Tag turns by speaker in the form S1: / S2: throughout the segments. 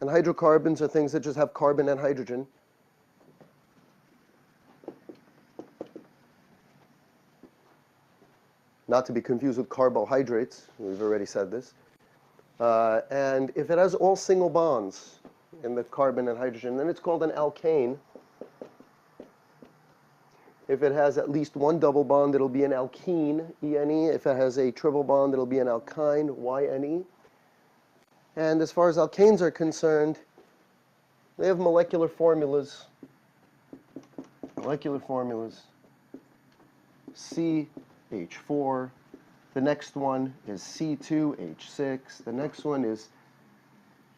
S1: And hydrocarbons are things that just have carbon and hydrogen. Not to be confused with carbohydrates. We've already said this. And if it has all single bonds in the carbon and hydrogen, then it's called an alkane. If it has at least one double bond, it'll be an alkene, E-N-E. If it has a triple bond, it'll be an alkyne, Y-N-E. And as far as alkanes are concerned, they have molecular formulas. Molecular formulas. C-H4. The next one is C2H6. The next one is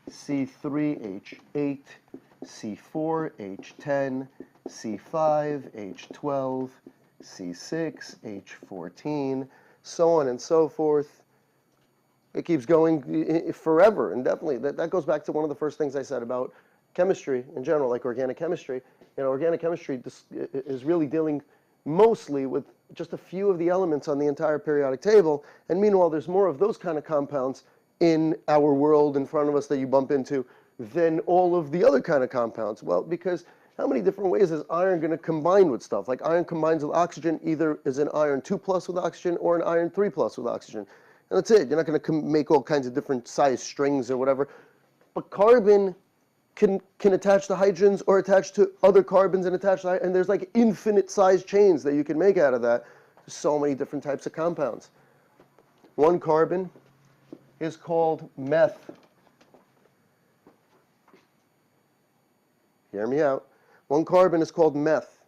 S1: C3H8, C4H10, C5H12, C6H14, so on and so forth. It keeps going forever, and definitely that goes back to one of the first things I said about chemistry in general, like organic chemistry. You know, organic chemistry is really dealing mostly with just a few of the elements on the entire periodic table, and meanwhile there's more of those kind of compounds in our world in front of us that you bump into than all of the other kind of compounds. Well, because how many different ways is iron going to combine with stuff? Like iron combines with oxygen, either is an iron 2+ with oxygen or an iron 3+ with oxygen. And that's it. You're not going to make all kinds of different size strings or whatever. But carbon can attach to hydrogens or attach to other carbons and attach to, and there's like infinite size chains that you can make out of that. There's so many different types of compounds. One carbon is called meth. Hear me out. One carbon is called meth.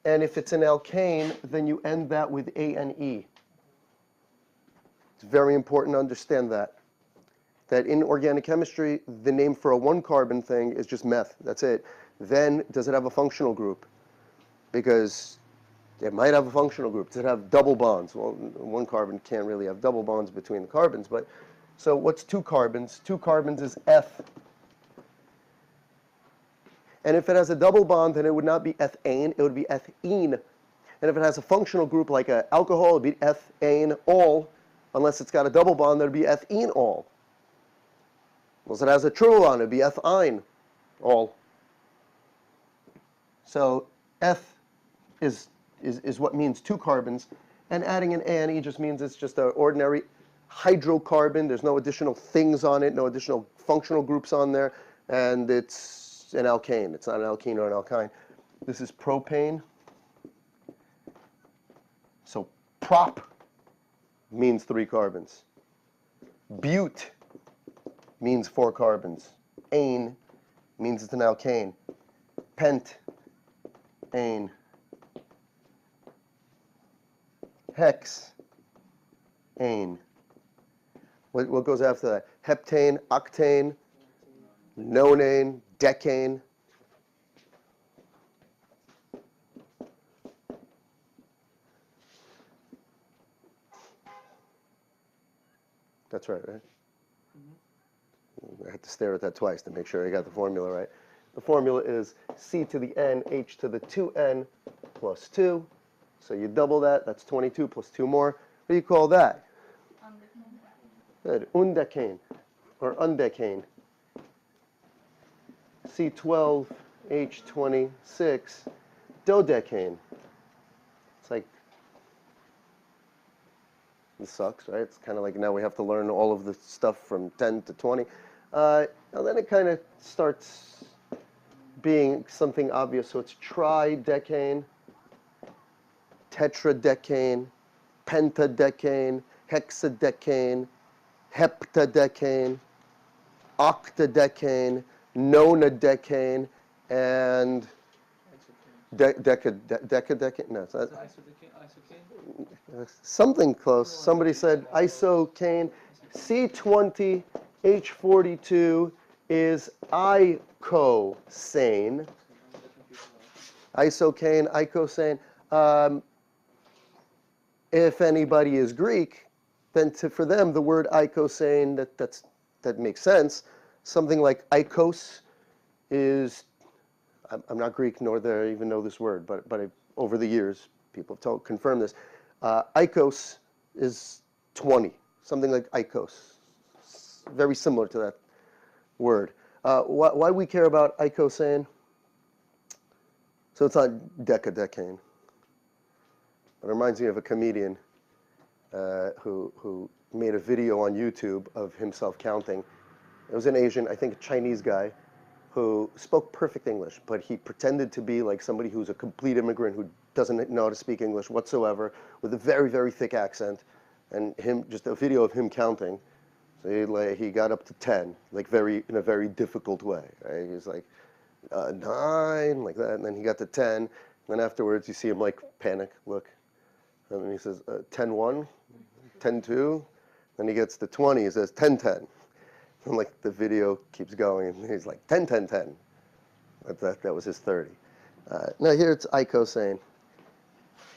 S1: And if it's an alkane, then you end that with A-N-E. It's very important to understand that. That in organic chemistry, the name for a one-carbon thing is just meth. That's it. Then, does it have a functional group? Because it might have a functional group. Does it have double bonds? Well, one carbon can't really have double bonds between the carbons. But so what's two carbons? Two carbons is eth. And if it has a double bond, then it would not be ethane. It would be ethene. And if it has a functional group like an alcohol, it would be ethane-ol. Unless it's got a double bond, that would be ethene-ol. Unless it has a triple bond, it would be ethine-ol. So eth is what means two carbons, and adding an ane just means it's just an ordinary hydrocarbon. There's no additional things on it, no additional functional groups on there, and it's an alkane. It's not an alkene or an alkyne. This is propane. So prop means 3 carbons. Bute means 4 carbons. Ane means it's an alkane. Pent, ane. Hex, ane. What goes after that? Heptane, octane, nonane, decane. That's right, right? I had to stare at that twice to make sure I got the formula right. The formula is C to the N, H to the 2N plus 2. So you double that, that's 22 plus 2 more. What do you call that? Good, undecane or undecane. C12H26, dodecane. It's like, this sucks, right? It's kind of like now we have to learn all of the stuff from 10 to 20. And then it kind of starts being something obvious. So it's tridecane, tetradecane, pentadecane, hexadecane, heptadecane, octadecane, nonadecane, and decadecane. No, it's not. Something close. Somebody said isocane. C20H42 is icosane. Isocane, icosane. If anybody is Greek, then for them the word icosane, that makes sense. Something like Eicos is, I'm not Greek nor do I even know this word, but over the years people have confirmed this. Eicos is 20, something like Eicos, very similar to that. word. Why we care about icosane? So it's not decadecane. It reminds me of a comedian who made a video on YouTube of himself counting. It was an Asian, I think a Chinese guy, who spoke perfect English, but he pretended to be like somebody who's a complete immigrant who doesn't know how to speak English whatsoever, with a very, very thick accent, and just a video of him counting. So he got up to 10, like in a very difficult way, right? He's like, 9, like that, and then he got to 10, and then afterwards you see him like panic, look, and then he says, 10-1, 10-2, then he gets to 20, he says 10-10. And like the video keeps going, and he's like 10-10-10. That was his 30. Now here it's icosane.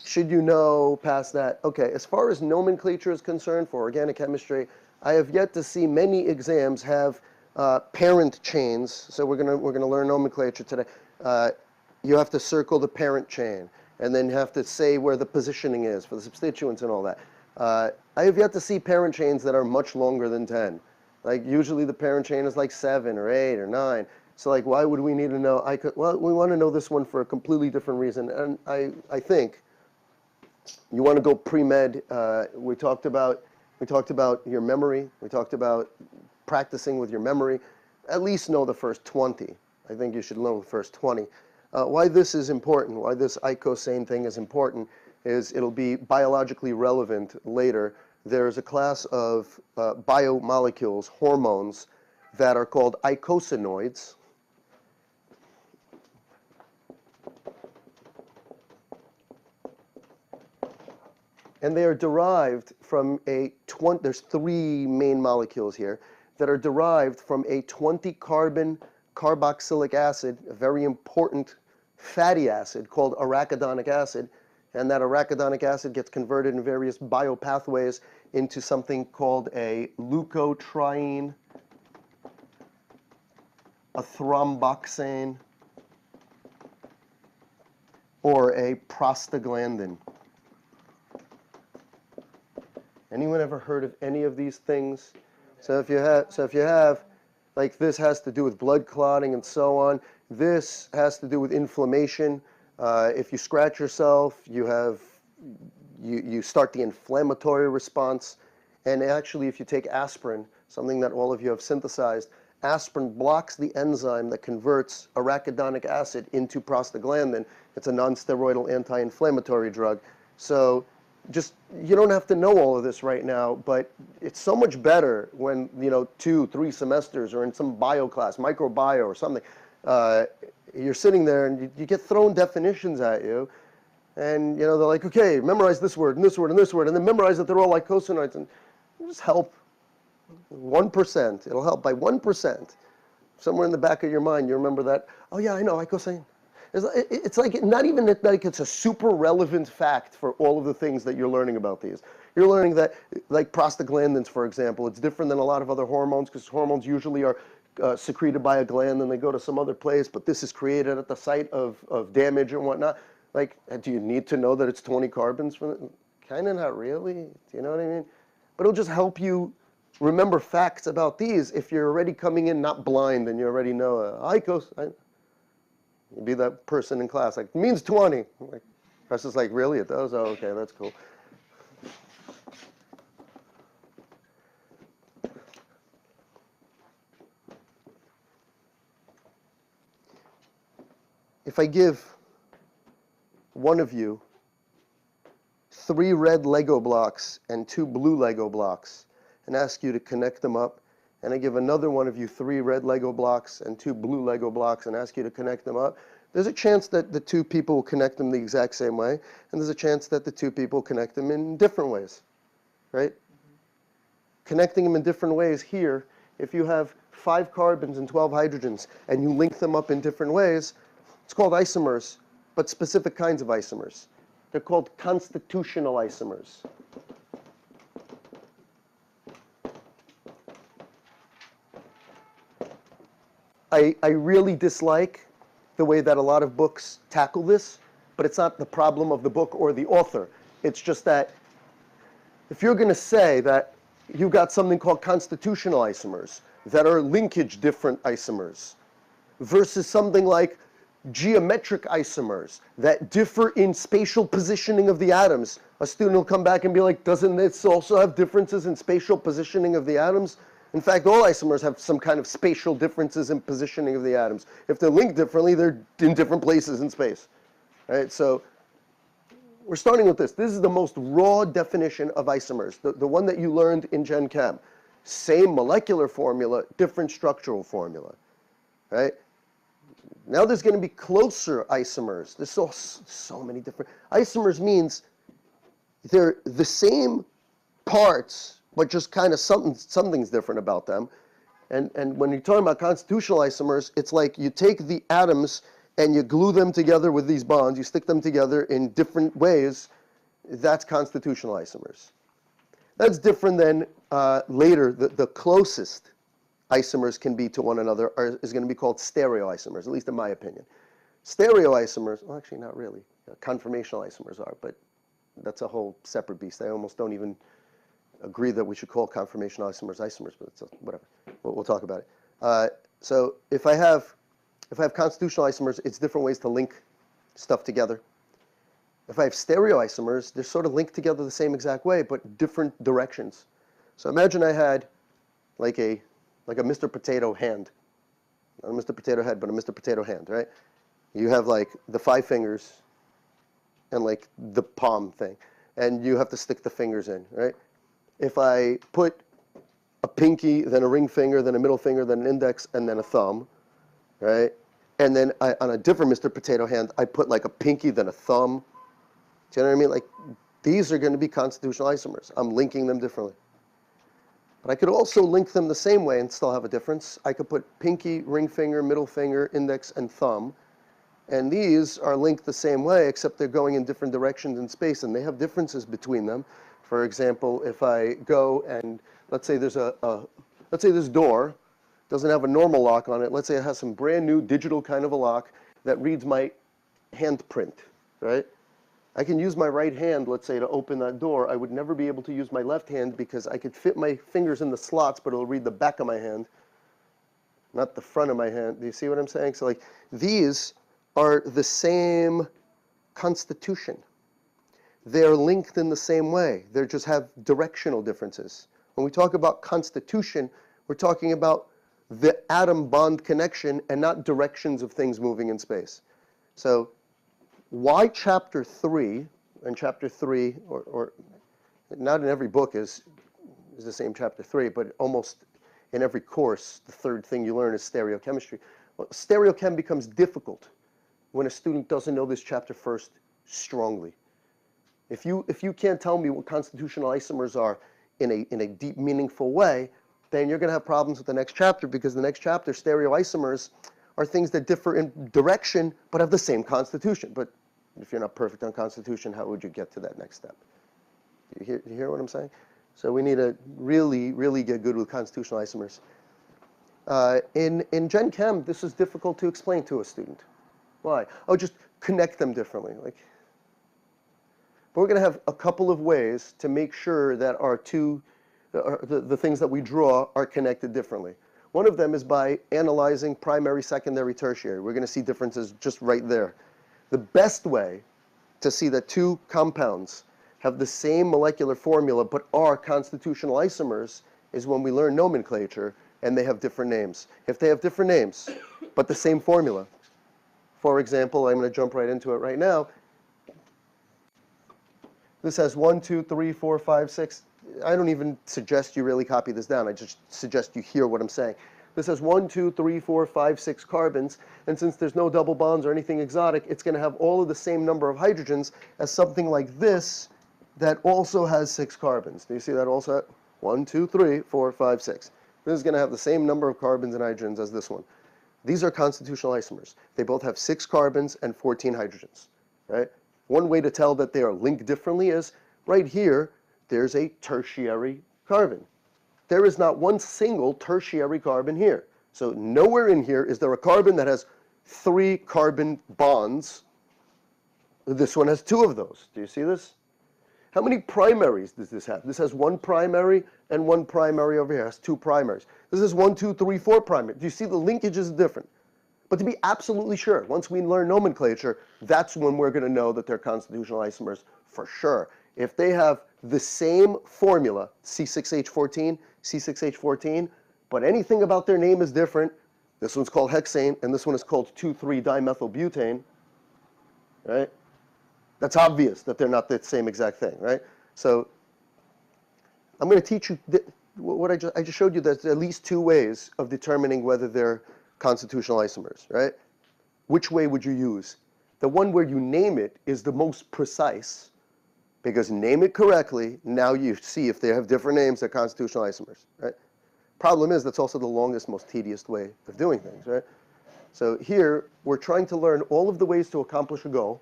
S1: Should you know past that? Okay, as far as nomenclature is concerned for organic chemistry, I have yet to see many exams have parent chains. So we're gonna learn nomenclature today. You have to circle the parent chain, and then you have to say where the positioning is for the substituents and all that. I have yet to see parent chains that are much longer than 10. Like usually the parent chain is like 7 or 8 or 9. So like why would we need to know? Well, we want to know this one for a completely different reason. And I think you want to go pre-med. We talked about your memory. We talked about practicing with your memory. At least know the first 20. I think you should know the first 20. Why this is important, why this icosane thing is important, is it'll be biologically relevant later. There's a class of biomolecules, hormones, that are called eicosanoids. And they are derived from there's 3 main molecules here that are derived from a 20-carbon carboxylic acid, a very important fatty acid called arachidonic acid. And that arachidonic acid gets converted in various biopathways into something called a leukotriene, a thromboxane, or a prostaglandin. Anyone ever heard of any of these things? So if you have, like this has to do with blood clotting and so on. This has to do with inflammation. If you scratch yourself, you start the inflammatory response. And actually, if you take aspirin, something that all of you have synthesized, aspirin blocks the enzyme that converts arachidonic acid into prostaglandin. It's a non-steroidal anti-inflammatory drug. So you don't have to know all of this right now, but it's so much better when 2-3 semesters or in some bio class, microbio or something, you're sitting there and you get thrown definitions at you, and they're like, okay, memorize this word and this word and this word, and then memorize that they're all eicosanoids, and just help 1%. It'll help by 1%. Somewhere in the back of your mind, you remember that. Oh yeah, I know icosane. It's like not even like it's a super relevant fact for all of the things that you're learning about these. You're learning that, like prostaglandins, for example, it's different than a lot of other hormones because hormones usually are secreted by a gland and they go to some other place, but this is created at the site of damage and whatnot. Like, do you need to know that it's 20 carbons? Kind of not really. Do you know what I mean? But it'll just help you remember facts about these if you're already coming in not blind and you already know icos. You'd be that person in class, like, it means 20. Like, that's just like, really? It does? Oh, okay, that's cool. If I give one of you 3 red Lego blocks and 2 blue Lego blocks and ask you to connect them up, and I give another one of you 3 red Lego blocks and 2 blue Lego blocks and ask you to connect them up, there's a chance that the 2 people will connect them the exact same way, and there's a chance that the 2 people connect them in different ways, right? Connecting them in different ways here, if you have 5 carbons and 12 hydrogens and you link them up in different ways, it's called isomers, but specific kinds of isomers. They're called constitutional isomers. I really dislike the way that a lot of books tackle this, but it's not the problem of the book or the author. It's just that if you're going to say that you've got something called constitutional isomers, that are linkage different isomers versus something like geometric isomers that differ in spatial positioning of the atoms. A student will come back and be like, doesn't this also have differences in spatial positioning of the atoms? In fact, all isomers have some kind of spatial differences in positioning of the atoms. If they're linked differently, they're in different places in space. Right? So we're starting with this. This is the most raw definition of isomers, the one that you learned in Gen Chem. Same molecular formula, different structural formula. Right? Now there's going to be closer isomers. There's so many different. Isomers means they're the same parts, but just kind of something's different about them. And when you're talking about constitutional isomers, it's like you take the atoms and you glue them together with these bonds, you stick them together in different ways. That's constitutional isomers. That's different than later, the closest isomers can be to one another is going to be called stereoisomers, at least in my opinion. Stereoisomers, well, actually not really. Conformational isomers are, but that's a whole separate beast. I almost don't even agree that we should call conformational isomers isomers, but it's whatever. We'll talk about it. So if I have constitutional isomers, it's different ways to link stuff together. If I have stereoisomers, they're sort of linked together the same exact way, but different directions. So imagine I had like a Mr. Potato hand. Not a Mr. Potato head, but a Mr. Potato hand, right? You have like the 5 fingers and like the palm thing. And you have to stick the fingers in, right? If I put a pinky, then a ring finger, then a middle finger, then an index, and then a thumb, right? And then on a different Mr. Potato hand, I put like a pinky, then a thumb. Do you know what I mean? Like, these are going to be constitutional isomers. I'm linking them differently. But I could also link them the same way and still have a difference. I could put pinky, ring finger, middle finger, index, and thumb. And these are linked the same way, except they're going in different directions in space, and they have differences between them. For example, if I go and let's say there's let's say this door doesn't have a normal lock on it. Let's say it has some brand new digital kind of a lock that reads my handprint, right? I can use my right hand, let's say, to open that door. I would never be able to use my left hand because I could fit my fingers in the slots, but it'll read the back of my hand, not the front of my hand. Do you see what I'm saying? So like these are the same constitution. They're linked in the same way. They just have directional differences. When we talk about constitution, we're talking about the atom bond connection and not directions of things moving in space. So why chapter 3, and chapter 3, or not in every book is the same chapter 3, but almost in every course, the third thing you learn is stereochemistry. Well, stereochem becomes difficult when a student doesn't know this chapter first strongly. If you can't tell me what constitutional isomers are in a deep, meaningful way, then you're going to have problems with the next chapter, because the next chapter, stereoisomers, are things that differ in direction but have the same constitution. But if you're not perfect on constitution, how would you get to that next step? You hear what I'm saying? So we need to really, really get good with constitutional isomers. In Gen Chem, this is difficult to explain to a student. Why? Oh, just connect them differently. But we're going to have a couple of ways to make sure that our the things that we draw are connected differently. One of them is by analyzing primary, secondary, tertiary. We're going to see differences just right there. The best way to see that two compounds have the same molecular formula but are constitutional isomers is when we learn nomenclature and they have different names. If they have different names but the same formula, for example, I'm going to jump right into it right now. This has 1, 2, 3, 4, 5, 6. I don't even suggest you really copy this down. I just suggest you hear what I'm saying. This has 1, 2, 3, 4, 5, 6 carbons, and since there's no double bonds or anything exotic, it's going to have all of the same number of hydrogens as something like this that also has 6 carbons. Do you see that also? 1, 2, 3, 4, 5, 6. This is going to have the same number of carbons and hydrogens as this one. These are constitutional isomers. They both have 6 carbons and 14 hydrogens, right? One way to tell that they are linked differently is right here, there's a tertiary carbon. There is not one single tertiary carbon here. So nowhere in here is there a carbon that has 3 carbon bonds. This one has 2 of those. Do you see this? How many primaries does this have? This has one primary and one primary over here. It has two primaries. This is 1, 2, 3, 4 primary. Do you see the linkage is different? But to be absolutely sure, once we learn nomenclature, that's when we're going to know that they're constitutional isomers for sure. If they have the same formula, C6H14, C6H14, but anything about their name is different, this one's called hexane, and this one is called 2,3-dimethylbutane, right? That's obvious that they're not the same exact thing, right? So I'm going to teach you what I just showed you. There's at least two ways of determining whether they're constitutional isomers, right? Which way would you use? The one where you name it is the most precise, because name it correctly, now you see if they have different names, they're constitutional isomers, right? Problem is, that's also the longest, most tedious way of doing things, right? So here, we're trying to learn all of the ways to accomplish a goal,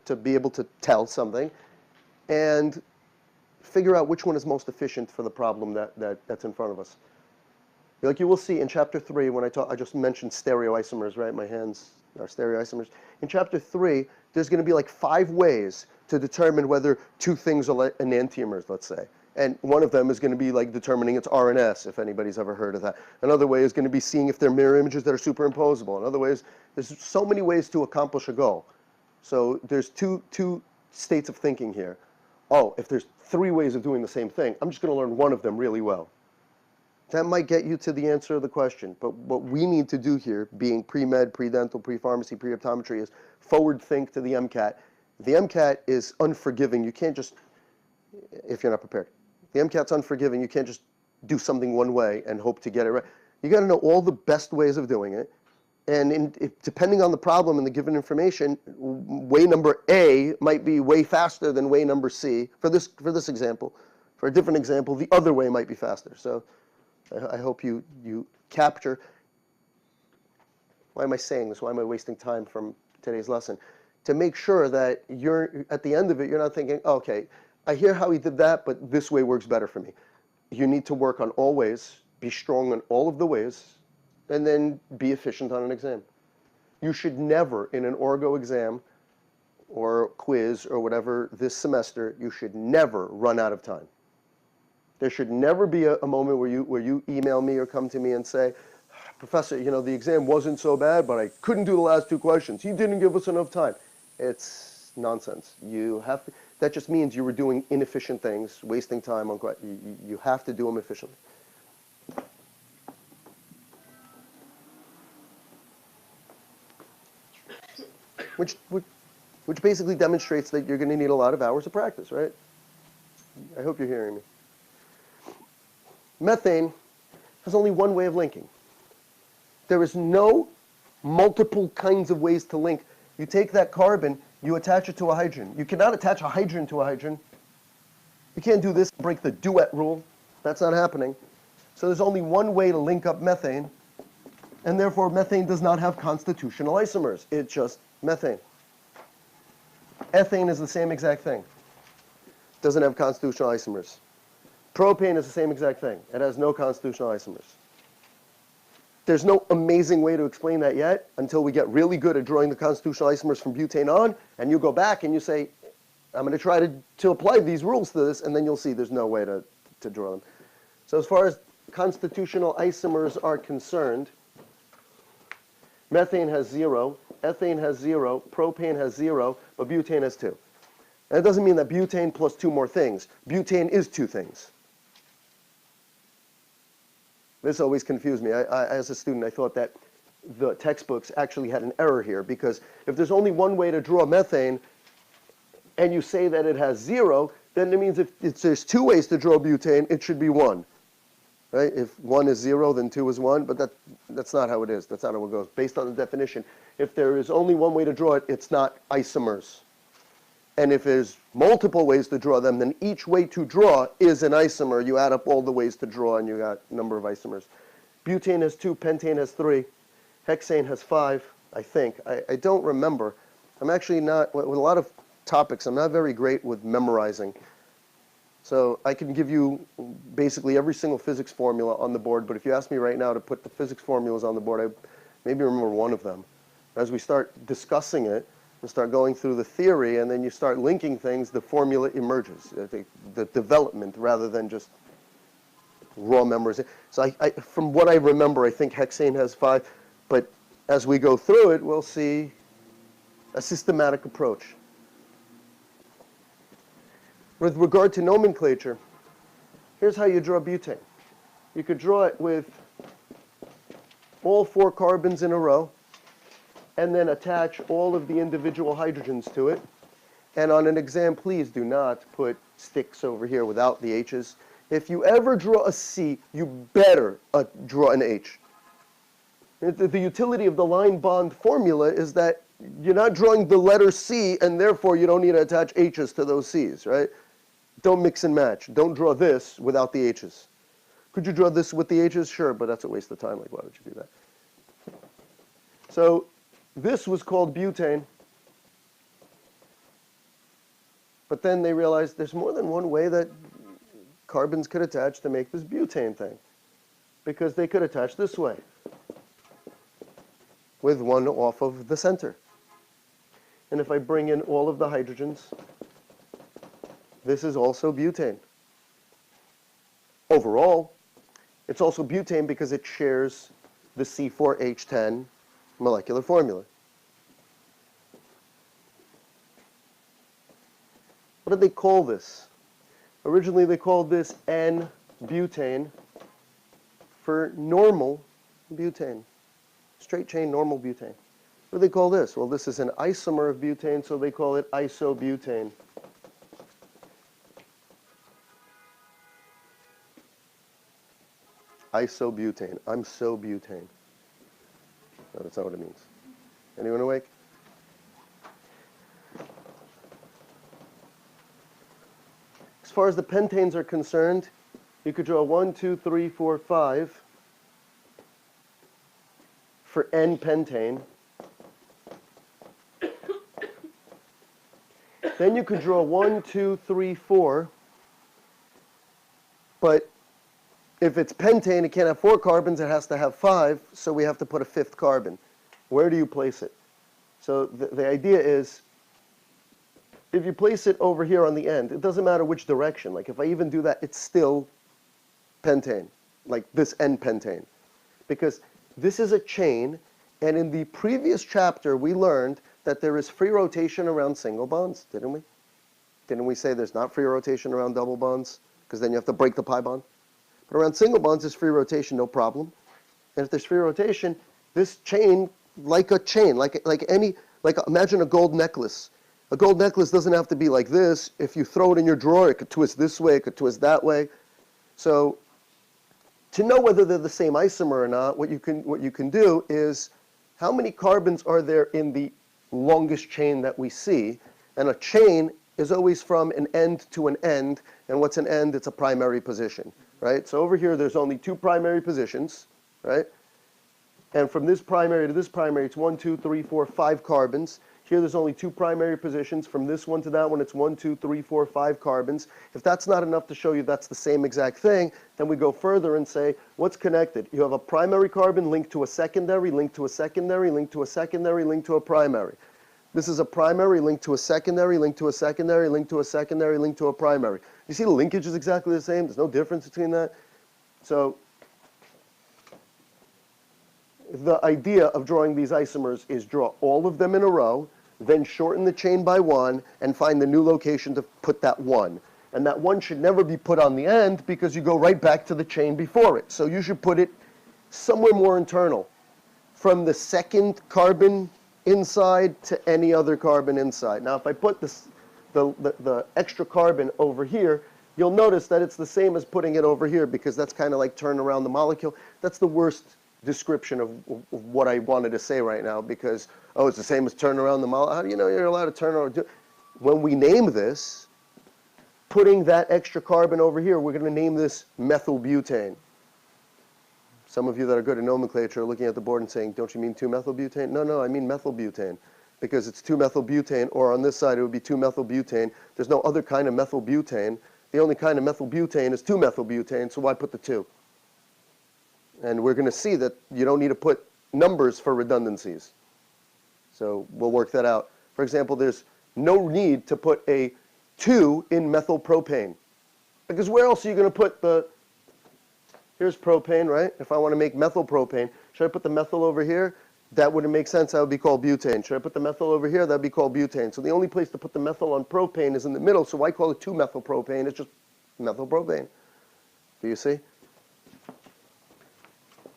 S1: to be able to tell something, and figure out which one is most efficient for the problem that's in front of us. Like you will see in chapter 3, when I just mentioned stereoisomers, right? My hands are stereoisomers. In chapter 3, there's going to be like 5 ways to determine whether two things are enantiomers, let's say. And one of them is going to be like determining its RNS, if anybody's ever heard of that. Another way is going to be seeing if they're mirror images that are superimposable. Another way is, there's so many ways to accomplish a goal. So there's two states of thinking here. Oh, if there's 3 ways of doing the same thing, I'm just going to learn one of them really well. That might get you to the answer of the question. But what we need to do here, being pre-med, pre-dental, pre-pharmacy, pre-optometry, is forward think to the MCAT. The MCAT is unforgiving. You can't just, if you're not prepared. The MCAT's unforgiving. You can't just do something one way and hope to get it right. You got to know all the best ways of doing it. And depending on the problem and the given information, way number A might be way faster than way number C. For this example, for a different example, the other way might be faster. So I hope you capture. Why am I saying this? Why am I wasting time from today's lesson? To make sure that you're, at the end of it, you're not thinking, oh, okay, I hear how he did that, but this way works better for me. You need to work on all ways, be strong on all of the ways, and then be efficient on an exam. You should never, in an orgo exam or quiz or whatever this semester, you should never run out of time. There should never be a moment where you email me or come to me and say, Professor, you know, the exam wasn't so bad, but I couldn't do the last 2 questions. You didn't give us enough time. It's nonsense. You have to, that just means you were doing inefficient things, wasting time on questions. You have to do them efficiently. Which basically demonstrates that you're going to need a lot of hours of practice, right? I hope you're hearing me. Methane has only one way of linking. There is no multiple kinds of ways to link. You take that carbon, you attach it to a hydrogen. You cannot attach a hydrogen to a hydrogen. You can't do this, break the duet rule. That's not happening. So there's only one way to link up methane, and therefore methane does not have constitutional isomers. It's just methane. Ethane is the same exact thing. Doesn't have constitutional isomers. Propane is the same exact thing. It has no constitutional isomers. There's no amazing way to explain that yet until we get really good at drawing the constitutional isomers from butane on, and you go back and you say, I'm going to try to apply these rules to this, and then you'll see there's no way to draw them. So as far as constitutional isomers are concerned, methane has 0, ethane has 0, propane has 0, but butane has 2. And that doesn't mean that butane plus 2 more things. Butane is 2 things. This always confused me. As a student, I thought that the textbooks actually had an error here, because if there's only one way to draw methane, and you say that it has 0, then it means if there's 2 ways to draw butane, it should be 1. Right? If 1 is 0, then 2 is 1, but that's not how it is. That's not how it goes. Based on the definition, if there is only one way to draw it, it's not isomers. And if there's multiple ways to draw them, then each way to draw is an isomer. You add up all the ways to draw, and you got a number of isomers. Butane has 2, pentane has 3, hexane has 5, I think. I don't remember. I'm actually not, with a lot of topics, I'm not very great with memorizing. So I can give you basically every single physics formula on the board, but if you ask me right now to put the physics formulas on the board, I maybe remember one of them. As we start discussing it, and start going through the theory, and then you start linking things, the formula emerges. I think the development rather than just raw memorization. So from what I remember, I think hexane has 5, but as we go through it, we'll see a systematic approach. With regard to nomenclature, here's how you draw butane. You could draw it with all 4 carbons in a row, and then attach all of the individual hydrogens to it. And on an exam, please do not put sticks over here without the H's. If you ever draw a C, you better draw an H. The utility of the line bond formula is that you're not drawing the letter C, and therefore you don't need to attach H's to those C's, right? Don't mix and match. Don't draw this without the H's. Could you draw this with the H's? Sure, but that's a waste of time. Like, why would you do that? So this was called butane. But then they realized there's more than one way that carbons could attach to make this butane thing. Because they could attach this way, with one off of the center. And if I bring in all of the hydrogens, this is also butane. Overall, it's also butane because it shares the C4H10 molecular formula. What did they call this? Originally they called this N-butane for normal butane. Straight chain normal butane. What do they call this? Well, this is an isomer of butane, so they call it isobutane. Isobutane. I'm so butane. No, that's not what it means. Anyone awake? As far as the pentanes are concerned, you could draw 1, 2, 3, 4, 5 for N-pentane. Then you could draw 1, 2, 3, 4, but if it's pentane, it can't have 4 carbons, it has to have 5, so we have to put a 5th carbon. Where do you place it? So the idea is, if you place it over here on the end, it doesn't matter which direction. Like if I even do that, it's still pentane, like this N-pentane. Because this is a chain, and in the previous chapter, we learned that there is free rotation around single bonds, didn't we? Didn't we say there's not free rotation around double bonds? Because then you have to break the pi bond. But around single bonds, there's free rotation, no problem. And if there's free rotation, this chain, like a chain, like imagine a gold necklace. A gold necklace doesn't have to be like this. If you throw it in your drawer, it could twist this way, it could twist that way. So to know whether they're the same isomer or not, what you can do is how many carbons are there in the longest chain that we see? And a chain is always from an end to an end. And what's an end? It's a primary position, right? So over here, there's only 2 primary positions, right? And from this primary to this primary, it's 1, 2, 3, 4, 5 carbons. Here, there's only 2 primary positions. From this one to that one, it's 1, 2, 3, 4, 5 carbons. If that's not enough to show you that's the same exact thing, then we go further and say, what's connected? You have a primary carbon linked to a secondary, linked to a secondary, linked to a secondary, linked to a primary. This is a primary linked to a secondary, linked to a secondary, linked to a secondary, linked to a primary. You see the linkage is exactly the same? There's no difference between that. So the idea of drawing these isomers is draw all of them in a row, then shorten the chain by 1, and find the new location to put that 1. And that 1 should never be put on the end because you go right back to the chain before it. So you should put it somewhere more internal, from the second carbon inside to any other carbon inside. Now, if I put the extra carbon over here, you'll notice that it's the same as putting it over here because that's kind of like turn around the molecule. That's the worst description of what I wanted to say right now because, oh, it's the same as turn around the molecule. How do you know you're allowed to turn around? When we name this, putting that extra carbon over here, we're going to name this methylbutane. Some of you that are good at nomenclature are looking at the board and saying, don't you mean 2-methylbutane? No, I mean methylbutane because it's 2-methylbutane, or on this side it would be 2-methylbutane. There's no other kind of methylbutane. The only kind of methylbutane is 2-methylbutane, so why put the 2? And we're going to see that you don't need to put numbers for redundancies. So we'll work that out. For example, there's no need to put a 2 in methylpropane. Because where else are you going to put the, here's propane, right? If I want to make methylpropane, should I put the methyl over here? That wouldn't make sense. That would be called butane. Should I put the methyl over here? That would be called butane. So the only place to put the methyl on propane is in the middle. So why call it 2-methylpropane? It's just methylpropane. Do you see?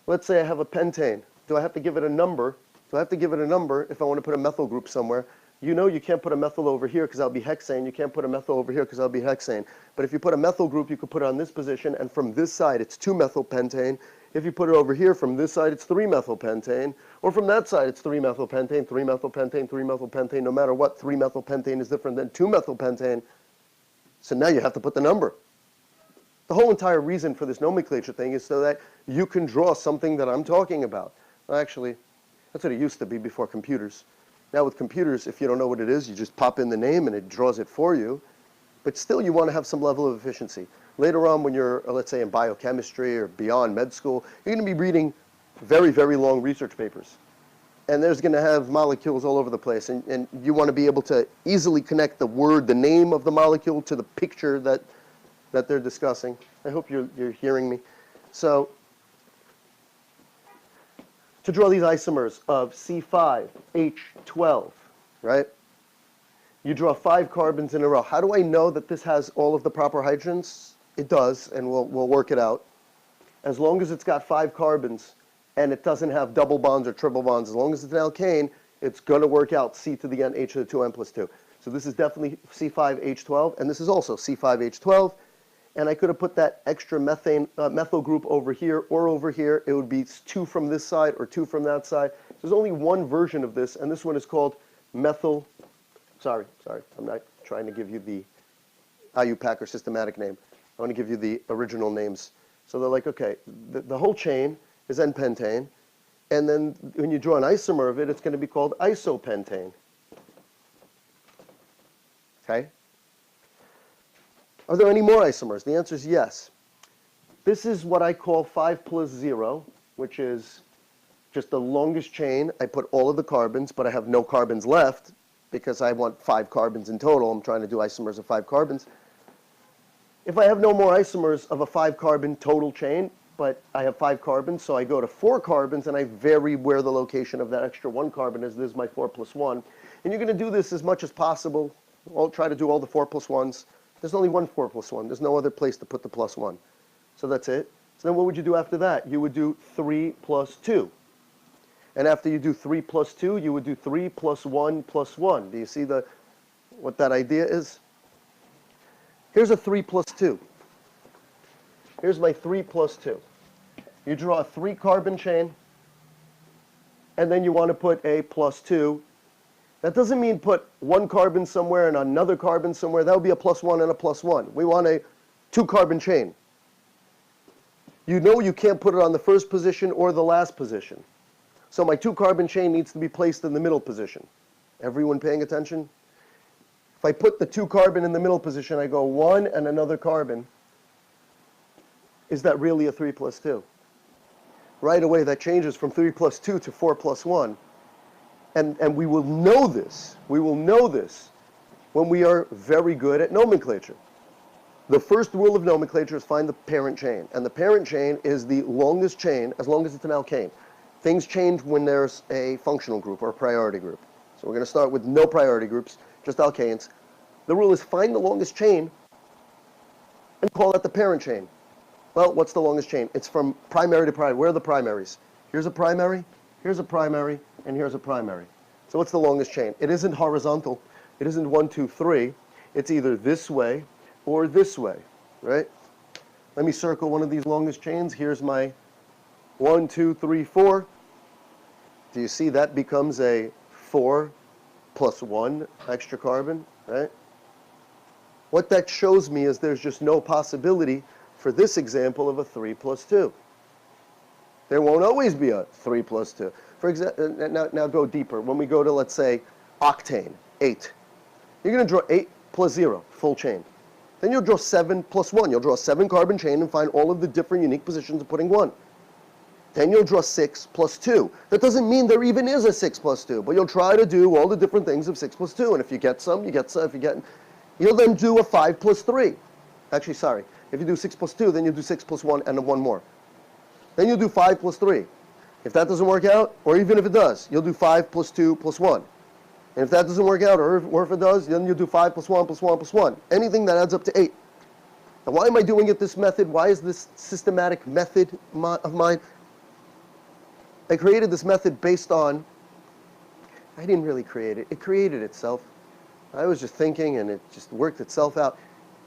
S1: Let's say I have a pentane. Do I have to give it a number? Do I have to give it a number if I want to put a methyl group somewhere? You know you can't put a methyl over here because that'll be hexane. You can't put a methyl over here because that'll be hexane. But if you put a methyl group, you could put it on this position, and from this side, it's 2-methylpentane. If you put it over here, from this side, it's 3-methylpentane. Or from that side, it's 3-methylpentane, 3-methylpentane, 3-methylpentane. No matter what, 3-methylpentane is different than 2-methylpentane. So now you have to put the number. The whole entire reason for this nomenclature thing is so that you can draw something that I'm talking about. Well, actually, that's what it used to be before computers. Now with computers, if you don't know what it is, you just pop in the name and it draws it for you. But still, you want to have some level of efficiency. Later on, when you're, let's say, in biochemistry or beyond med school, you're going to be reading very, very long research papers. And there's going to have molecules all over the place. And you want to be able to easily connect the word, the name of the molecule, to the picture that they're discussing. I hope you're hearing me. So to draw these isomers of C5H12, right? You draw 5 carbons in a row. How do I know that this has all of the proper hydrogens? It does, and we'll work it out. As long as it's got 5 carbons and it doesn't have double bonds or triple bonds, as long as it's an alkane, it's going to work out C to the N, H to the 2, N plus 2. So this is definitely C5H12, and this is also C5H12. And I could have put that extra methane methyl group over here or over here. It would be 2 from this side or 2 from that side. There's only one version of this, and this one is called methyl. Sorry, I'm not trying to give you the IUPAC or systematic name. I want to give you the original names. So they're like, okay, the whole chain is N-pentane, and then when you draw an isomer of it, it's going to be called isopentane. Okay? Are there any more isomers? The answer is yes. This is what I call 5 plus 0, which is just the longest chain. I put all of the carbons, but I have no carbons left because I want 5 carbons in total. I'm trying to do isomers of 5 carbons. If I have no more isomers of a 5-carbon total chain, but I have 5 carbons, so I go to 4 carbons and I vary where the location of that extra 1 carbon is. This is my 4 plus 1. And you're going to do this as much as possible. I'll try to do all the 4 plus 1s. There's only one 4 plus 1. There's no other place to put the plus 1. So that's it. So then what would you do after that? You would do 3 plus 2. And after you do 3 plus 2, you would do 3 plus 1 plus 1. Do you see what that idea is? Here's a 3 plus 2. Here's my 3 plus 2. You draw a 3-carbon chain, and then you want to put a plus 2. That doesn't mean put 1 carbon somewhere and another carbon somewhere. That would be a plus 1 and a plus 1. We want a 2-carbon chain. You know you can't put it on the first position or the last position. So my 2-carbon chain needs to be placed in the middle position. Everyone paying attention? If I put the 2-carbon in the middle position, I go 1 and another carbon. Is that really a 3 plus 2? Right away, that changes from 3 plus 2 to 4 plus 1. And we will know this. We will know this when we are very good at nomenclature. The first rule of nomenclature is find the parent chain. And the parent chain is the longest chain as long as it's an alkane. Things change when there's a functional group or a priority group. So we're going to start with no priority groups, just alkanes. The rule is find the longest chain and call that the parent chain. Well, what's the longest chain? It's from primary to primary. Where are the primaries? Here's a primary, here's a primary, and here's a primary. So what's the longest chain? It isn't horizontal. It isn't 1, 2, 3. It's either this way or this way, right? Let me circle one of these longest chains. Here's my 1, 2, 3, 4. Do you see that becomes a 4 plus 1 extra carbon, right? What that shows me is there's just no possibility for this example of a 3 plus 2. There won't always be a 3 plus 2. For example, now go deeper. When we go to, let's say, octane, 8. You're going to draw 8 plus 0, full chain. Then you'll draw 7 plus 1. You'll draw a 7-carbon chain and find all of the different unique positions of putting 1. Then you'll draw 6 plus 2. That doesn't mean there even is a 6 plus 2, but you'll try to do all the different things of 6 plus 2. And if you get some, you get some. If you get, you'll then do a 5 plus 3. Actually, sorry. If you do 6 plus 2, then you do 6 plus 1 and one more. Then you'll do 5 plus 3. If that doesn't work out, or even if it does, you'll do 5 plus 2 plus 1. And if that doesn't work out, or if it does, then you'll do 5 plus 1 plus 1 plus 1. Anything that adds up to 8. Now, why am I doing it this method? Why is this systematic method of mine? I created this method based on, I didn't really create it. It created itself. I was just thinking, and it just worked itself out.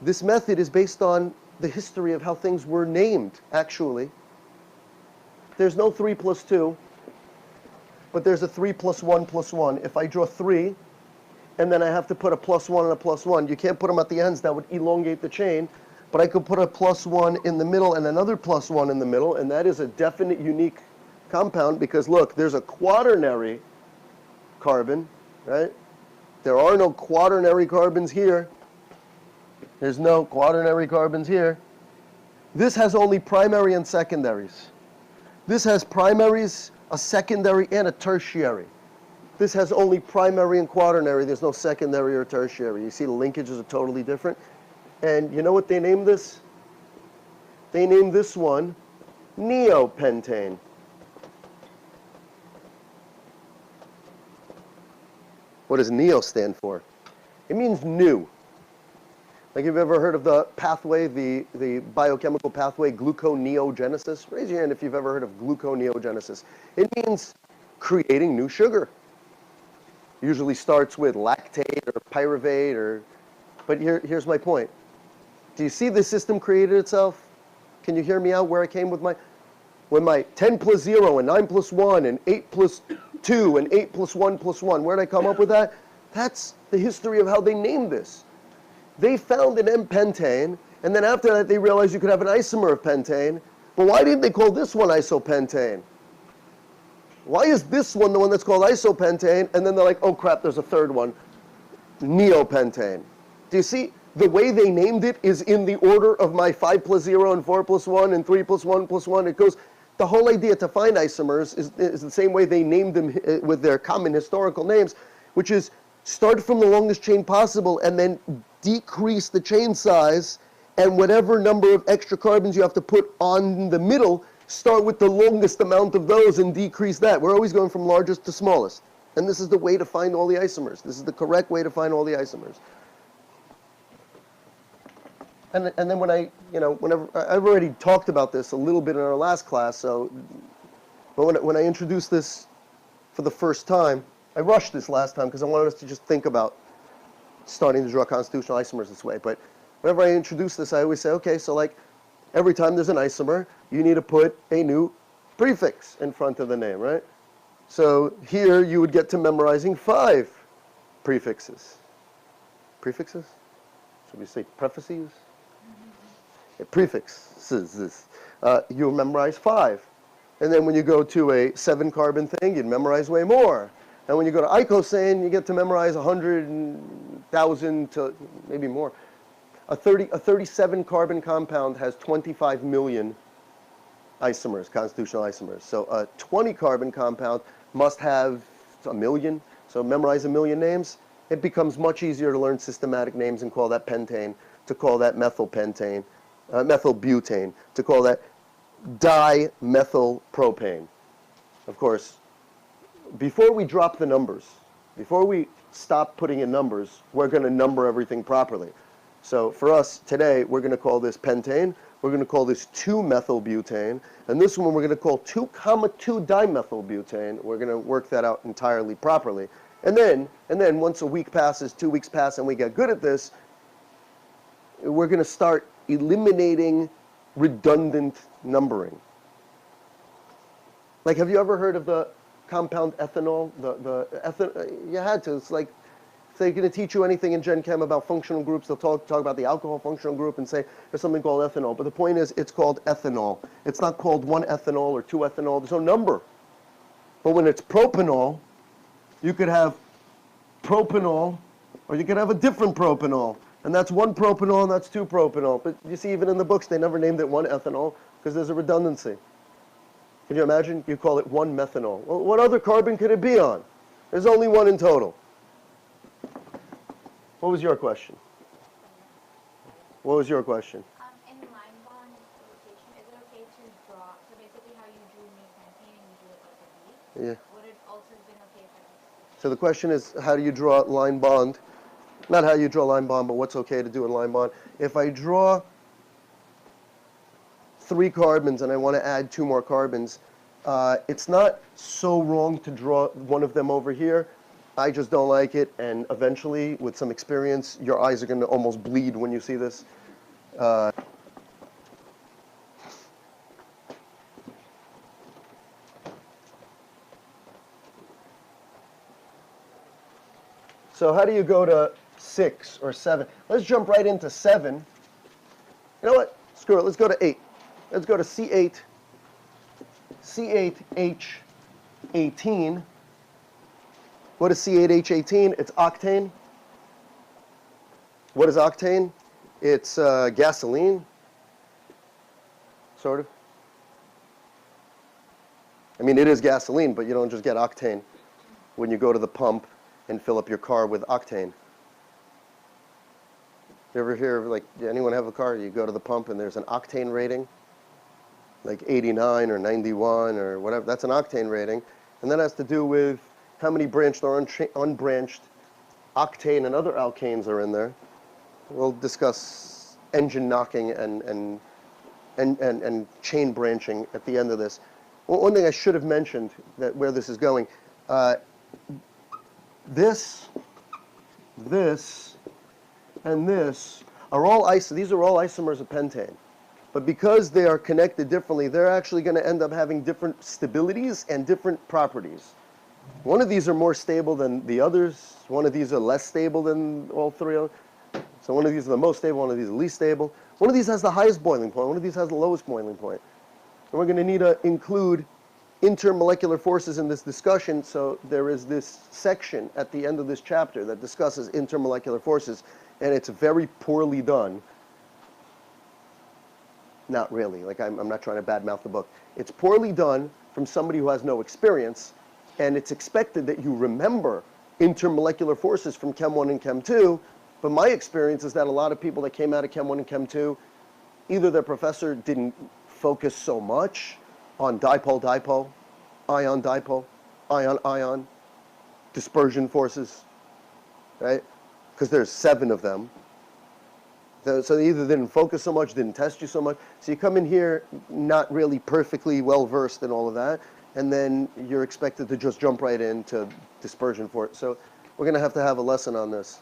S1: This method is based on the history of how things were named, actually. There's no 3 plus 2, but there's a 3 plus 1 plus 1. If I draw 3, and then I have to put a plus 1 and a plus 1, you can't put them at the ends. That would elongate the chain. But I could put a plus 1 in the middle and another plus 1 in the middle, and that is a definite unique compound because, look, there's a quaternary carbon, right? There are no quaternary carbons here. There's no quaternary carbons here. This has only primary and secondaries. This has primaries, a secondary, and a tertiary. This has only primary and quaternary. There's no secondary or tertiary. You see the linkages are totally different. And you know what they named this? They named this one Neopentane. What does Neo stand for? It means new. Like, have you ever heard of the pathway, the biochemical pathway, gluconeogenesis? Raise your hand if you've ever heard of gluconeogenesis. It means creating new sugar. Usually starts with lactate or pyruvate, but here's my point. Do you see the system created itself? Can you hear me out where I came with my 10 plus 0 and 9 plus 1 and 8 plus 2 and 8 plus 1 plus 1? Where did I come up with that? That's the history of how they named this. They found an M-pentane, and then after that they realized you could have an isomer of pentane. But why didn't they call this one isopentane? Why is this one the one that's called isopentane? And then they're like, oh crap, there's a third one, neopentane. Do you see? The way they named it is in the order of my 5 plus 0 and 4 plus 1 and 3 plus 1 plus 1. It goes, the whole idea to find isomers is the same way they named them with their common historical names, which is start from the longest chain possible and then decrease the chain size, and whatever number of extra carbons you have to put on the middle, start with the longest amount of those and decrease that. We're always going from largest to smallest. And this is the way to find all the isomers. This is the correct way to find all the isomers. And then whenever I've already talked about this a little bit in our last class, but when I introduced this for the first time, I rushed this last time because I wanted us to just think about starting to draw constitutional isomers this way. But whenever I introduce this, I always say, okay, so like every time there's an isomer, you need to put a new prefix in front of the name, right? So here you would get to memorizing 5 prefixes. Prefixes? Should we say prefaces? Prefixes. You'll memorize 5. And then when you go to a 7-carbon thing, you'd memorize way more. And when you go to icosane, you get to memorize 100,000 to maybe more. A 37-carbon compound has 25 million isomers, constitutional isomers. So a 20-carbon compound must have a million. So memorize a million names. It becomes much easier to learn systematic names and call that pentane, to call that methylpentane, methylbutane, to call that dimethylpropane. Of course, before we drop the numbers, before we stop putting in numbers, we're going to number everything properly. So for us today, we're going to call this pentane. We're going to call this 2-methylbutane. And this one we're going to call 2,2-dimethylbutane. We're going to work that out entirely properly. And then once a week passes, 2 weeks pass, and we get good at this, we're going to start eliminating redundant numbering. Like, have you ever heard of the compound ethanol? You had to. It's like, if they're going to teach you anything in Gen Chem about functional groups, they'll talk about the alcohol functional group and say there's something called ethanol. But the point is, it's called ethanol. It's not called 1-ethanol or 2-ethanol. There's no number. But when it's propanol, you could have propanol, or you could have a different propanol. And that's 1-propanol and that's 2-propanol. But you see, even in the books, they never named it 1-ethanol because there's a redundancy. Can you imagine? You call it 1-methanol. Well, what other carbon could it be on? There's only one in total. What was your question? What was your question?
S2: In line bond rotation, is it okay to draw, so basically how you drew Neopentane and you drew it like a V?
S1: Yeah.
S2: Would it also have been okay if I was...
S1: So the question is, how do you draw line bond? Not how you draw line bond, but what's okay to do in line bond. If I draw 3 carbons and I want to add 2 more carbons, it's not so wrong to draw one of them over here. I just don't like it, and eventually, with some experience, your eyes are going to almost bleed when you see this. So how do you go to 6 or 7? Let's jump right into 7. You know what? Screw it. Let's go to 8. Let's go to C8, C8H18. What is C8H18? It's octane. What is octane? It's gasoline, sort of. I mean, it is gasoline, but you don't just get octane when you go to the pump and fill up your car with octane. You ever hear, like, anyone have a car? You go to the pump and there's an octane rating, like 89 or 91 or whatever. That's an octane rating. And that has to do with how many branched or unbranched octane and other alkanes are in there. We'll discuss engine knocking and chain branching at the end of this. Well, one thing I should have mentioned, that where this is going, this, and this are all these are all isomers of pentane. But because they are connected differently, they're actually going to end up having different stabilities and different properties. One of these are more stable than the others. One of these are less stable than all 3. So one of these is the most stable, one of these is the least stable. One of these has the highest boiling point, one of these has the lowest boiling point. And we're going to need to include intermolecular forces in this discussion, so there is this section at the end of this chapter that discusses intermolecular forces, and it's very poorly done. Not really, like I'm not trying to badmouth the book. It's poorly done from somebody who has no experience, and it's expected that you remember intermolecular forces from Chem 1 and Chem 2, but my experience is that a lot of people that came out of Chem 1 and Chem 2, either their professor didn't focus so much on dipole-dipole, ion-dipole, ion-ion, dispersion forces, right? Because there's 7 of them. So they either didn't focus so much, didn't test you so much. So you come in here not really perfectly well-versed in all of that, and then you're expected to just jump right into dispersion force. So we're going to have a lesson on this.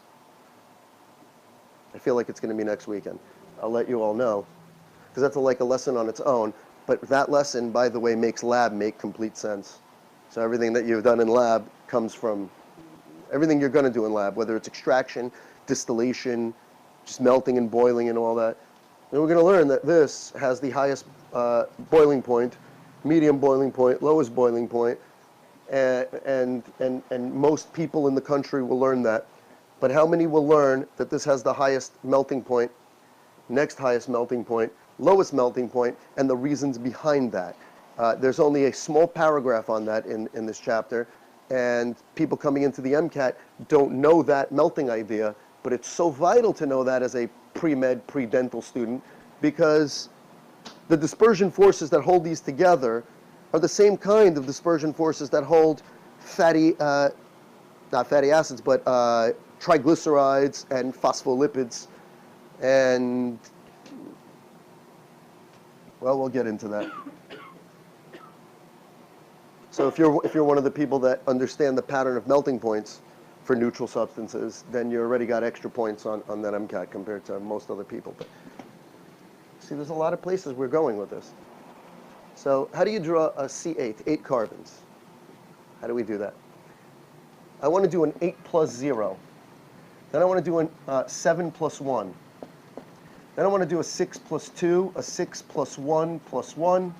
S1: I feel like it's going to be next weekend. I'll let you all know, because that's like a lesson on its own. But that lesson, by the way, makes lab make complete sense. So everything that you've done in lab comes from everything you're going to do in lab, whether it's extraction, distillation, just melting and boiling and all that. And we're going to learn that this has the highest boiling point, medium boiling point, lowest boiling point, and most people in the country will learn that. But how many will learn that this has the highest melting point, next highest melting point, lowest melting point, and the reasons behind that? There's only a small paragraph on that in this chapter, and people coming into the MCAT don't know that melting idea, but it's so vital to know that as a pre-med, pre-dental student, because the dispersion forces that hold these together are the same kind of dispersion forces that hold not fatty acids, but triglycerides and phospholipids, and, well, we'll get into that. So if you're one of the people that understand the pattern of melting points for neutral substances, then you already got extra points on that MCAT compared to most other people. But see, there's a lot of places we're going with this. So how do you draw a C8, 8 carbons? How do we do that? I want to do an 8 plus 0. Then I want to do a 7 plus 1. Then I want to do a 6 plus 2, a 6 plus 1 plus 1.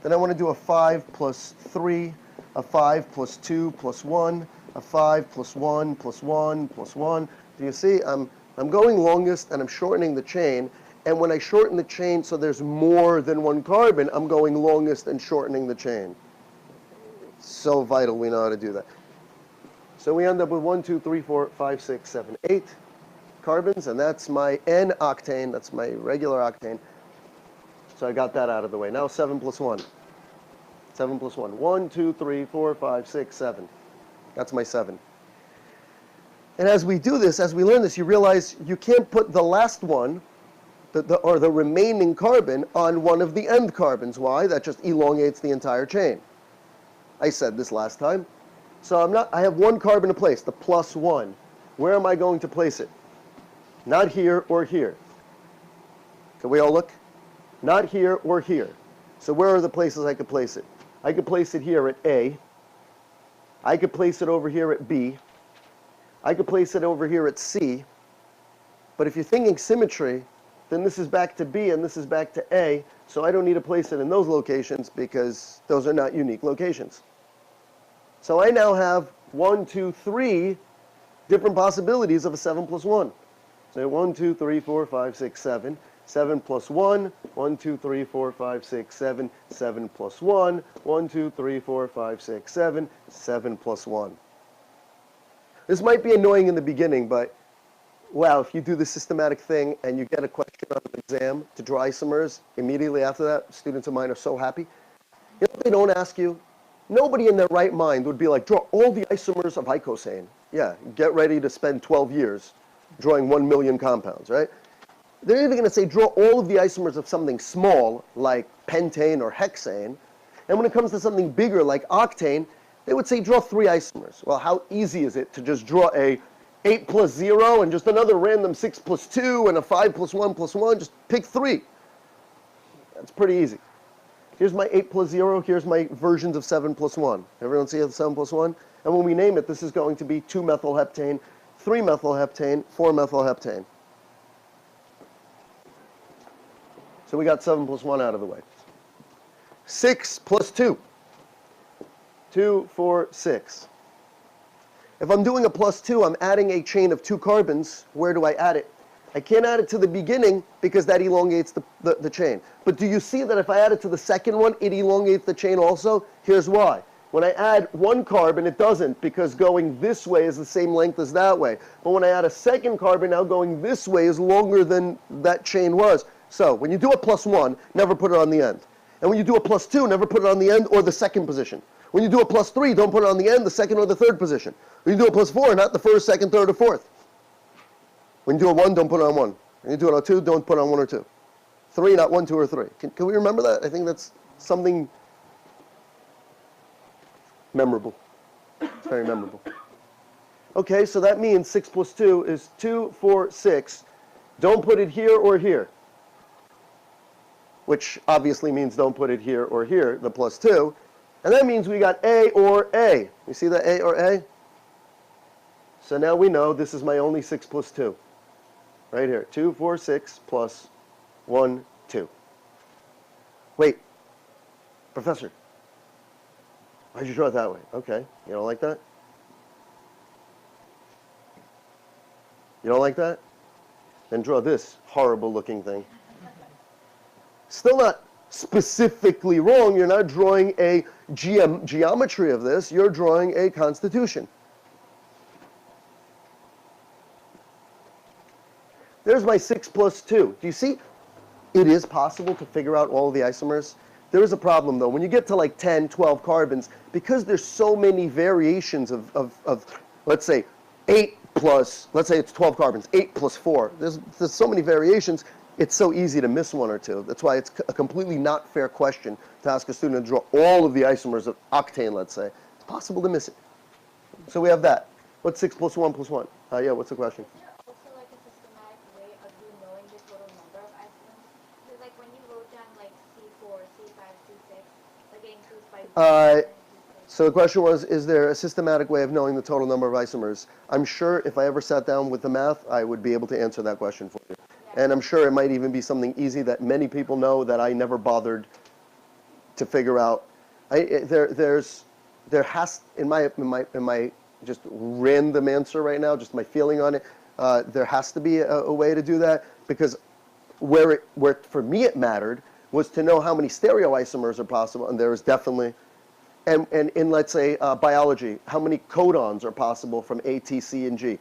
S1: Then I want to do a 5 plus 3, a 5 plus 2 plus 1, a 5 plus 1 plus 1 plus 1. Do you see? I'm going longest and I'm shortening the chain, And when I shorten the chain so there's more than one carbon, I'm going longest and shortening the chain. So vital we know how to do that. So we end up with 1, 2, 3, 4, 5, 6, 7, 8 carbons, and that's my N-octane. That's my regular octane. So I got that out of the way. Now 7 plus 1. 7 plus 1. 1, 2, 3, 4, 5, 6, 7. That's my 7. And as we do this, as we learn this, you realize you can't put the last one, or the remaining carbon, on one of the end carbons. Why? That just elongates the entire chain. I said this last time. So I have one carbon to place, the plus 1. Where am I going to place it? Not here or here. Can we all look? Not here or here. So where are the places I could place it? I could place it here at A. I could place it over here at B. I could place it over here at C. But if you're thinking symmetry, then this is back to B and this is back to A. So I don't need to place it in those locations because those are not unique locations. So I now have 1, 2, 3 different possibilities of a 7 plus 1. So 1, 2, 3, 4, 5, 6, 7. 7 plus 1, 1, 2, 3, 4, 5, 6, 7. 7 plus 1, 1, 2, 3, 4, 5, 6, 7. 7 plus 1. This might be annoying in the beginning, but wow, if you do the systematic thing and you get a question on an exam to draw isomers, immediately after that, students of mine are so happy. You know what they don't ask you? Nobody in their right mind would be like, draw all the isomers of Eicosane. Yeah, get ready to spend 12 years drawing 1 million compounds, right? They're either going to say, draw all of the isomers of something small, like pentane or hexane, and when it comes to something bigger, like octane, they would say, draw 3 isomers. Well, how easy is it to just draw a 8 plus 0 and just another random 6 plus 2 and a 5 plus 1 plus 1? Just pick 3. That's pretty easy. Here's my 8 plus 0. Here's my versions of 7 plus 1. Everyone see the 7 plus 1? And when we name it, this is going to be 2-methylheptane, 3-methylheptane, 4-methylheptane. So we got 7 plus 1 out of the way. 6 plus 2. 2, 4, 6. If I'm doing a plus 2, I'm adding a chain of 2 carbons. Where do I add it? I can't add it to the beginning because that elongates the chain. But do you see that if I add it to the second one, it elongates the chain also? Here's why. When I add 1 carbon, it doesn't, because going this way is the same length as that way. But when I add a second carbon, now going this way is longer than that chain was. So when you do a plus 1, never put it on the end. And when you do a plus 2, never put it on the end or the second position. When you do a plus 3, don't put it on the end, the second or the third position. When you do a plus 4, not the first, second, third, or fourth. When you do a 1, don't put it on 1. When you do it on 2, don't put it on 1 or 2. 3, not 1, 2, or 3. Can we remember that? I think that's something memorable. It's very memorable. Okay, so that means 6 plus 2 is 2, 4, 6. Don't put it here or here. Which obviously means don't put it here or here, the plus 2. And that means we got A or A. You see that A or A? So now we know this is my only 6 plus 2. Right here. 2, 4, 6 plus 1, 2. Wait. Professor. Why'd you draw it that way? Okay. You don't like that? You don't like that? Then draw this horrible looking thing. Still not specifically wrong. You're not drawing a geometry of this. You're drawing a constitution. There's my 6 plus 2. Do you see? It is possible to figure out all of the isomers. There is a problem, though. When you get to like 10, 12 carbons, because there's so many variations of let's say, 8 plus, let's say it's 12 carbons, 8 plus 4. There's so many variations, it's so easy to miss 1 or 2. That's why it's a completely not fair question to ask a student to draw all of the isomers of octane, let's say. It's possible to miss it. So we have that. What's 6 plus 1 plus 1? Yeah, what's the question?
S2: Also like a systematic way of you knowing the total number of isomers? Because like when you wrote down like C4, C5, C6, like it includes by
S1: So the question was, is there a systematic way of knowing the total number of isomers? I'm sure if I ever sat down with the math, I would be able to answer that question for you. Yeah. And I'm sure it might even be something easy that many people know that I never bothered to figure out. There has, in my just random answer right now, just my feeling on it, there has to be a way to do that, because where for me it mattered was to know how many stereoisomers are possible, and there is definitely, and in, let's say, biology, how many codons are possible from A, T, C, and G.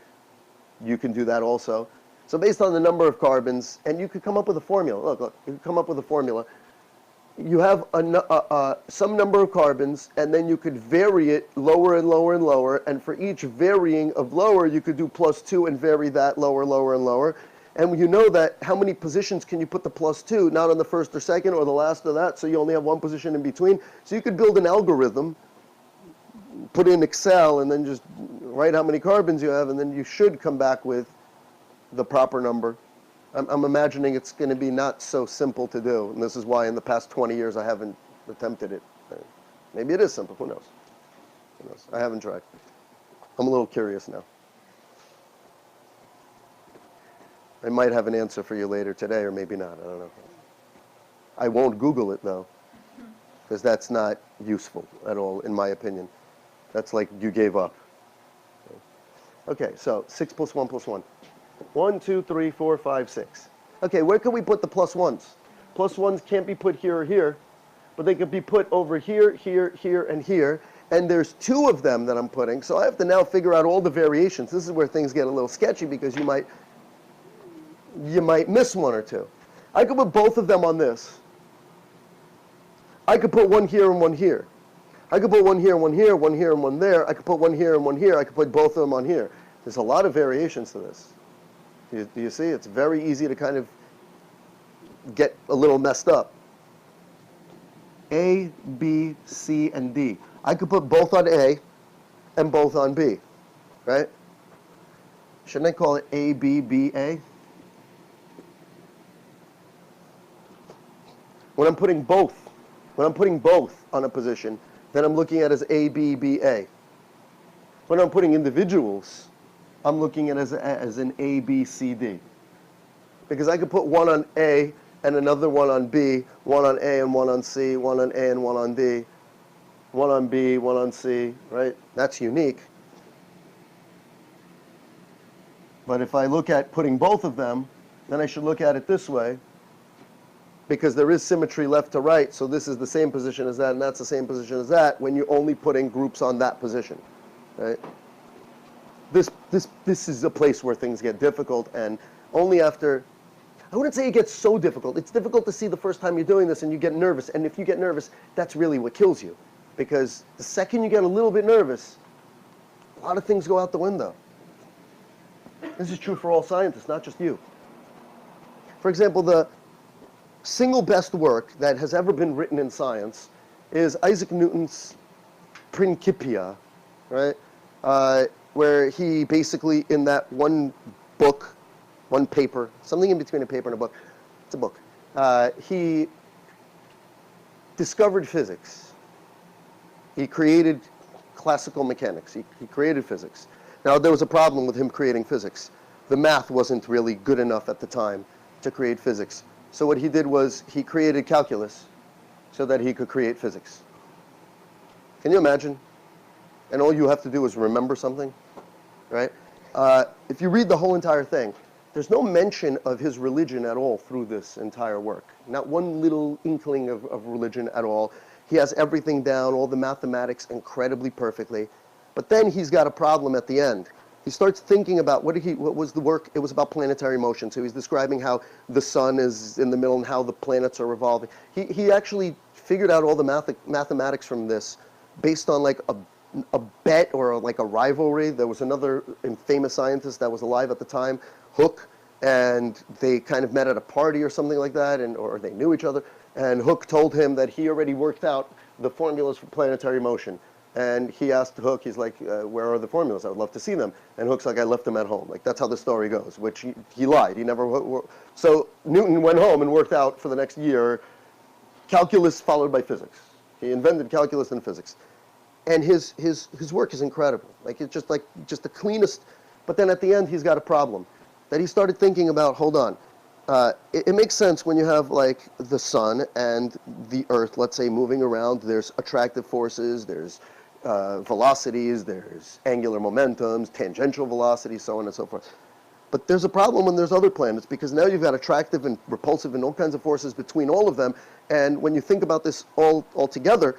S1: You can do that also. So based on the number of carbons, and you could come up with a formula. Look, you could come up with a formula. You have some number of carbons, and then you could vary it lower and lower and lower, and for each varying of lower, you could do +2 and vary that lower, lower, and lower. And you know that how many positions can you put the +2, not on the first or second or the last of that, so you only have one position in between. So you could build an algorithm, put in Excel, and then just write how many carbons you have, and then you should come back with the proper number. I'm imagining it's going to be not so simple to do, and this is why in the past 20 years I haven't attempted it. Maybe it is simple, who knows? Who knows? I haven't tried. I'm a little curious now. I might have an answer for you later today, or maybe not, I don't know. I won't Google it, though, because that's not useful at all, in my opinion. That's like you gave up. Okay, so 6 + 1 + 1. 1, 2, 3, 4, 5, 6. Okay, where can we put the +1s? +1s can't be put here or here, but they could be put over here, here, here, and here. And there's 2 of them that I'm putting, so I have to now figure out all the variations. This is where things get a little sketchy because you might miss one or two. I could put both of them on this. I could put one here and one here. I could put one here and one here, one here and one there. I could put one here and one here. I could put both of them on here. There's a lot of variations to this. Do you see? It's very easy to kind of get a little messed up. A, B, C, and D. I could put both on A and both on B, right? Shouldn't I call it A, B, B, A? When I'm putting both on a position, then I'm looking at it as A, B, B, A. When I'm putting individuals, I'm looking at it as an A, B, C, D. Because I could put one on A and another one on B, one on A and one on C, one on A and one on D, one on B, one on C, right? That's unique. But if I look at putting both of them, then I should look at it this way, because there is symmetry left to right, so this is the same position as that, and that's the same position as that, when you're only putting groups on that position, right? This is a place where things get difficult, and only after, I wouldn't say it gets so difficult. It's difficult to see the first time you're doing this, and you get nervous, and if you get nervous, that's really what kills you, because the second you get a little bit nervous, a lot of things go out the window. This is true for all scientists, not just you. For example, the single best work that has ever been written in science is Isaac Newton's Principia, right? Where he basically, in that one book, one paper, something in between a paper and a book, it's a book, he discovered physics. He created classical mechanics. He created physics. Now, there was a problem with him creating physics. The math wasn't really good enough at the time to create physics. So what he did was he created calculus so that he could create physics. Can you imagine? And all you have to do is remember something, right? If you read the whole entire thing, there's no mention of his religion at all through this entire work. Not one little inkling of religion at all. He has everything down, all the mathematics incredibly perfectly. But then he's got a problem at the end. He starts thinking about what was the work? It was about planetary motion. So he's describing how the sun is in the middle and how the planets are revolving. He actually figured out all the mathematics from this based on like a bet or like a rivalry. There was another famous scientist that was alive at the time, Hooke, and they kind of met at a party or something like that, or they knew each other. And Hooke told him that he already worked out the formulas for planetary motion. And he asked Hooke, he's like, where are the formulas? I would love to see them. And Hooke's like, I left them at home. Like, that's how the story goes, which he lied. He never. So Newton went home and worked out for the next year calculus followed by physics. He invented calculus and physics. And his work is incredible. Like, it's just the cleanest. But then at the end, he's got a problem. That he started thinking about, hold on. It makes sense when you have like the sun and the earth, let's say, moving around. There's attractive forces, there's velocities, there's angular momentums, tangential velocities, so on and so forth. But there's a problem when there's other planets, because now you've got attractive and repulsive and all kinds of forces between all of them. And when you think about this all together,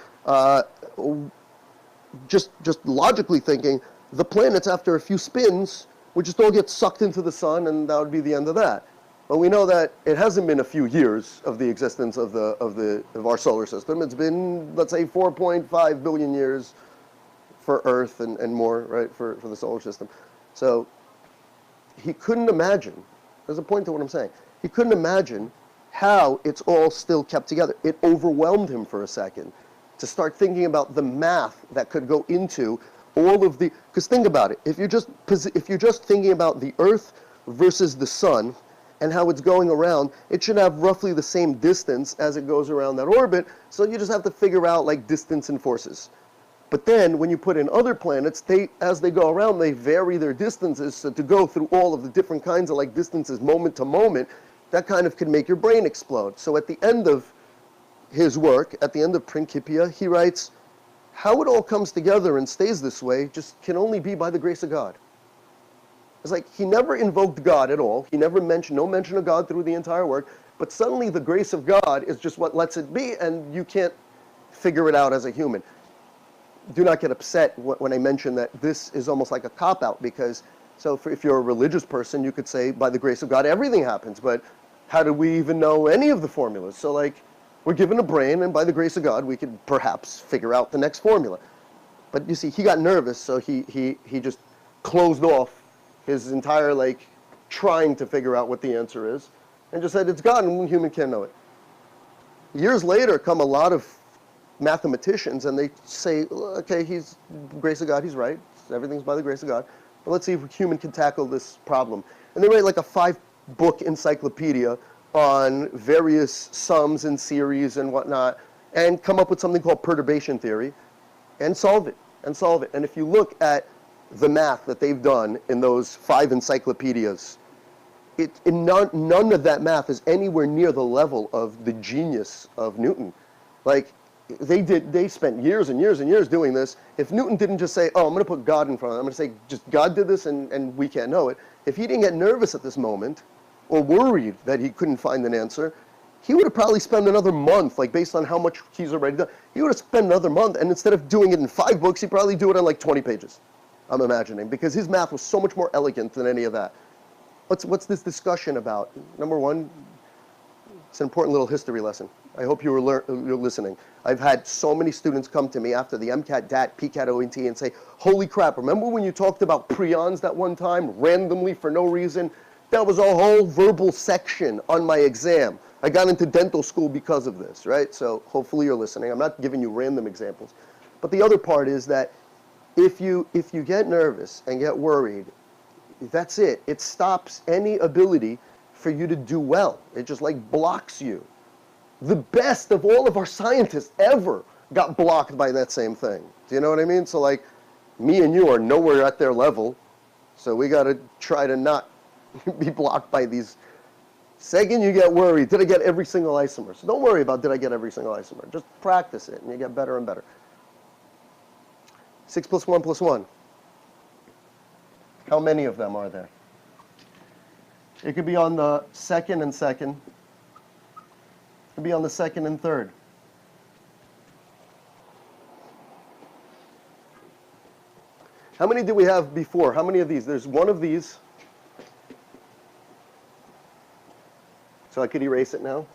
S1: just logically thinking, the planets, after a few spins, would just all get sucked into the sun, and that would be the end of that. But we know that it hasn't been a few years of the existence of our solar system. It's been, let's say, 4.5 billion years for Earth and more, right, for the solar system. So he couldn't imagine, there's a point to what I'm saying, he couldn't imagine how it's all still kept together. It overwhelmed him for a second to start thinking about the math that could go into all of the, because think about it, if you're just thinking about the Earth versus the sun and how it's going around, it should have roughly the same distance as it goes around that orbit, so you just have to figure out like distance and forces. But then when you put in other planets, as they go around, they vary their distances, so to go through all of the different kinds of like distances moment to moment, that kind of could make your brain explode. So at the end of his work, at the end of Principia, he writes, how it all comes together and stays this way just can only be by the grace of God. It's like he never invoked God at all. He never no mention of God through the entire work, but suddenly the grace of God is just what lets it be, and you can't figure it out as a human. Do not get upset when I mention that this is almost like a cop-out, because if you're a religious person, you could say, by the grace of God, everything happens, but how do we even know any of the formulas? So like, we're given a brain, and by the grace of God, we could perhaps figure out the next formula. But you see, he got nervous, so he just closed off his entire, like, trying to figure out what the answer is, and just said, it's God, and human can't know it. Years later come a lot of mathematicians, and they say, okay, grace of God, he's right, everything's by the grace of God, but let's see if a human can tackle this problem. And they write like a 5-book encyclopedia on various sums and series and whatnot, and come up with something called perturbation theory, and solve it. And if you look at the math that they've done in those 5 encyclopedias, none of that math is anywhere near the level of the genius of Newton. Like, they spent years and years and years doing this. If Newton didn't just say, oh, I'm going to put God in front of it, I'm going to say, just God did this and we can't know it. If he didn't get nervous at this moment, or worried that he couldn't find an answer, he would have probably spent another month, like based on how much he's already done, he would have spent another month, and instead of doing it in 5 books, he'd probably do it on like 20 pages, I'm imagining, because his math was so much more elegant than any of that. What's this discussion about? Number one, it's an important little history lesson. I hope you're listening. I've had so many students come to me after the MCAT, DAT, PCAT, ONT and say, holy crap, remember when you talked about prions that one time, randomly for no reason? That was a whole verbal section on my exam. I got into dental school because of this, right? So hopefully you're listening. I'm not giving you random examples. But the other part is that if you get nervous and get worried, that's it. It stops any ability for you to do well. It just like blocks you. The best of all of our scientists ever got blocked by that same thing. Do you know what I mean? So like, me and you are nowhere at their level, so we got to try to not be blocked by these. Second, you get worried, did I get every single isomer? So don't worry about did I get every single isomer. Just practice it, and you get better and better. 6 plus 1 plus 1. How many of them are there? It could be on the second and second. It could be on the second and third. How many did we have before? How many of these? There's one of these. So I could erase it now.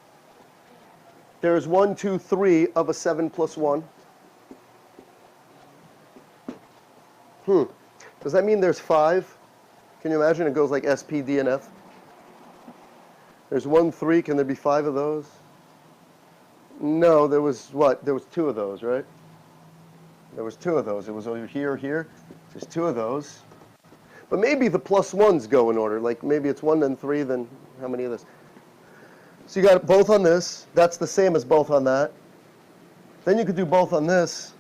S1: There's 1, 2, 3 of a 7 plus 1. Does that mean there's 5? Can you imagine? It goes like S, P, D, and F. There's 1, 3. Can there be 5 of those? No, there was what? There was 2 of those, right? There was 2 of those. It was over here, here. There's 2 of those. But maybe the plus 1s go in order. Like maybe it's 1, then 3, then how many of this? So you got both on this. That's the same as both on that. Then you could do both on this.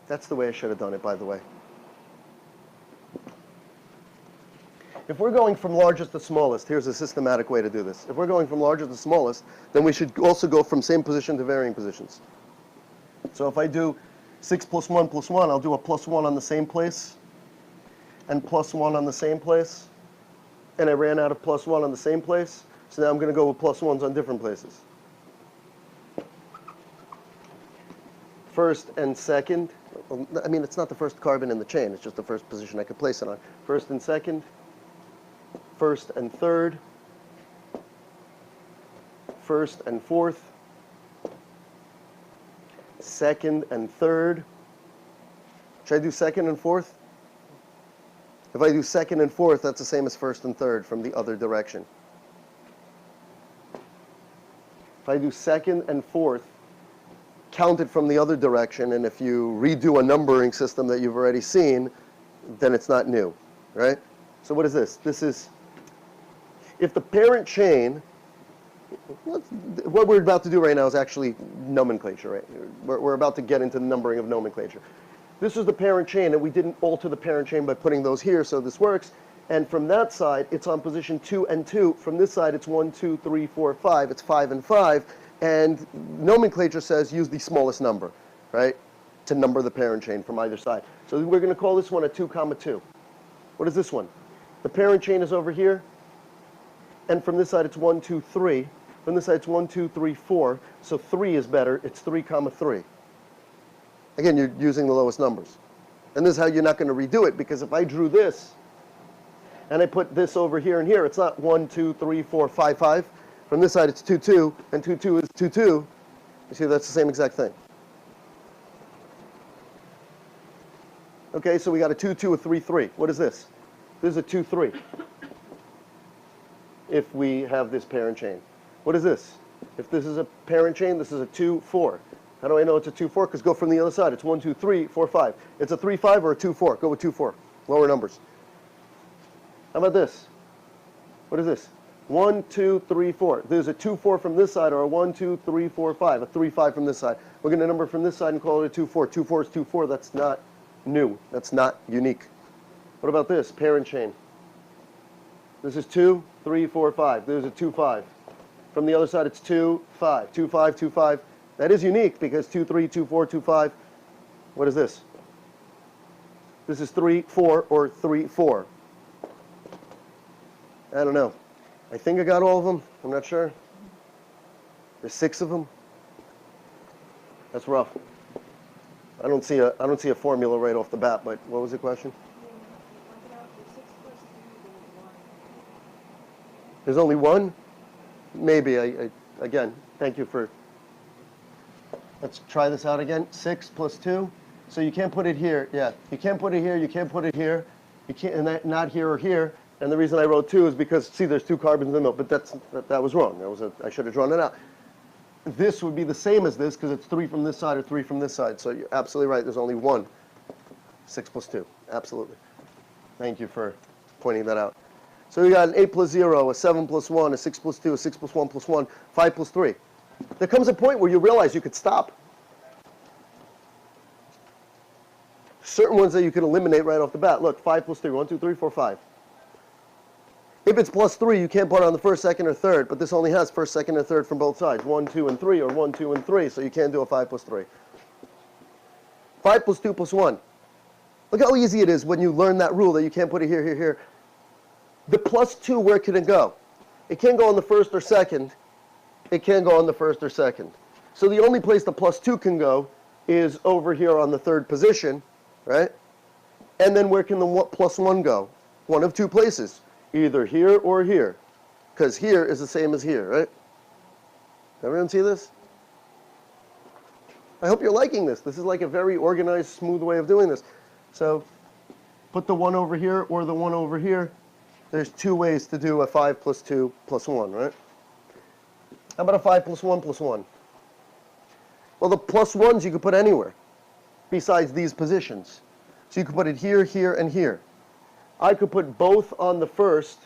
S1: That's the way I should have done it, by the way. If we're going from largest to smallest, here's a systematic way to do this. If we're going from largest to smallest, then we should also go from same position to varying positions. So if I do 6 plus 1 plus 1, I'll do a plus 1 on the same place. and +1 on the same place, and I ran out of +1 on the same place, so now I'm going to go with +1s on different places. First and second, I mean, it's not the first carbon in the chain, it's just the first position I could place it on. First and second, first and third, first and fourth, second and third. Should I do second and fourth? If I do second and fourth, that's the same as first and third from the other direction. If I do second and fourth, count it from the other direction, and if you redo a numbering system that you've already seen, then it's not new, right? So what is this? This is, if the parent chain, what we're about to do right now is actually nomenclature, right? We're about to get into the numbering of nomenclature. This is the parent chain, and we didn't alter the parent chain by putting those here, so this works. And from that side, it's on position 2 and 2. From this side, it's 1, 2, 3, 4, 5. It's 5 and 5. And nomenclature says use the smallest number, right, to number the parent chain from either side. So we're going to call this one a 2, 2. What is this one? The parent chain is over here, and from this side it's 1, 2, 3. From this side it's 1, 2, 3, 4. So 3 is better. It's 3, 3. Again, you're using the lowest numbers. And this is how you're not going to redo it, because if I drew this and I put this over here and here, it's not 1, 2, 3, 4, 5, 5. From this side, it's 2, 2, and 2, 2 is 2, 2. You see, that's the same exact thing. Okay, so we got a 2, 2, a 3, 3. What is this? This is a 2, 3. If we have this parent chain. What is this? If this is a parent chain, this is a 2, 4. How do I know it's a 2, 4? Because go from the other side. It's 1, 2, 3, 4, 5. It's a 3, 5 or a 2, 4. Go with 2, 4. Lower numbers. How about this? What is this? 1, 2, 3, 4. There's a 2, 4 from this side, or a 1, 2, 3, 4, 5. A 3, 5 from this side. We're going to number from this side and call it a 2, 4. 2, 4 is 2, 4. That's not new. That's not unique. What about this? Parent chain. This is 2, 3, 4, 5. There's a 2, 5. From the other side, it's 2, 5. 2, 5, 2, 5. That is unique because 2, 3, 2, 4, 2, 5. What is this? This is 3, 4, or 3, 4. I don't know. I think I got all of them. I'm not sure. There's 6 of them. That's rough. I don't see a formula right off the bat, but what was the question? There's only one? Maybe. Again, thank you for... Let's try this out again. 6 plus 2. So you can't put it here. Yeah, you can't put it here. You can't put it here. You can't, and that, not here or here. And the reason I wrote 2 is because, see, there's 2 carbons in the middle. But that was wrong. I should have drawn it out. This would be the same as this because it's 3 from this side or 3 from this side. So you're absolutely right. There's only one. 6 plus 2. Absolutely. Thank you for pointing that out. So we got an 8 plus 0, a 7 plus 1, a 6 plus 2, a 6 plus 1 plus 1, 5 plus 3. There comes a point where you realize you could stop. Certain ones that you can eliminate right off the bat. Look, 5 plus 3, 1, 2, 3, 4, 5. If it's plus 3, you can't put it on the first, second, or third, but this only has first, second, and third from both sides. 1, 2, and 3, or 1, 2, and 3, so you can't do a 5 plus 3. 5 plus 2 plus 1. Look how easy it is when you learn that rule that you can't put it here, here, here. The plus 2, where can it go? It can't go on the first or second. It can't go on the first or second. So the only place the plus 2 can go is over here on the third position, right? And then where can the plus 1 go? One of 2 places. Either here or here. Because here is the same as here, right? Everyone see this? I hope you're liking this. This is like a very organized, smooth way of doing this. So put the 1 over here or the 1 over here. There's 2 ways to do a 5 plus 2 plus 1, right? How about a 5 plus 1 plus 1? Well, the plus 1s you could put anywhere besides these positions. So you could put it here, here, and here. I could put both on the first,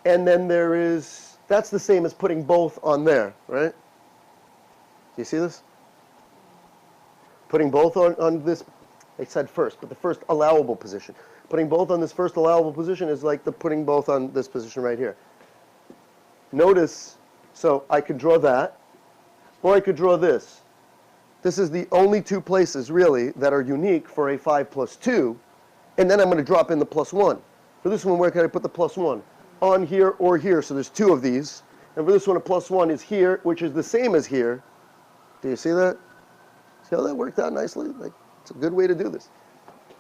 S1: and then there is, that's the same as putting both on there, right? Do you see this? Putting both on this, I said first, but the first allowable position. Putting both on this first allowable position is like the putting both on this position right here. Notice, so I could draw that, or I could draw this. This is the only 2 places, really, that are unique for a 5 plus 2, And then I'm going to drop in the +1. For this one, where can I put the +1? On here or here. So there's two of these. And for this one, a +1 is here, which is the same as here. Do you see that? See how that worked out nicely? Like, it's a good way to do this.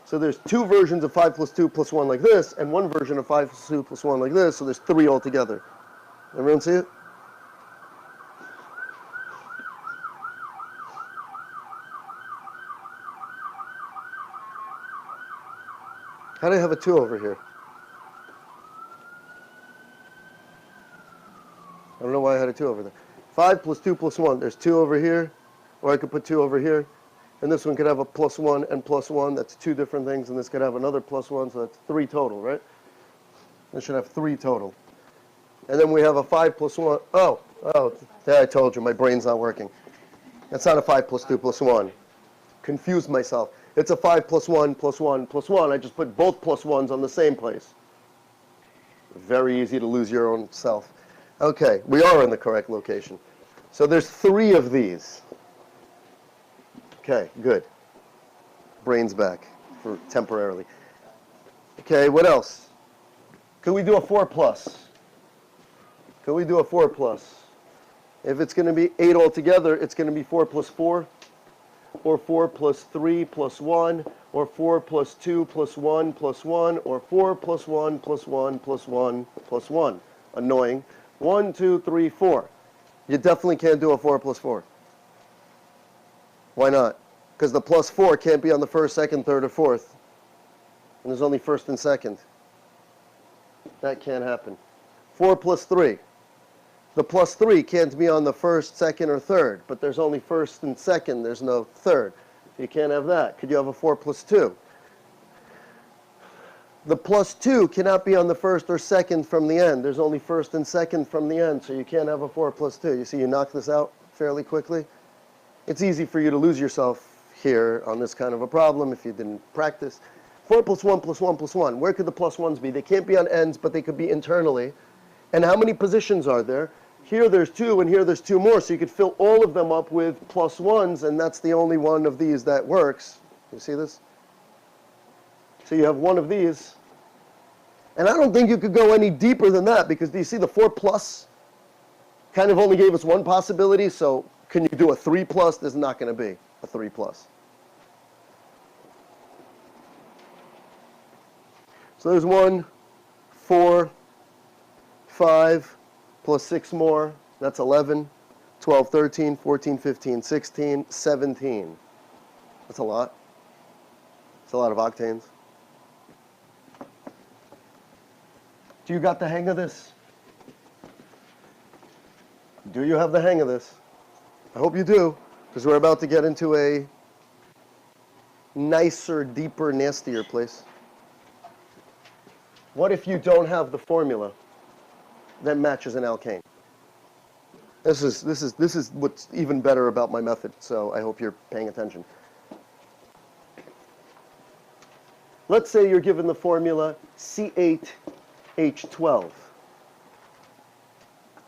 S1: So there's two versions of 5 + 2 + 1 like this, and one version of 5 + 2 + 1 like this, so there's three altogether. Everyone see it? How do I have a 2 over here? I don't know why I had a 2 over there. 5 + 2 + 1. There's 2 over here, or I could put 2 over here. And this one could have a +1 and +1. That's two different things. And this could have another +1, so that's 3 total, right? This should have 3 total. And then we have a 5 + 1. Oh, yeah, I told you, my brain's not working. That's not a 5 + 2 + 1. Confused myself. It's a 5 + 1 + 1 + 1. I just put both +1s on the same place. Very easy to lose your own self. Okay, we are in the correct location. So there's 3 of these. Okay, good. Brain's back for temporarily. Okay, what else? Could we do a 4+? Could we do a 4+? If it's going to be 8 altogether, it's going to be 4 + 4, or 4 + 3 + 1, or 4 + 2 + 1 + 1, or 4 + 1 + 1 + 1 + 1. Annoying. 1, 2, 3, 4. You definitely can't do a 4 + 4. Why not? Because the +4 can't be on the first, second, third, or fourth. And there's only first and second. That can't happen. 4 + 3. The +3 can't be on the first, second, or third, but there's only first and second. There's no third. You can't have that. Could you have a 4 + 2? The +2 cannot be on the first or second from the end. There's only first and second from the end, so you can't have a 4 + 2. You see, you knock this out fairly quickly. It's easy for you to lose yourself here on this kind of a problem if you didn't practice. 4 + 1 + 1 + 1. Where could the +1s be? They can't be on ends, but they could be internally. And how many positions are there? Here there's 2, and here there's 2 more, so you could fill all of them up with +1s, and that's the only one of these that works. You see this? So you have one of these. And I don't think you could go any deeper than that, because do you see the 4+ kind of only gave us one possibility, so can you do a 3+? There's not going to be a 3+. So there's 1, 4, 5, plus 6 more. That's 11, 12, 13, 14, 15, 16, 17. That's a lot. It's a lot of octanes. Do you got the hang of this? Do you have the hang of this? I hope you do, because we're about to get into a nicer, deeper, nastier place. What if you don't have the formula that matches an alkane? This is what's even better about my method, so I hope you're paying attention. Let's say you're given the formula C8H12.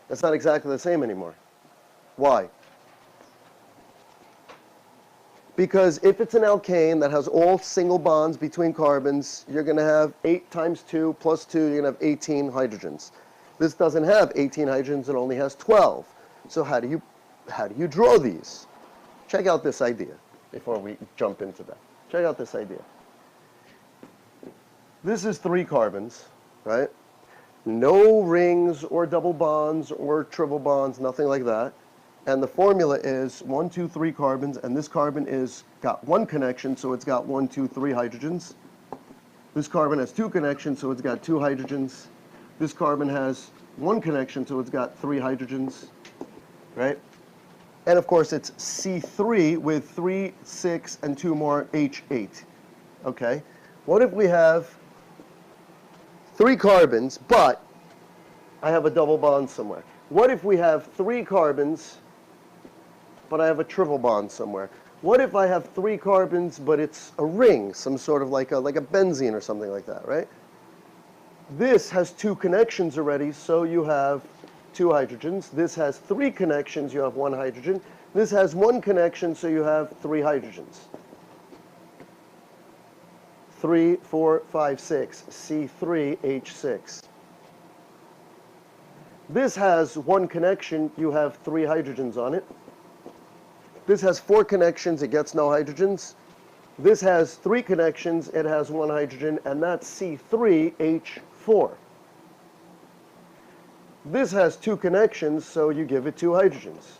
S1: That's not exactly the same anymore. Why? Because if it's an alkane that has all single bonds between carbons, you're going to have 8 × 2 + 2, you're going to have 18 hydrogens. This doesn't have 18 hydrogens, it only has 12. So how do you draw these? Check out this idea before we jump into that. Check out this idea. This is 3 carbons, right? No rings or double bonds or triple bonds, nothing like that. And the formula is 1, 2, 3 carbons, and this carbon is got 1 connection, so it's got 1, 2, 3 hydrogens. This carbon has 2 connections, so it's got 2 hydrogens. This carbon has 1 connection, so it's got 3 hydrogens, right? And of course, it's C3 with 3, 6, and 2 more H8. Okay? What if we have 3 carbons, but I have a double bond somewhere? What if we have 3 carbons, but I have a triple bond somewhere? What if I have 3 carbons, but it's a ring, some sort of like a benzene or something like that, right? This has 2 connections already, so you have 2 hydrogens. This has 3 connections, you have 1 hydrogen. This has 1 connection, so you have 3 hydrogens. 3, 4, 5, 6, C3H6. This has one connection, you have 3 hydrogens on it. This has 4 connections, it gets no hydrogens. This has 3 connections, it has 1 hydrogen, and that's C3H4. This has 2 connections, so you give it 2 hydrogens.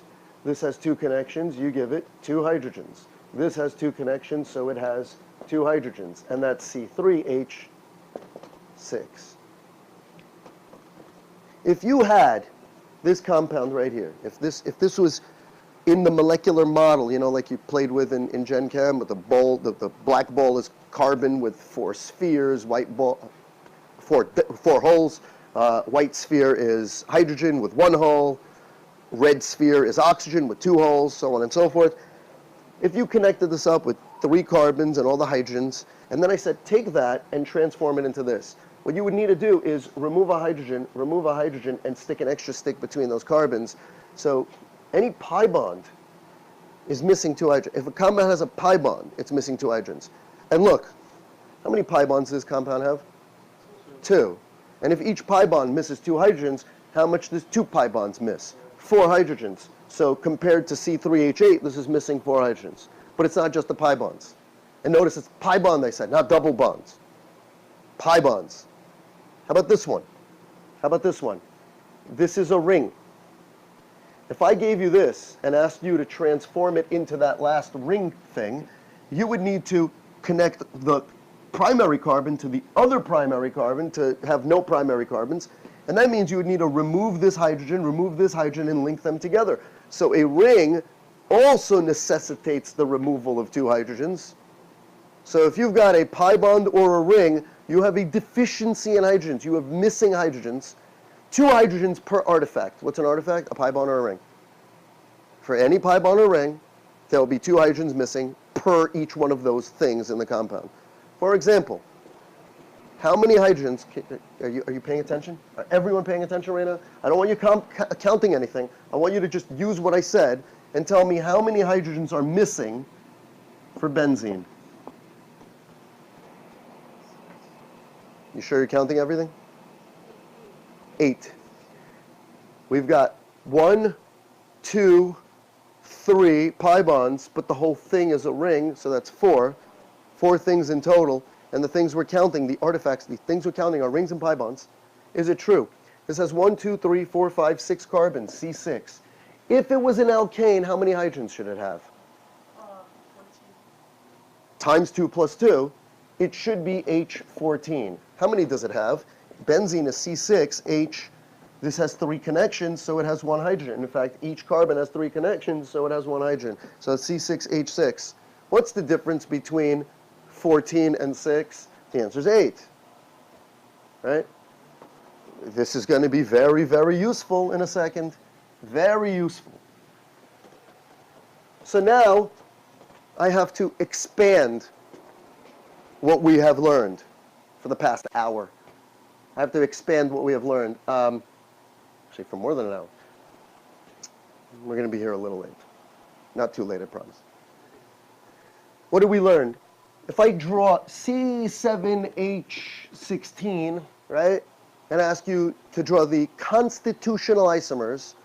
S1: This has 2 connections, you give it 2 hydrogens. This has 2 connections, so it has 2 hydrogens, and that's C3H6. If you had this compound right here, if this was in the molecular model, you know, like you played with in Gen Chem, with the ball, the black ball is carbon with 4 spheres, white ball, 4 holes, white sphere is hydrogen with 1 hole, red sphere is oxygen with 2 holes, so on and so forth. If you connected this up with 3 carbons and all the hydrogens, and then I said take that and transform it into this, what you would need to do is remove a hydrogen, and stick an extra stick between those carbons. So any pi bond is missing 2 hydrogens. If a compound has a pi bond, it's missing 2 hydrogens. And look, how many pi bonds does this compound have? 2. And if each pi bond misses 2 hydrogens, how much does 2 pi bonds miss? 4 hydrogens. So compared to C3H8, this is missing 4 hydrogens. But it's not just the pi bonds. And notice it's pi bond, they said, not double bonds. Pi bonds. How about this one? How about this one? This is a ring. If I gave you this and asked you to transform it into that last ring thing, you would need to connect the primary carbon to the other primary carbon to have no primary carbons. And that means you would need to remove this hydrogen, and link them together. So a ring also necessitates the removal of 2 hydrogens. So if you've got a pi bond or a ring, you have a deficiency in hydrogens. You have missing hydrogens. 2 hydrogens per artifact. What's an artifact? A pi bond or a ring. For any pi bond or ring, there will be 2 hydrogens missing per each one of those things in the compound. For example, how many hydrogens, are you paying attention? Are everyone paying attention right now? I don't want you counting anything. I want you to just use what I said and tell me how many hydrogens are missing for benzene. You sure you're counting everything? 8. We've got 1, 2, 3 pi bonds, but the whole thing is a ring, so that's 4. 4 things in total, and the things we're counting, the artifacts, the things we're counting are rings and pi bonds. Is it true? This has 1, 2, 3, 4, 5, 6 carbons, C6. If it was an alkane, how many hydrogens should it have?
S2: 14.
S1: Times 2 plus 2, it should be H14. How many does it have? Benzene is C6H. This has 3 connections, so it has 1 hydrogen. In fact, each carbon has 3 connections, so it has 1 hydrogen. So it's C6H6. What's the difference between 14 and 6? The answer is 8. Right? This is going to be very, very useful in a second. Very useful. So now I have to expand what we have learned for the past hour. I have to expand what we have learned. Actually, for more than an hour. We're going to be here a little late. Not too late, I promise. What did we learn? If I draw C7H16, right, and ask you to draw the constitutional isomers,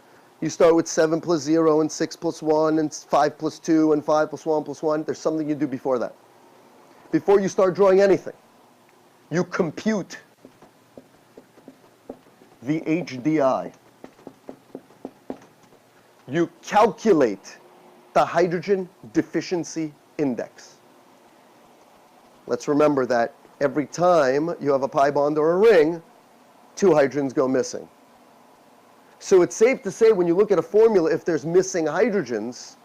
S1: you start with 7 plus 0 and 6 plus 1 and 5 plus 2 and 5 plus 1 plus 1. There's something you do before that. Before you start drawing anything, you compute the HDI. You calculate the hydrogen deficiency index. Let's remember that every time you have a pi bond or a ring, 2 hydrogens go missing. So it's safe to say when you look at a formula, if there's missing hydrogens,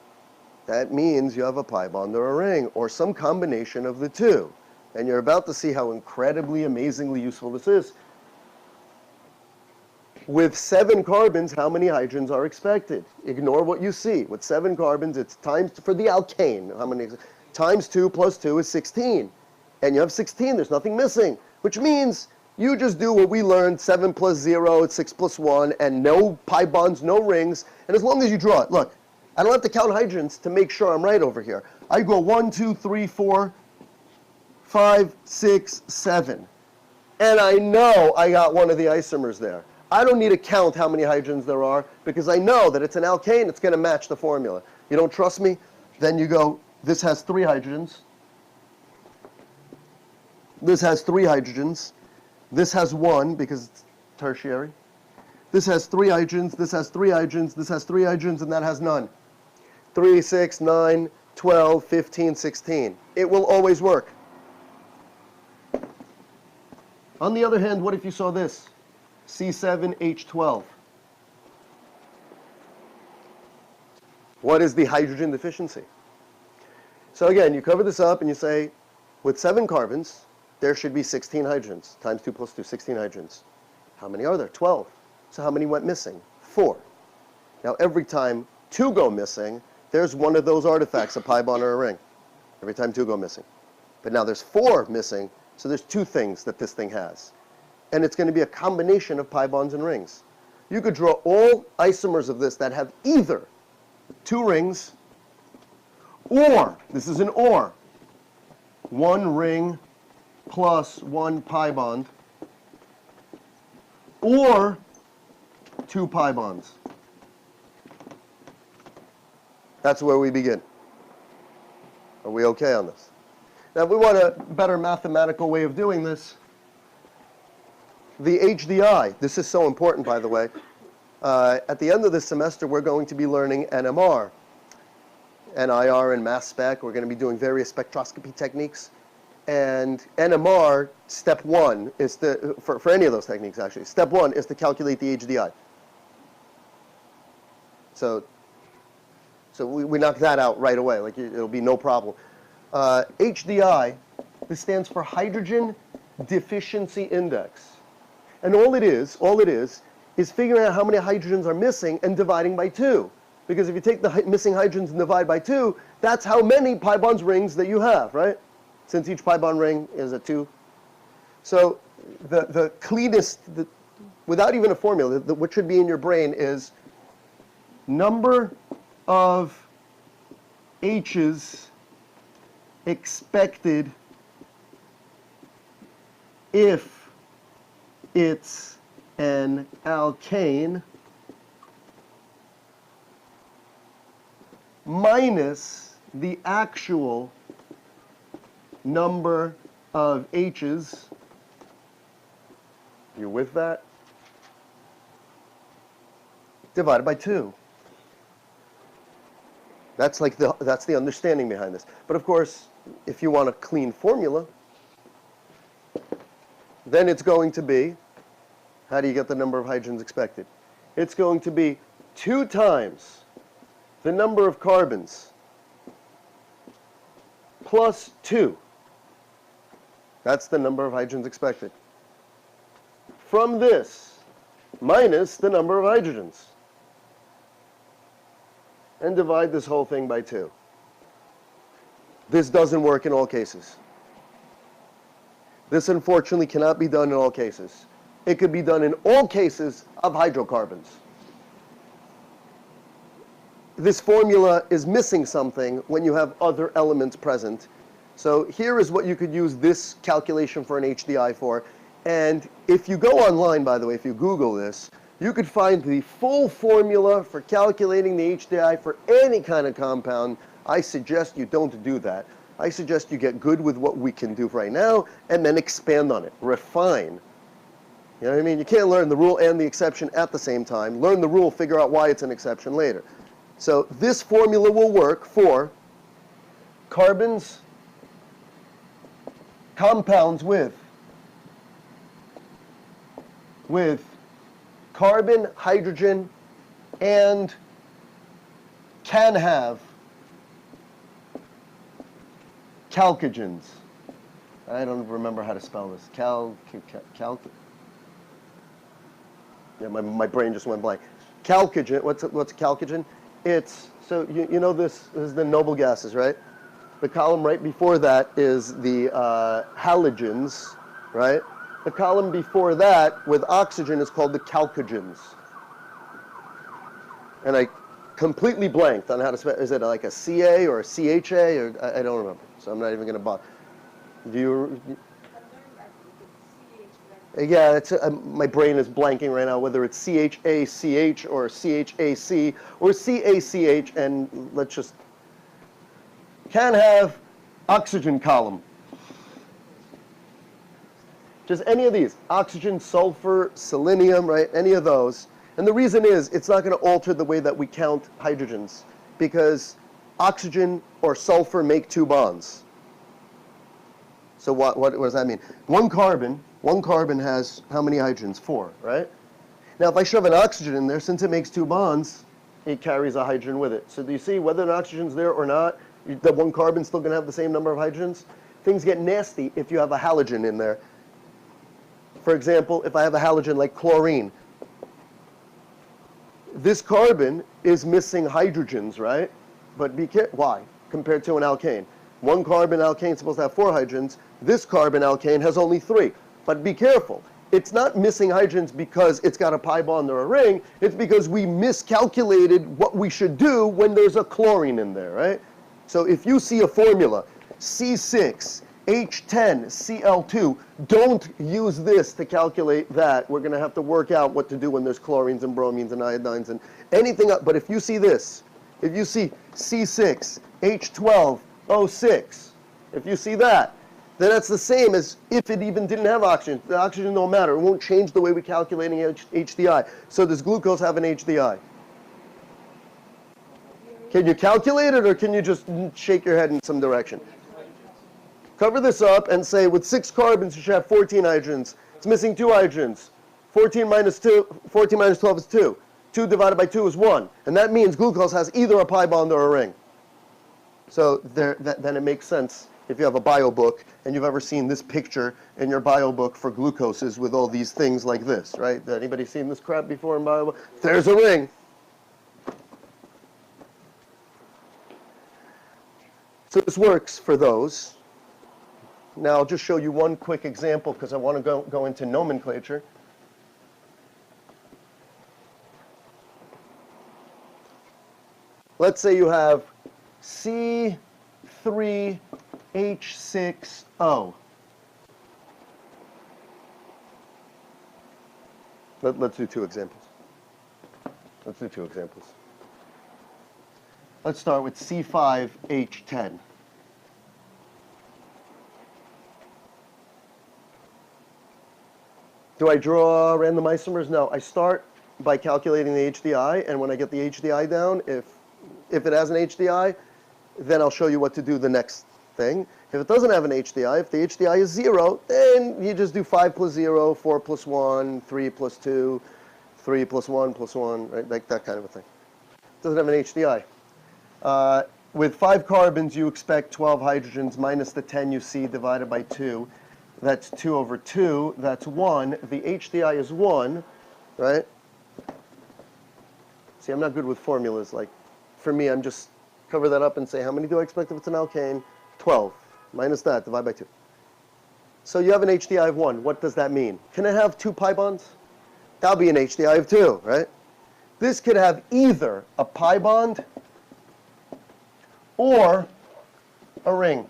S1: that means you have a pi bond or a ring, or some combination of the 2. And you're about to see how incredibly, amazingly useful this is. With 7 carbons, how many hydrogens are expected? Ignore what you see. With 7 carbons, it's times, for the alkane, how many? Times 2 plus 2 is 16. And you have 16, there's nothing missing. Which means you just do what we learned, 7 plus 0, 6 plus 1, and no pi bonds, no rings. And as long as you draw it, look, I don't have to count hydrogens to make sure I'm right over here. I go 1, 2, 3, 4, 5, 6, 7. And I know I got one of the isomers there. I don't need to count how many hydrogens there are because I know that it's an alkane, it's going to match the formula. You don't trust me? Then you go, this has 3 hydrogens. This has 3 hydrogens. This has 1 because it's tertiary. This has 3 hydrogens, this has 3 hydrogens, this has 3 hydrogens, and that has none. 3, 6, 9, 12, 15, 16. It will always work. On the other hand, what if you saw this? C5h12. What is the hydrogen deficiency? So again, you cover this up and you say, with 7 carbons, there should be 16 hydrogens. Times 2 plus 2, 16 hydrogens. How many are there? 12. So how many went missing? 4. Now every time 2 go missing, there's one of those artifacts, a pi bond or a ring. Every time 2 go missing. But now there's 4 missing, so there's 2 things that this thing has. And it's going to be a combination of pi bonds and rings. You could draw all isomers of this that have either 2 rings or, this is an or, 1 ring plus 1 pi bond, or 2 pi bonds. That's where we begin. Are we okay on this? Now, if we want a better mathematical way of doing this, the HDI, this is so important, by the way. At the end of this semester, we're going to be learning NMR, NIR and mass spec. We're going to be doing various spectroscopy techniques. And NMR, step 1 is for any of those techniques, actually. Step 1 is to calculate the HDI. So we knock that out right away. Like it'll be no problem. HDI, this stands for Hydrogen Deficiency Index. And all it is figuring out how many hydrogens are missing and dividing by 2. Because if you take the missing hydrogens and divide by 2, that's how many pi bonds rings that you have, right? Since each pi bond ring is a 2. So the cleanest, without even a formula, what should be in your brain is number of H's expected if it's an alkane minus the actual number of H's. You with that? Divided by 2. That's the understanding behind this. But of course, if you want a clean formula, then it's going to be, how do you get the number of hydrogens expected? It's going to be 2 times the number of carbons plus 2. That's the number of hydrogens expected. From this, minus the number of hydrogens. And divide this whole thing by 2. This doesn't work in all cases. This unfortunately cannot be done in all cases. It could be done in all cases of hydrocarbons. This formula is missing something when you have other elements present. So here is what you could use this calculation for an HDI for. And if you go online, by the way, if you Google this, you could find the full formula for calculating the HDI for any kind of compound. I suggest you don't do that. I suggest you get good with what we can do right now and then expand on it, refine. You know what I mean? You can't learn the rule and the exception at the same time. Learn the rule, figure out why it's an exception later. So this formula will work for carbons, compounds with carbon, hydrogen, and can have chalcogens. I don't remember how to spell this. Yeah, my brain just went blank. Chalcogen, what's a chalcogen? It's, so you know this is the noble gases, right? The column right before that is the halogens, right? The column before that with oxygen is called the chalcogens. And I completely blanked on how to spell. Is it like a CA or a CHA? Or I don't remember, so I'm not even going to bother. Do you? Yeah, it's, my brain is blanking right now, whether it's CHACH or CHAC or CACH, and let's just, can have oxygen column. Just any of these, oxygen, sulfur, selenium, right, any of those. And the reason is, it's not going to alter the way that we count hydrogens, because oxygen or sulfur make 2 bonds. So what does that mean? One carbon has how many hydrogens? 4, right? Now if I shove an oxygen in there, since it makes 2 bonds, it carries a hydrogen with it. So do you see whether an oxygen's there or not, the one carbon's still going to have the same number of hydrogens? Things get nasty if you have a halogen in there. For example, if I have a halogen like chlorine, this carbon is missing hydrogens, right? But be careful. Why? Compared to an alkane. One carbon alkane is supposed to have 4 hydrogens. This carbon alkane has only 3. But be careful. It's not missing hydrogens because it's got a pi bond or a ring. It's because we miscalculated what we should do when there's a chlorine in there, right? So if you see a formula, C6, H10, Cl2, don't use this to calculate that. We're going to have to work out what to do when there's chlorines and bromines and iodines and anything else. But if you see this, if you see C6, H12, O6, if you see that, then that's the same as if it even didn't have oxygen. The oxygen don't matter. It won't change the way we're calculating HDI. So does glucose have an HDI? Can you calculate it, or can you just shake your head in some direction? Cover this up and say with 6 carbons you should have 14 hydrogens. It's missing 2 hydrogens. 14 minus 12 is 2. 2 divided by 2 is 1. And that means glucose has either a pi bond or a ring. So then it makes sense if you have a bio book and you've ever seen this picture in your bio book for glucoses with all these things like this, right? Anybody seen this crap before in bio book? There's a ring. So this works for those. Now I'll just show you one quick example because I want to go into nomenclature. Let's say you have C3H6O. Let's do 2 examples. Let's start with C5H10. Do I draw random isomers? No. I start by calculating the HDI, and when I get the HDI down, if it has an HDI, then I'll show you what to do the next thing. If it doesn't have an HDI, if the HDI is 0, then you just do 5 plus 0, 4 plus 1, 3 plus 2, 3 plus 1 plus 1, right? Like that kind of a thing. It doesn't have an HDI. With 5 carbons, you expect 12 hydrogens minus the 10 you see divided by 2. That's 2 over 2. That's 1. The HDI is 1, right? See, I'm not good with formulas. Like, for me, I'm just cover that up and say, how many do I expect if it's an alkane? 12. Minus that, divide by 2. So you have an HDI of 1. What does that mean? Can it have 2 pi bonds? That'll be an HDI of 2, right? This could have either a pi bond or a ring.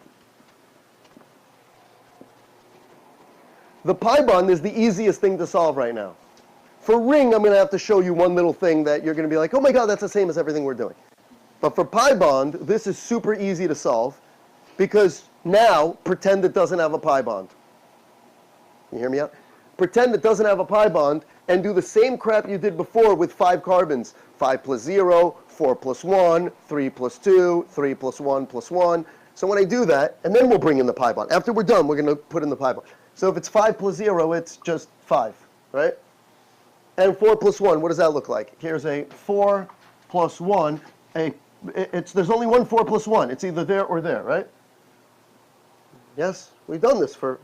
S1: The pi bond is the easiest thing to solve right now. For ring, I'm going to have to show you one little thing that you're going to be like, oh my god, that's the same as everything we're doing. But for pi bond, this is super easy to solve because now pretend it doesn't have a pi bond. You hear me out? Pretend it doesn't have a pi bond and do the same crap you did before with 5 carbons. 5 plus 0, 4 plus 1, 3 plus 2, 3 plus 1 plus 1. So when I do that, and then we'll bring in the pi bond. After we're done, we're going to put in the pi bond. So if it's 5 plus 0, it's just 5, right? And 4 plus 1, what does that look like? Here's a 4 plus 1. There's only one 4 plus 1. It's either there or there, right? Yes? We've done this for...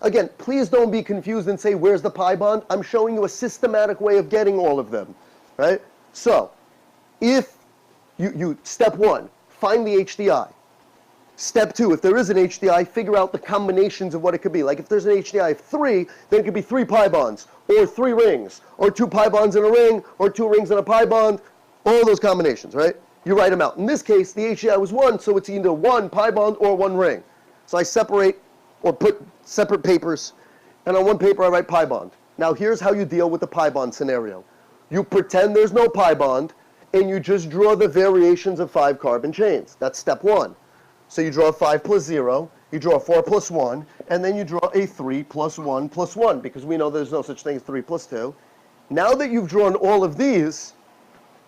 S1: Again, please don't be confused and say, where's the pi bond? I'm showing you a systematic way of getting all of them, right? So, if step 1, find the HDI. Step 2, if there is an HDI, figure out the combinations of what it could be. Like if there's an HDI of 3, then it could be 3 pi bonds, or 3 rings, or 2 pi bonds in a ring, or 2 rings and a pi bond, all those combinations, right? You write them out. In this case, the HDI was 1, so it's either 1 pi bond or 1 ring. So I separate or put separate papers, and on one paper I write pi bond. Now here's how you deal with the pi bond scenario. You pretend there's no pi bond, and you just draw the variations of 5 carbon chains. That's step 1. So you draw a 5 plus 0, you draw a 4 plus 1, and then you draw a 3 plus 1 plus 1, because we know there's no such thing as 3 plus 2. Now that you've drawn all of these,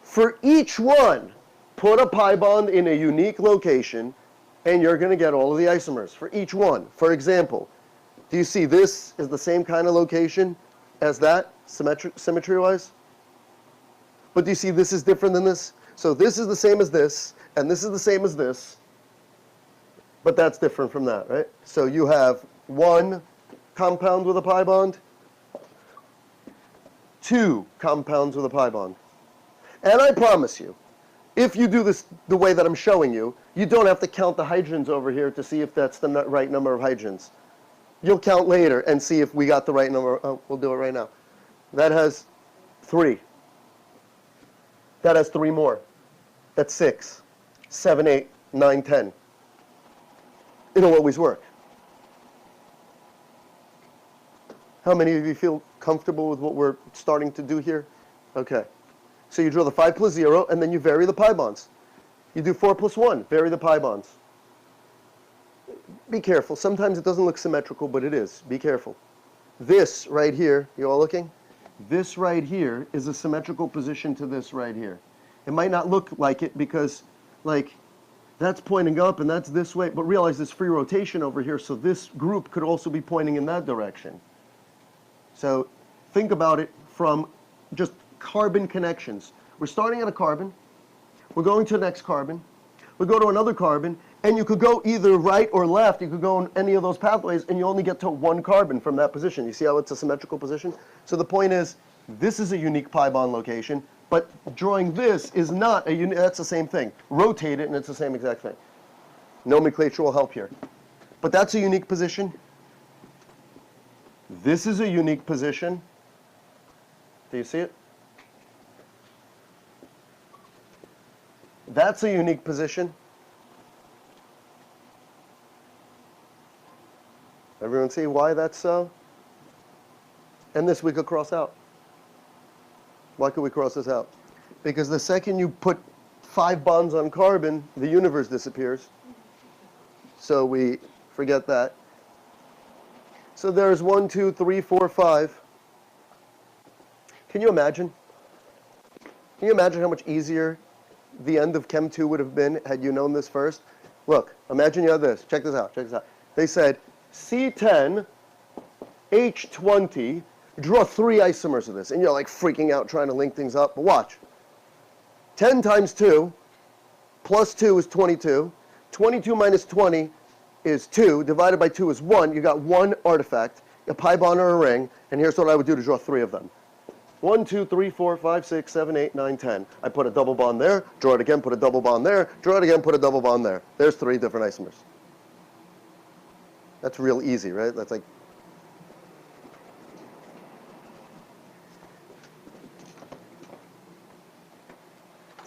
S1: for each one, put a pi bond in a unique location, and you're going to get all of the isomers for each one. For example, do you see this is the same kind of location as that, symmetry-wise? But do you see this is different than this? So this is the same as this, and this is the same as this, but that's different from that, right? So you have 1 compound with a pi bond, 2 compounds with a pi bond. And I promise you, if you do this the way that I'm showing you, you don't have to count the hydrogens over here to see if that's the right number of hydrogens. You'll count later and see if we got the right number. Oh, we'll do it right now. That has 3. That has 3 more. That's 6, 7, 8, 9, 10. It'll always work. How many of you feel comfortable with what we're starting to do here? Okay. So you draw the 5 plus 0, and then you vary the pi bonds. You do 4 plus 1, vary the pi bonds. Be careful. Sometimes it doesn't look symmetrical, but it is. Be careful. This right here, you all looking? This right here is a symmetrical position to this right here. It might not look like it because, like, that's pointing up and that's this way, but realize there's free rotation over here, so this group could also be pointing in that direction. So think about it from just carbon connections. We're starting at a carbon, we're going to the next carbon, we go to another carbon, and you could go either right or left, you could go in any of those pathways, and you only get to 1 carbon from that position. You see how it's a symmetrical position? So the point is, this is a unique pi bond location, but drawing this is not a unique, that's the same thing. Rotate it and it's the same exact thing. Nomenclature will help here. But that's a unique position. This is a unique position. Do you see it? That's a unique position. Everyone see why that's so? And this we could cross out. Why could we cross this out? Because the second you put 5 bonds on carbon, the universe disappears. So we forget that. So there's 1, 2, 3, 4, 5. Can you imagine? Can you imagine how much easier the end of Chem 2 would have been had you known this first? Look, imagine you have this. Check this out. Check this out. They said C10, H20, draw 3 isomers of this. And you're like freaking out trying to link things up. But watch. 10 times 2 plus 2 is 22. 22 minus 20 is 2. Divided by 2 is 1. You got 1 artifact, a pi bond or a ring. And here's what I would do to draw 3 of them. 1, 2, 3, 4, 5, 6, 7, 8, 9, 10. I put a double bond there, draw it again, put a double bond there, draw it again, put a double bond there. There's 3 different isomers. That's real easy, right? That's like...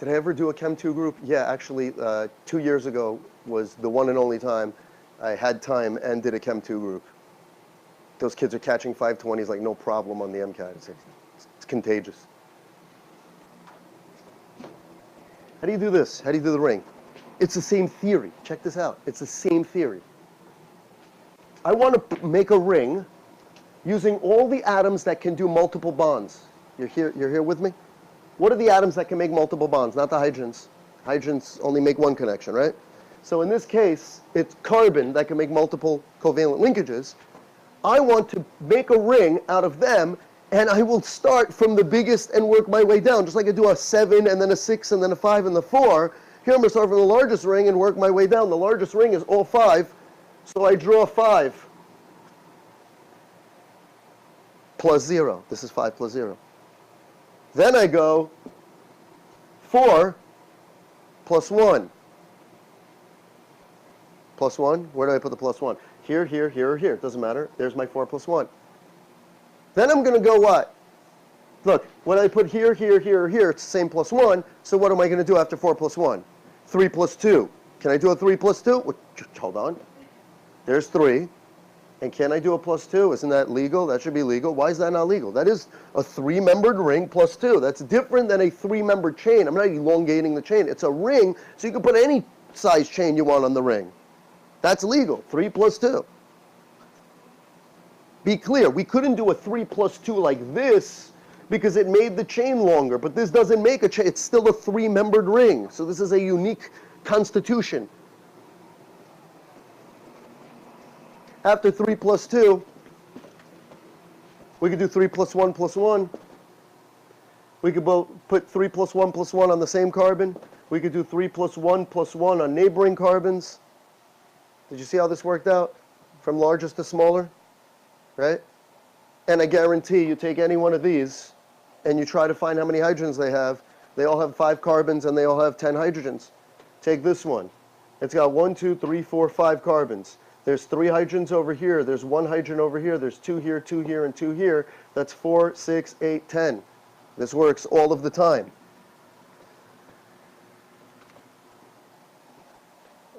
S1: Did I ever do a Chem 2 group? Yeah, actually, 2 years ago was the one and only time I had time and did a Chem 2 group. Those kids are catching 520s like no problem on the MCAT. It's contagious. How do you do this? How do you do the ring? It's the same theory. Check this out. It's the same theory. I want to make a ring using all the atoms that can do multiple bonds. You're here with me? What are the atoms that can make multiple bonds? Not the hydrogens. Hydrogens only make 1 connection, right? So in this case, it's carbon that can make multiple covalent linkages. I want to make a ring out of them, and I will start from the biggest and work my way down. Just like I do a 7 and then a 6 and then a 5 and the 4. Here I'm going to start from the largest ring and work my way down. The largest ring is all 5. So I draw 5 plus 0. This is 5 plus 0. Then I go 4 plus 1. Plus 1? Where do I put the plus 1? Here, here, here, or here. It doesn't matter. There's my 4 plus 1. Then I'm going to go what? Look, when I put here, here, here, or here, it's the same plus 1. So what am I going to do after 4 plus 1? 3 plus 2. Can I do a 3 plus 2? Hold on. There's 3. And can I do a +2? Isn't that legal? That should be legal. Why is that not legal? That is a 3-membered ring +2. That's different than a 3-membered chain. I'm not elongating the chain. It's a ring, so you can put any size chain you want on the ring. That's legal. 3 + 2. Be clear, we couldn't do a 3 + 2 like this because it made the chain longer, but this doesn't make a chain. It's still a 3-membered ring. So this is a unique constitution. After 3 + 2, we could do 3 + 1 + 1. We could put 3 + 1 + 1 on the same carbon. We could do 3 + 1 + 1 on neighboring carbons. Did you see how this worked out? From largest to smaller, right? And I guarantee you take any one of these and you try to find how many hydrogens they have. They all have 5 carbons and they all have 10 hydrogens. Take this one. It's got 1, 2, 3, 4, 5 carbons. There's 3 hydrogens over here. There's 1 hydrogen over here. There's 2 here, 2 here, and 2 here. That's 4, 6, 8, 10. This works all of the time.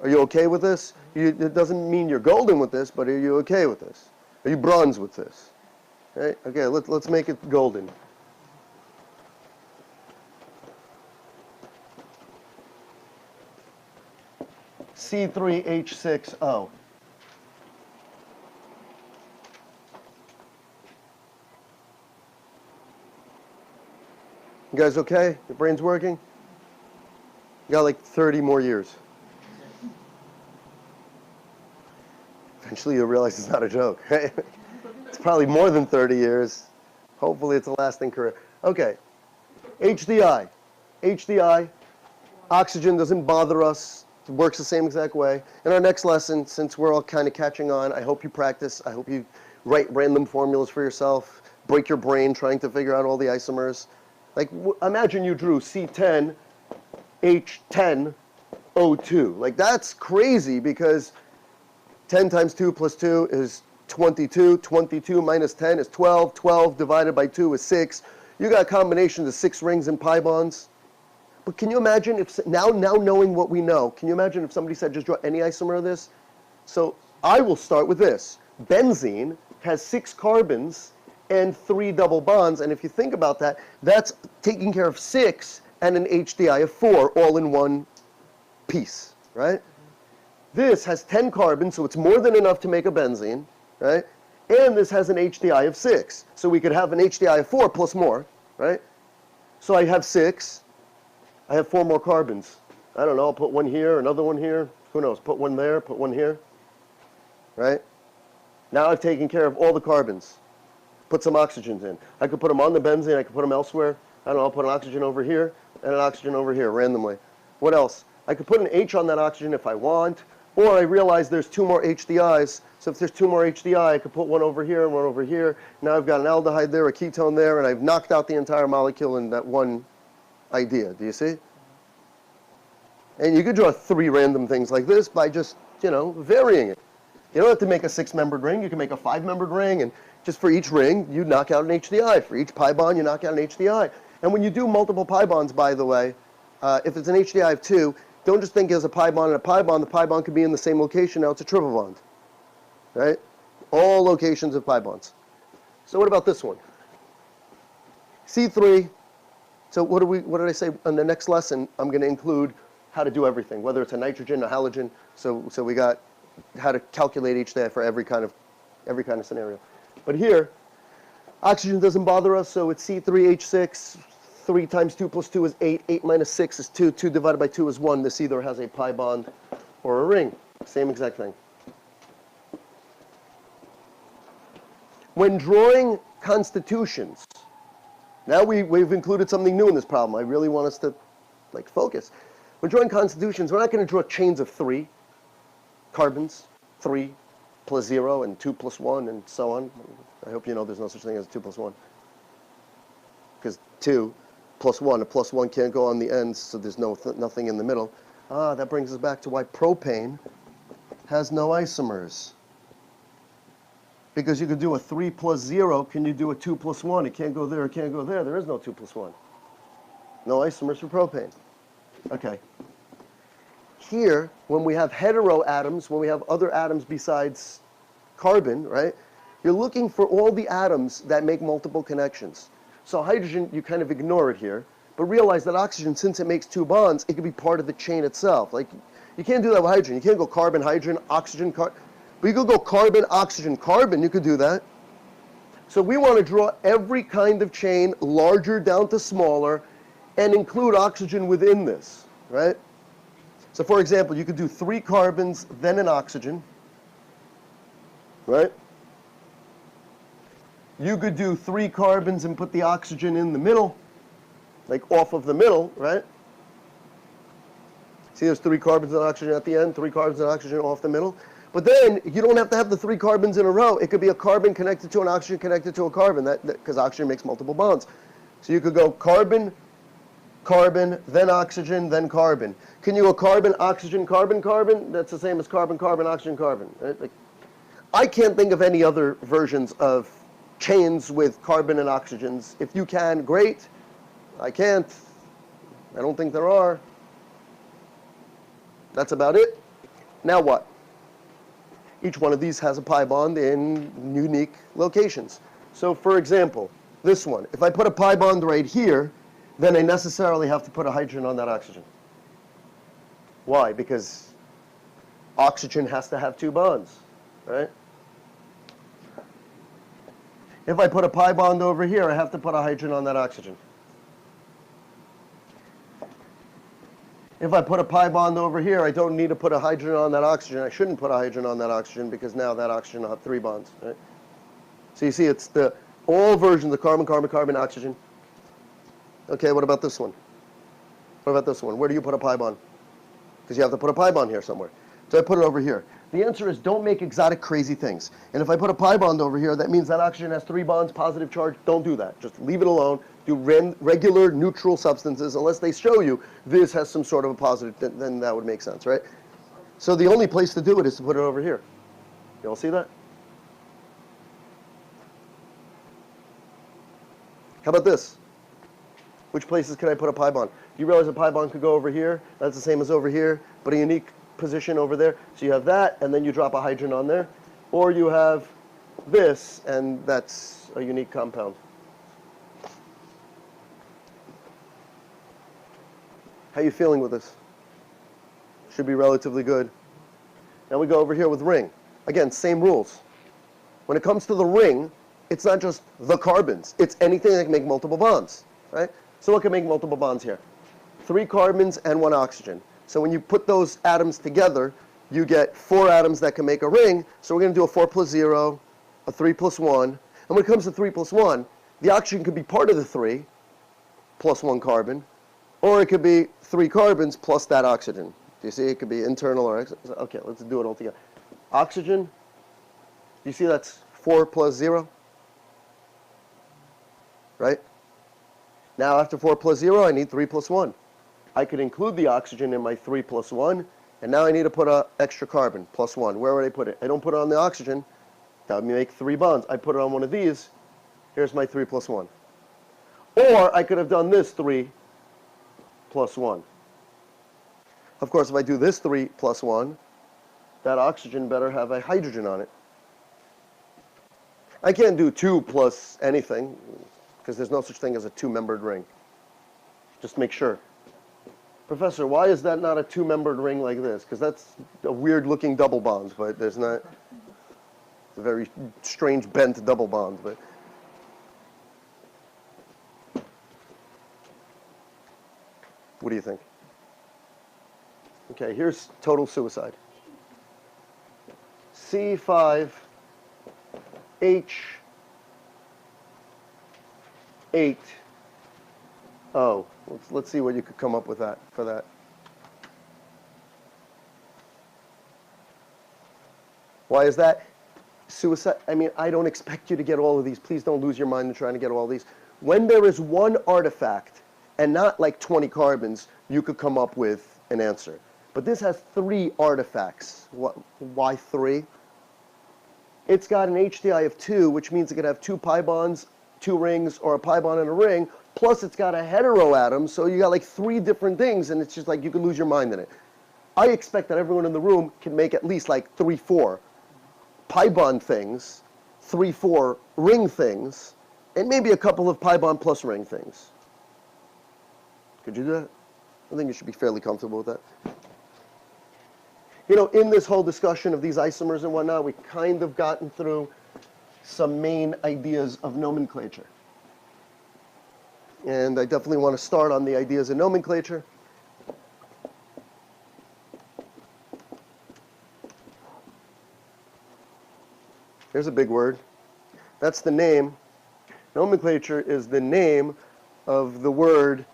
S1: Are you okay with this? It doesn't mean you're golden with this, but are you okay with this? Are you bronze with this? Right? Okay, let's make it golden. C5h12. You guys okay? Your brain's working? You got like 30 more years. Eventually you'll realize it's not a joke, right? It's probably more than 30 years. Hopefully it's a lasting career. Okay, HDI. HDI, oxygen doesn't bother us. It works the same exact way. In our next lesson, since we're all kind of catching on, I hope you practice. I hope you write random formulas for yourself, break your brain trying to figure out all the isomers. Like, imagine you drew C10, H10, O2. Like, that's crazy because 10 times 2 plus 2 is 22. 22 minus 10 is 12. 12 divided by 2 is 6. You got combinations of 6 rings and pi bonds. But can you imagine if, now knowing what we know, can you imagine if somebody said just draw any isomer of this? So I will start with this. Benzene has 6 carbons and 3 double bonds. And if you think about that, that's taking care of 6 and an HDI of 4 all in one piece, right? This has 10 carbons, so it's more than enough to make a benzene, right? And this has an HDI of 6. So we could have an HDI of 4 plus more, right? So I have 6. I have 4 more carbons. I don't know, I'll put one here, another one here. Who knows? Put one there, put one here, right? Now I've taken care of all the carbons. Put some oxygens in. I could put them on the benzene, I could put them elsewhere. I don't know, I'll put an oxygen over here and an oxygen over here randomly. What else? I could put an H on that oxygen if I want, or I realize there's 2 more HDIs. So if there's 2 more HDI, I could put one over here and one over here. Now I've got an aldehyde there, a ketone there, and I've knocked out the entire molecule in that one idea. Do you see? And you could draw 3 random things like this by just, varying it. You don't have to make a 6-membered ring. You can make a 5-membered ring, and just for each ring, you knock out an HDI. For each pi bond, you knock out an HDI. And when you do multiple pi bonds, by the way, if it's an HDI of 2, don't just think as a pi bond and a pi bond. The pi bond could be in the same location. Now it's a triple bond, right? All locations of pi bonds. So what about this one? C3. So what did I say? In the next lesson, I'm going to include how to do everything, whether it's a nitrogen, a halogen. So we got how to calculate HDI for every kind of scenario. But here, oxygen doesn't bother us, so it's C3H6. 3 times 2 plus 2 is 8. 8 minus 6 is 2. 2 divided by 2 is 1. This either has a pi bond or a ring. Same exact thing. When drawing constitutions, now we've included something new in this problem. I really want us to focus. When drawing constitutions, we're not going to draw chains of 3 carbons, 3 plus 0 and 2 plus 1 and so on. I hope you know there's no such thing as 2 plus 1. Because 2 plus 1, a plus 1 can't go on the ends, so there's nothing in the middle. That brings us back to why propane has no isomers. Because you could do a 3 plus 0, can you do a 2 plus 1? It can't go there, it can't go there. There is no 2 plus 1. No isomers for propane. Okay. here, when we have heteroatoms, when we have other atoms besides carbon, right? You're looking for all the atoms that make multiple connections. So hydrogen, you kind of ignore it here, but realize that oxygen, since it makes two bonds, it could be part of the chain itself. Like, you can't do that with hydrogen. You can't go carbon, hydrogen, oxygen, but you could go carbon, oxygen, carbon. You could do that. So we want to draw every kind of chain, larger down to smaller, and include oxygen within this, right? So for example, you could do 3 carbons, then an oxygen, right? You could do 3 carbons and put the oxygen in the middle, like off of the middle, right? See, there's 3 carbons and oxygen at the end, 3 carbons and oxygen off the middle. But then you don't have to have the 3 carbons in a row. It could be a carbon connected to an oxygen connected to a carbon, because oxygen makes multiple bonds. So you could go carbon, carbon, then oxygen, then carbon. Can you go carbon, oxygen, carbon, carbon? That's the same as carbon, carbon, oxygen, carbon. Right? Like, I can't think of any other versions of chains with carbon and oxygens. If you can, great. I can't. I don't think there are. That's about it. Now what? Each one of these has a pi bond in unique locations. So for example, this one, if I put a pi bond right here, then I necessarily have to put a hydrogen on that oxygen. Why? Because oxygen has to have 2 bonds, right? If I put a pi bond over here, I have to put a hydrogen on that oxygen. If I put a pi bond over here, I don't need to put a hydrogen on that oxygen. I shouldn't put a hydrogen on that oxygen because now that oxygen will have 3 bonds, right? So you see, it's the all versions of carbon, carbon, carbon, oxygen. Okay, what about this one? What about this one? Where do you put a pi bond? Because you have to put a pi bond here somewhere. So I put it over here. The answer is don't make exotic, crazy things. And if I put a pi bond over here, that means that oxygen has 3 bonds, positive charge. Don't do that. Just leave it alone. Do regular neutral substances, unless they show you this has some sort of a positive, then that would make sense, right? So the only place to do it is to put it over here. You all see that? How about this? Which places can I put a pi bond? Do you realize a pi bond could go over here? That's the same as over here, but a unique position over there. So you have that, and then you drop a hydrogen on there. Or you have this, and that's a unique compound. How are you feeling with this? Should be relatively good. Now we go over here with ring. Again, same rules. When it comes to the ring, it's not just the carbons. It's anything that can make multiple bonds, right? So what can make multiple bonds here? 3 carbons and 1 oxygen. So when you put those atoms together, you get 4 atoms that can make a ring. So we're going to do a 4 plus 0, a 3 plus 1. And when it comes to 3 plus 1, the oxygen could be part of the 3 plus 1 carbon, or it could be 3 carbons plus that oxygen. Do you see? It could be internal or external. Okay, let's do it all together. Oxygen, do you see that's 4 plus 0? Right? Now after 4 plus 0, I need 3 plus 1. I could include the oxygen in my 3 plus 1, and now I need to put an extra carbon, plus 1. Where would I put it? I don't put it on the oxygen. That would make 3 bonds. I put it on one of these. Here's my 3 plus 1. Or I could have done this 3 plus 1. Of course, if I do this 3 plus 1, that oxygen better have a hydrogen on it. I can't do 2 plus anything, because there's no such thing as a 2-membered ring. Just make sure. Professor, why is that not a 2-membered ring like this? Because that's a weird-looking double bond, but there's not. It's a very strange bent double bond, but. What do you think? Okay, here's total suicide. C5H8O. Let's see what you could come up with for that. Why is that? Suicide. I mean, I don't expect you to get all of these. Please don't lose your mind in trying to get all these. When there is one artifact and not like 20 carbons, you could come up with an answer. But this has 3 artifacts. Why 3? It's got an HDI of 2, which means it could have 2 pi bonds, 2 rings, or a pi bond and a ring. Plus, it's got a heteroatom, so you got like 3 different things, and it's just like you could lose your mind in it. I expect that everyone in the room can make at least like 3, 4 pi bond things, 3, 4 ring things, and maybe a couple of pi bond plus ring things. Could you do that? I think you should be fairly comfortable with that. You know, in this whole discussion of these isomers and whatnot, we kind of gotten through some main ideas of nomenclature. And I definitely want to start on the ideas of nomenclature. Here's a big word. That's the name. Nomenclature is the name of the word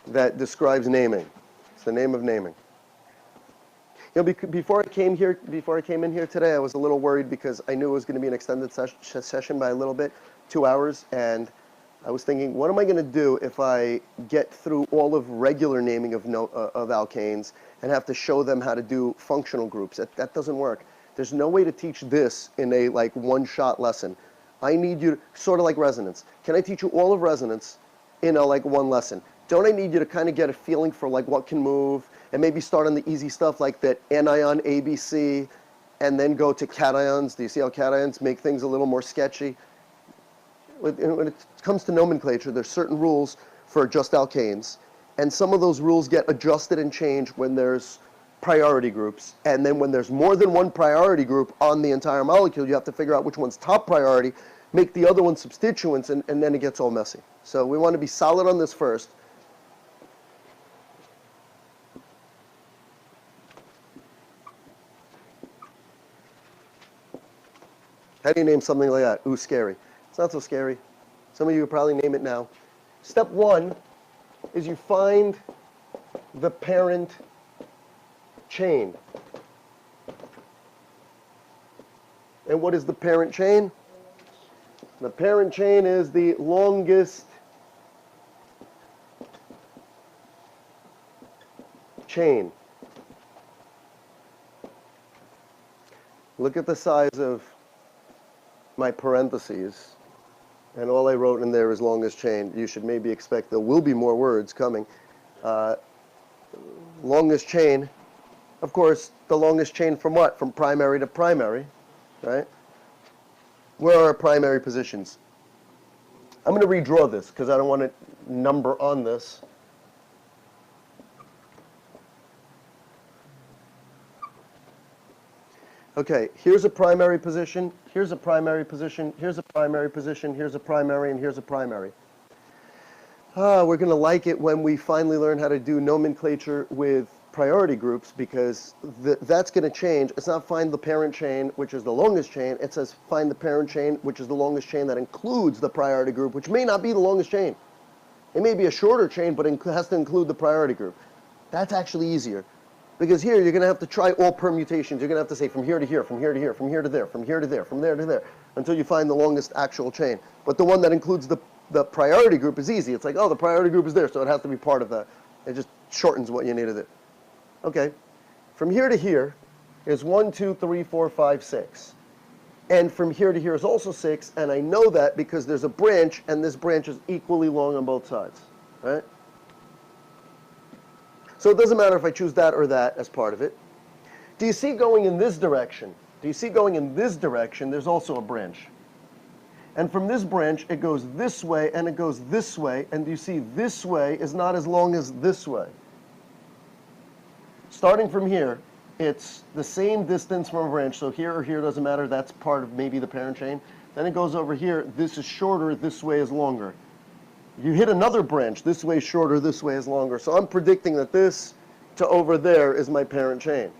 S1: that describes naming. It's the name of naming. You know, before I came in here today, I was a little worried because I knew it was going to be an extended session by a little bit, 2 hours, and I was thinking, what am I going to do if I get through all of regular naming of alkanes and have to show them how to do functional groups? That doesn't work. There's no way to teach this in a like one-shot lesson. I need you to, sort of like resonance. Can I teach you all of resonance in a like one lesson? Don't I need you to kind of get a feeling for like what can move and maybe start on the easy stuff like that anion ABC and then go to cations? Do you see how cations make things a little more sketchy? When it comes to nomenclature, there's certain rules for just alkanes, and some of those rules get adjusted and changed when there's priority groups, and then when there's more than one priority group on the entire molecule, you have to figure out which one's top priority, make the other one substituents, and then it gets all messy. So we want to be solid on this first. How do you name something like that? Ooh, scary. It's not so scary. Some of you will probably name it now. Step one is you find the parent chain. And what is the parent chain? The parent chain is the longest chain. Look at the size of my parentheses, and all I wrote in there is longest chain. You should maybe expect there will be more words coming. Longest chain, of course, the longest chain from what? From primary to primary, right? Where are our primary positions? I'm going to redraw this because I don't want to number on this. Okay, here's a primary position, here's a primary position, here's a primary position, here's a primary, and here's a primary. We're going to like it when we finally learn how to do nomenclature with priority groups, because that's going to change. It's not find the parent chain, which is the longest chain. It says find the parent chain, which is the longest chain that includes the priority group, which may not be the longest chain. It may be a shorter chain, but it has to include the priority group. That's actually easier. Because here, you're going to have to try all permutations. You're going to have to say from here to here, from here to here, from here to there, from here to there, from there to there, until you find the longest actual chain. But the one that includes the priority group is easy. It's like, oh, the priority group is there, so it has to be part of that. It just shortens what you need to do. Okay. From here to here is 1, 2, 3, 4, 5, 6. And from here to here is also 6, and I know that because there's a branch, and this branch is equally long on both sides. Right? So it doesn't matter if I choose that or that as part of it. Do you see going in this direction? Do you see going in this direction, there's also a branch. And from this branch, it goes this way, and it goes this way, and do you see this way is not as long as this way? Starting from here, it's the same distance from a branch, so here or here doesn't matter, that's part of maybe the parent chain. Then it goes over here, this is shorter, this way is longer. You hit another branch, this way is shorter, this way is longer. So I'm predicting that this to over there is my parent chain.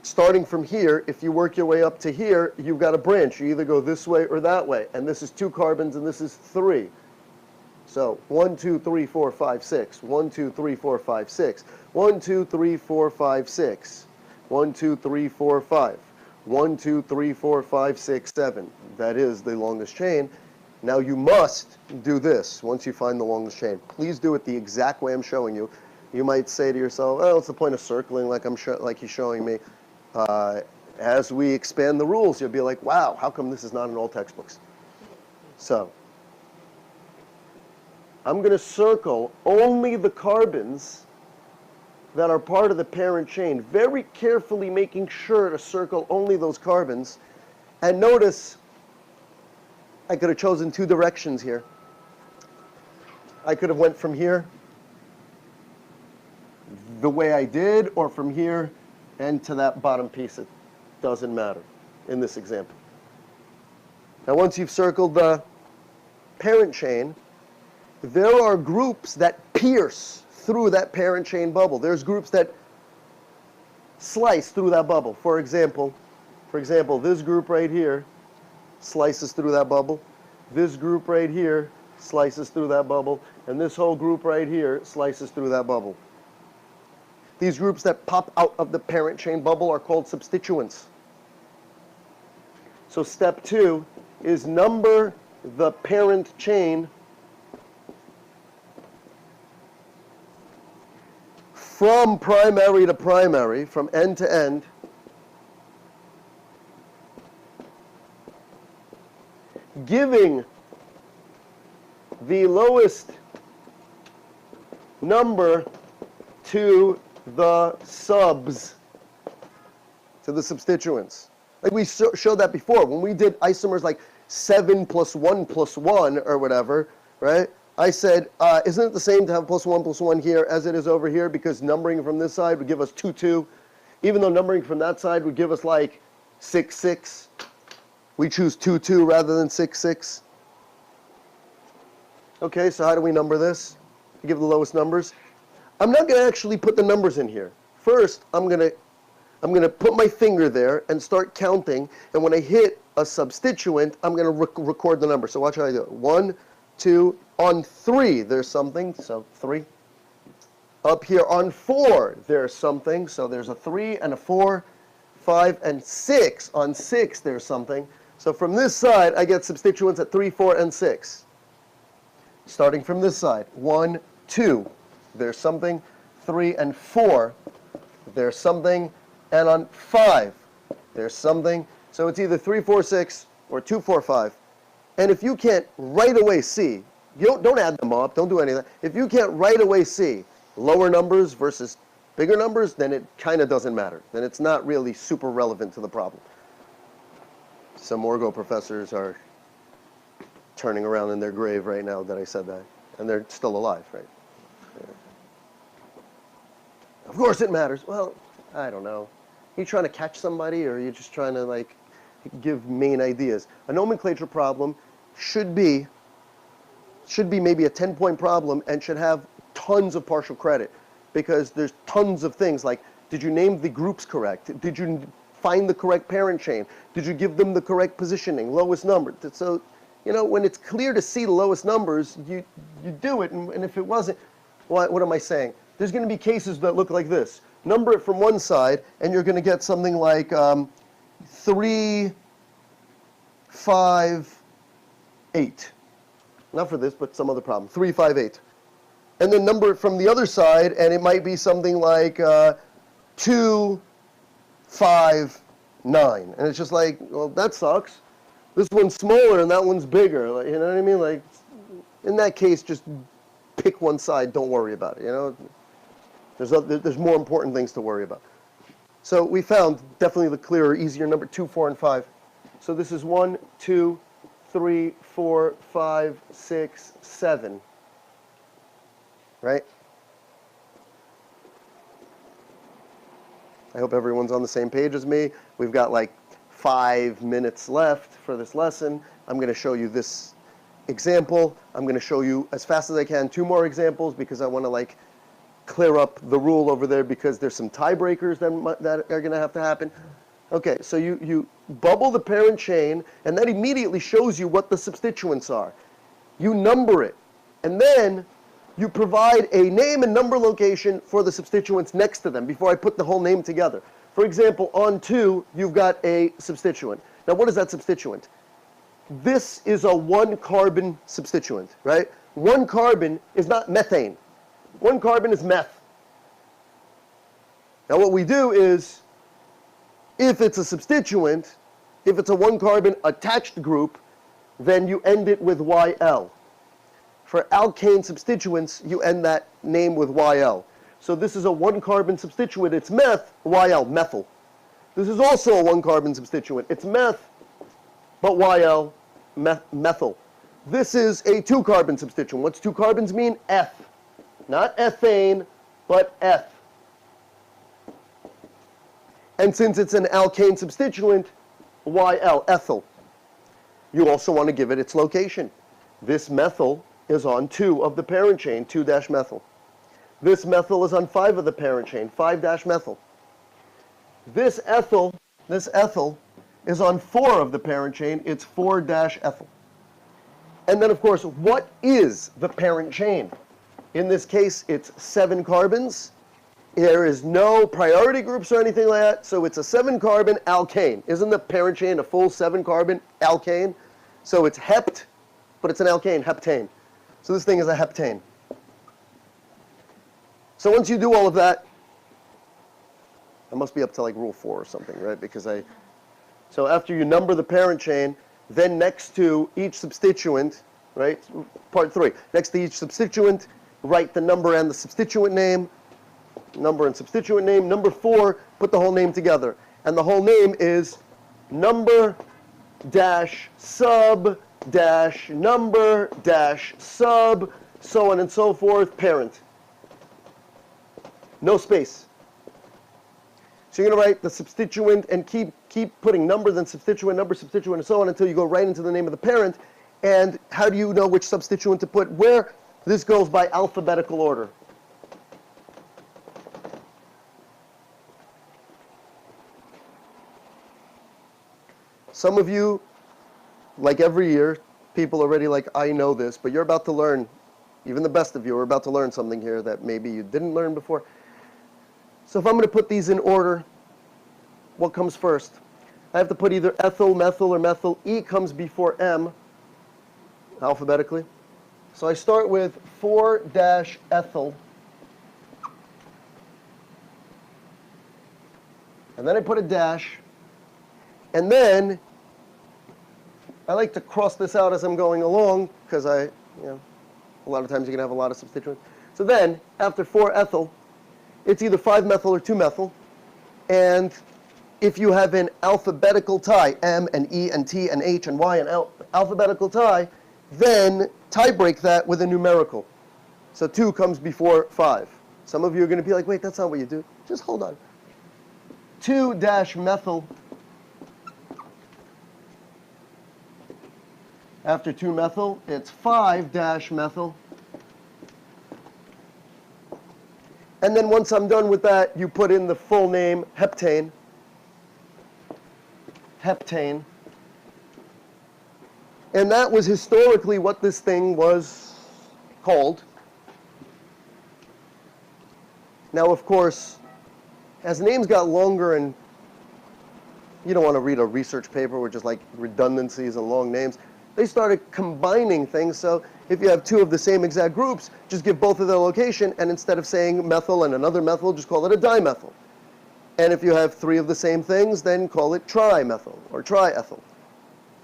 S1: Starting from here, if you work your way up to here, you've got a branch. You either go this way or that way. And this is 2 carbons and this is 3. So 1, 2, 3, 4, 5, 6. 1, 2, 3, 4, 5, 6. 1, 2, 3, 4, 5, 6. 1, 2, 3, 4, 5. 1, 2, 3, 4, 5, 6, 7. That is the longest chain. Now you must do this once you find the longest chain. Please do it the exact way I'm showing you. You might say to yourself, oh, what's the point of circling like he's showing me? As we expand the rules, you'll be like, wow, how come this is not in all textbooks? So I'm going to circle only the carbons that are part of the parent chain, very carefully making sure to circle only those carbons. And notice, I could have chosen two directions here. I could have went from here the way I did, or from here and to that bottom piece. It doesn't matter in this example. Now, once you've circled the parent chain, there are groups that pierce through that parent chain bubble. There's groups that slice through that bubble. For example, this group right here slices through that bubble. This group right here slices through that bubble. And this whole group right here slices through that bubble. These groups that pop out of the parent chain bubble are called substituents. So step 2 is number the parent chain from primary to primary, from end to end, giving the lowest number to the subs, to the substituents. Like we showed that before. When we did isomers like 7 plus 1 plus 1 or whatever, right? I said, isn't it the same to have plus 1 here as it is over here? Because numbering from this side would give us 2, 2. Even though numbering from that side would give us like 6, 6. We choose 2, 2 rather than 6, 6. Okay, so how do we number this to give the lowest numbers? I'm not going to actually put the numbers in here. First, I'm going to put my finger there and start counting. And when I hit a substituent, I'm going to record the number. So watch how I do it. 1, 2, on 3, there's something. So 3. Up here on 4, there's something. So there's a 3 and a 4, 5, and 6. On 6, there's something. So from this side, I get substituents at 3, 4, and 6. Starting from this side, 1, 2, there's something. 3 and 4, there's something. And on 5, there's something. So it's either 3, 4, 6 or 2, 4, 5. And if you can't right away see, don't add them up, don't do any of that. If you can't right away see lower numbers versus bigger numbers, then it kind of doesn't matter. Then it's not really super relevant to the problem. Some Orgo professors are turning around in their grave right now that I said that. And they're still alive, right? Yeah. Of course it matters. Well, I don't know. Are you trying to catch somebody, or are you just trying to, like, give main ideas? A nomenclature problem should be maybe a 10-point problem and should have tons of partial credit, because there's tons of things like, did you name the groups correct? Did you find the correct parent chain? Did you give them the correct positioning, lowest number? So, you know, when it's clear to see the lowest numbers, you do it, and if it wasn't, what am I saying? There's going to be cases that look like this. Number it from one side, and you're going to get something like 3, 5, 8. Not for this, but some other problem. 3, 5, 8. And then number it from the other side, and it might be something like 2, 5, 9. And it's just like, well, that sucks. This one's smaller and that one's bigger. Like, you know what I mean? Like, in that case, just pick one side. Don't worry about it. You know, there's more important things to worry about. So we found definitely the clearer, easier number 2, 4, and 5. So this is 1, 2, 3, 4, 5, 6, 7. Right? I hope everyone's on the same page as me. We've got like 5 minutes left for this lesson. I'm going to show you this example. I'm going to show you as fast as I can 2 more examples, because I want to like clear up the rule over there, because there's some tiebreakers that are going to have to happen. Okay, so you bubble the parent chain, and that immediately shows you what the substituents are. You number it, and then you provide a name and number location for the substituents next to them before I put the whole name together. For example, on 2, you've got a substituent. Now, what is that substituent? This is a 1-carbon substituent, right? 1 carbon is not methane. 1 carbon is meth. Now, what we do is, if it's a substituent, if it's a 1-carbon attached group, then you end it with YL. For alkane substituents, you end that name with YL. So this is a one-carbon substituent. It's meth, YL, methyl. This is also a one-carbon substituent. It's meth, but YL, methyl. This is a two-carbon substituent. What's two carbons mean? Eth. Not ethane, but eth. And since it's an alkane substituent, YL, ethyl. You also want to give it its location. This methyl is on 2 of the parent chain, 2-methyl. This methyl is on 5 of the parent chain, 5-methyl. This ethyl is on 4 of the parent chain, it's 4-ethyl. And then, of course, what is the parent chain? In this case, it's 7 carbons. There is no priority groups or anything like that, so it's a 7-carbon alkane. Isn't the parent chain a full 7-carbon alkane? So it's hept, but it's an alkane, heptane. So this thing is a heptane. So once you do all of that, I must be up to like rule 4 or something, right? So after you number the parent chain, then next to each substituent, right? Part 3. Next to each substituent, write the number and the substituent name. Number and substituent name. Number 4, put the whole name together. And the whole name is number dash sub dash number dash sub, so on and so forth, parent. No space. So you're going to write the substituent and keep putting numbers and substituent, number, substituent, and so on until you go right into the name of the parent. And how do you know which substituent to put where? This goes by alphabetical order. Some of you, like every year, people already like, I know this, but you're about to learn, even the best of you are about to learn something here that maybe you didn't learn before. So if I'm going to put these in order, what comes first? I have to put either ethyl, methyl, or methyl. E comes before M, alphabetically. So I start with 4-ethyl. And then I put a dash. And then I like to cross this out as I'm going along because a lot of times you're going to have a lot of substituents. So then, after 4-ethyl, it's either 5-methyl or 2-methyl. And if you have an alphabetical tie, M and E and T and H and Y and L, alphabetical tie, then tie break that with a numerical. So 2 comes before 5. Some of you are going to be like, wait, that's not what you do. Just hold on. 2-methyl. After 2-methyl, it's 5-methyl. And then once I'm done with that, you put in the full name, heptane. Heptane. And that was historically what this thing was called. Now, of course, as names got longer, and you don't want to read a research paper with just like redundancies and long names, they started combining things. So if you have 2 of the same exact groups, just give both of their location, and instead of saying methyl and another methyl, just call it a dimethyl. And if you have 3 of the same things, then call it trimethyl or triethyl.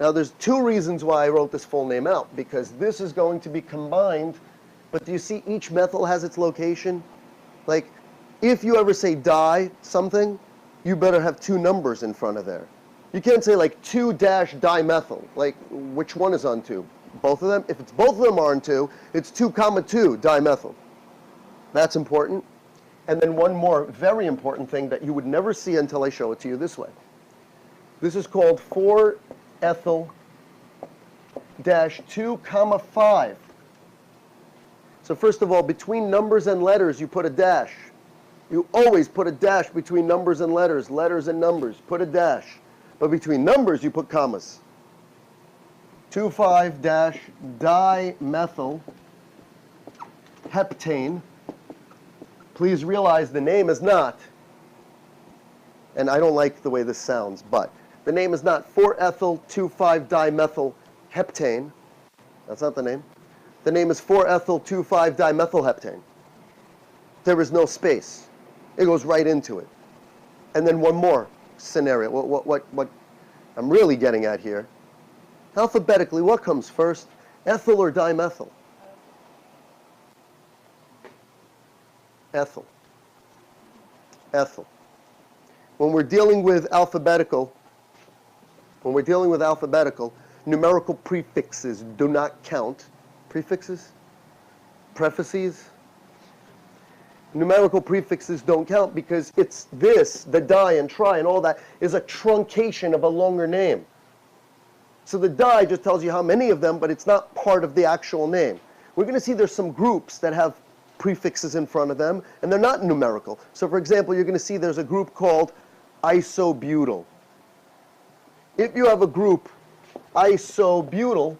S1: Now there's 2 reasons why I wrote this full name out, because this is going to be combined, but do you see each methyl has its location? Like, if you ever say di something, you better have 2 numbers in front of there. You can't say like 2-dimethyl, like which one is on 2? Both of them? If it's both of them are on 2, it's 2-2-dimethyl. That's important. And then one more very important thing that you would never see until I show it to you this way. This is called 4-ethyl-2-5. So first of all, between numbers and letters, you put a dash. You always put a dash between numbers and letters and numbers. Put a dash. But between numbers, you put commas. 2,5-dimethyl heptane. Please realize the name is not, and I don't like the way this sounds, but the name is not 4-ethyl-2,5-dimethyl heptane. That's not the name. The name is 4-ethyl-2,5-dimethyl heptane. There is no space. It goes right into it. And then one more scenario. What I'm really getting at here. Alphabetically, what comes first? Ethyl or dimethyl? Ethyl. ethyl. When we're dealing with alphabetical, numerical prefixes do not count. Prefixes? Prefaces? Numerical prefixes don't count because it's this, the di and tri and all that, is a truncation of a longer name. So the di just tells you how many of them, but it's not part of the actual name. We're going to see there's some groups that have prefixes in front of them, and they're not numerical. So for example, you're going to see there's a group called isobutyl. If you have a group isobutyl,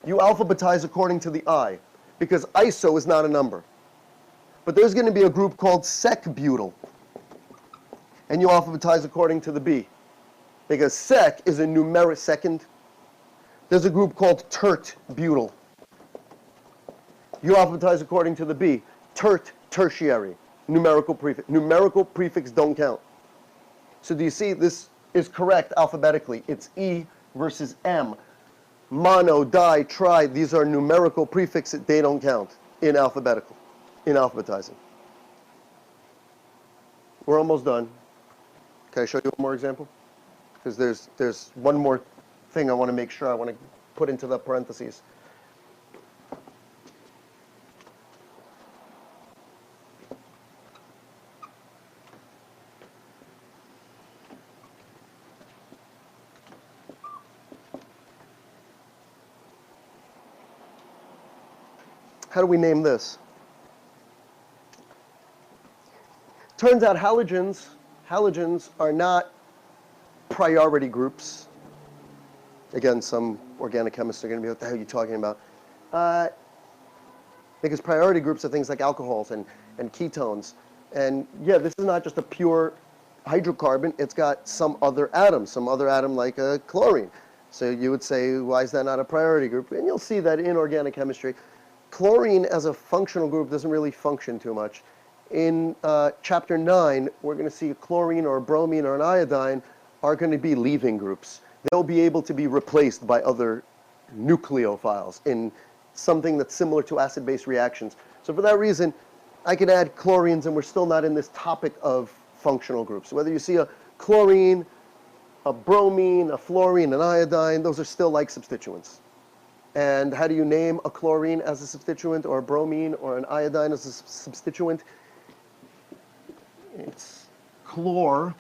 S1: you alphabetize according to the I, because iso is not a number. But there's going to be a group called sec-butyl, and you alphabetize according to the B, because sec is a numeric second. There's a group called tert-butyl. You alphabetize according to the B. Tert, tertiary, numerical prefix. Numerical prefix don't count. So do you see this is correct alphabetically? It's E versus M. Mono, di, tri, these are numerical prefixes. They don't count in alphabetizing. We're almost done. Can I show you one more example? Because there's one more thing I want to make sure I want to put into the parentheses. How do we name this? Turns out halogens are not priority groups. Again, some organic chemists are going to be, what the hell are you talking about? Because priority groups are things like alcohols and ketones. And yeah, this is not just a pure hydrocarbon. It's got some other atom like chlorine. So you would say, why is that not a priority group? And you'll see that in organic chemistry. Chlorine as a functional group doesn't really function too much. In chapter 9, we're going to see a chlorine or a bromine or an iodine are going to be leaving groups. They'll be able to be replaced by other nucleophiles in something that's similar to acid-base reactions. So for that reason, I could add chlorines and we're still not in this topic of functional groups. Whether you see a chlorine, a bromine, a fluorine, an iodine, those are still like substituents. And how do you name a chlorine as a substituent, or a bromine, or an iodine as a substituent? It's chlor,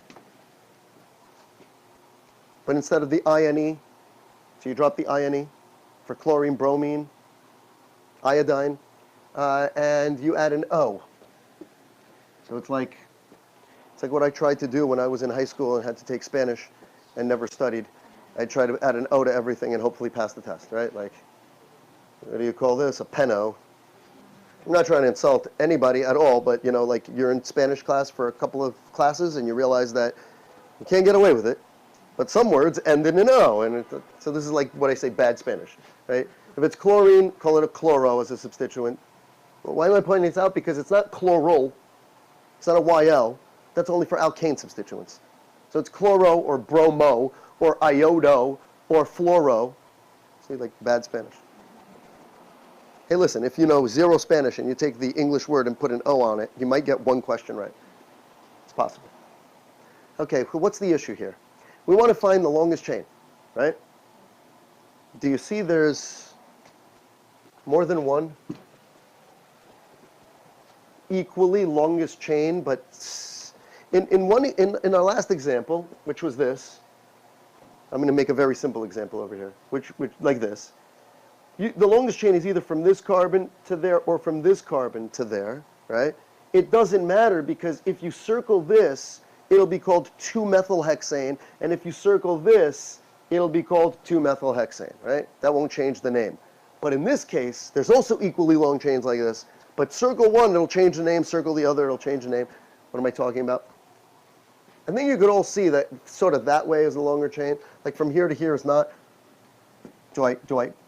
S1: but instead of the INE, so you drop the INE for chlorine, bromine, iodine, and you add an O. So it's like what I tried to do when I was in high school and had to take Spanish and never studied. I'd try to add an O to everything and hopefully pass the test, right? Like, what do you call this? A peno. I'm not trying to insult anybody at all, but, you know, like you're in Spanish class for a couple of classes and you realize that you can't get away with it, but some words end in an O. And so this is like what I say, bad Spanish, right? If it's chlorine, call it a chloro as a substituent. Well, why am I pointing this out? Because it's not chloral. It's not a YL. That's only for alkane substituents. So it's chloro or bromo or iodo or fluoro. See, like bad Spanish. Hey, listen, if you know zero Spanish and you take the English word and put an O on it, you might get one question right. It's possible. Okay, well, what's the issue here? We want to find the longest chain, right? Do you see there's more than one equally longest chain, but in our last example, which was this, I'm going to make a very simple example over here, which like this. The longest chain is either from this carbon to there or from this carbon to there, right? It doesn't matter because if you circle this, it'll be called 2-methylhexane, and if you circle this, it'll be called 2-methylhexane, right? That won't change the name. But in this case, there's also equally long chains like this, but circle one, it'll change the name, circle the other, it'll change the name. What am I talking about? I think you could all see that sort of that way is a longer chain. Like from here to here is not. Do I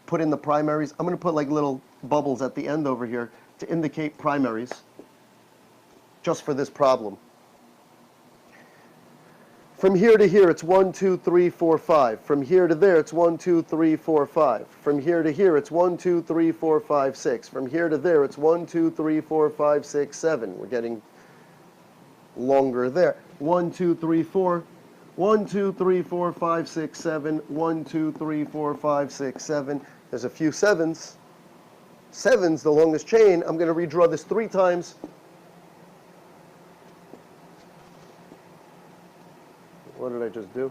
S1: put in the primaries? I'm going to put like little bubbles at the end over here to indicate primaries just for this problem. From here to here, it's 1, 2, 3, 4, 5. From here to there, it's 1, 2, 3, 4, 5. From here to here, it's 1, 2, 3, 4, 5, 6. From here to there, it's 1, 2, 3, 4, 5, 6, 7. We're getting longer there. 1, 2, 3, 4. 1, 2, 3, 4, 5, 6, 7. 1, 2, 3, 4, 5, 6, 7. There's a few sevens. Seven's the longest chain. I'm going to redraw this 3 times. What did I just do?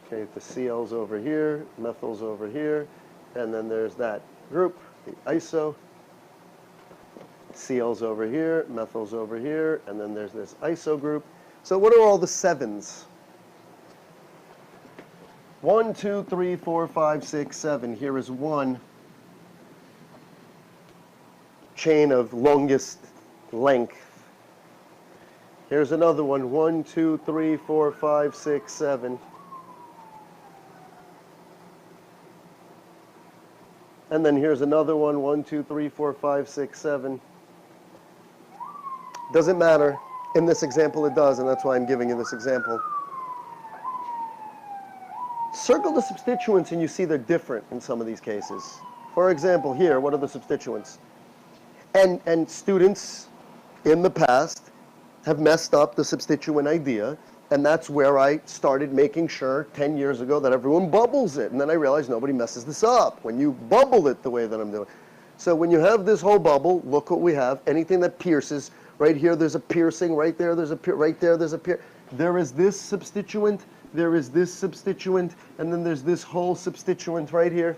S1: Okay, the Cl's over here, methyl's over here, and then there's that group, the iso. Cl's over here, methyl's over here, and then there's this iso group. So what are all the sevens? 1, 2, 3, 4, 5, 6, 7. Here is one chain of longest length. Here's another one. 1, 2, 3, 4, 5, 6, 7. And then here's another one. 1, 2, 3, 4, 5, 6, 7. Doesn't matter. In this example it does, and that's why I'm giving you this example. Circle the substituents and you see they're different in some of these cases. For example, here, what are the substituents? And students in the past have messed up the substituent idea, and that's where I started making sure 10 years ago that everyone bubbles it. And then I realized nobody messes this up when you bubble it the way that I'm doing. So when you have this whole bubble, look what we have. Anything that pierces, right here there's a piercing, right there there's a right there there's a there is this substituent, there is this substituent, and then there's this whole substituent right here.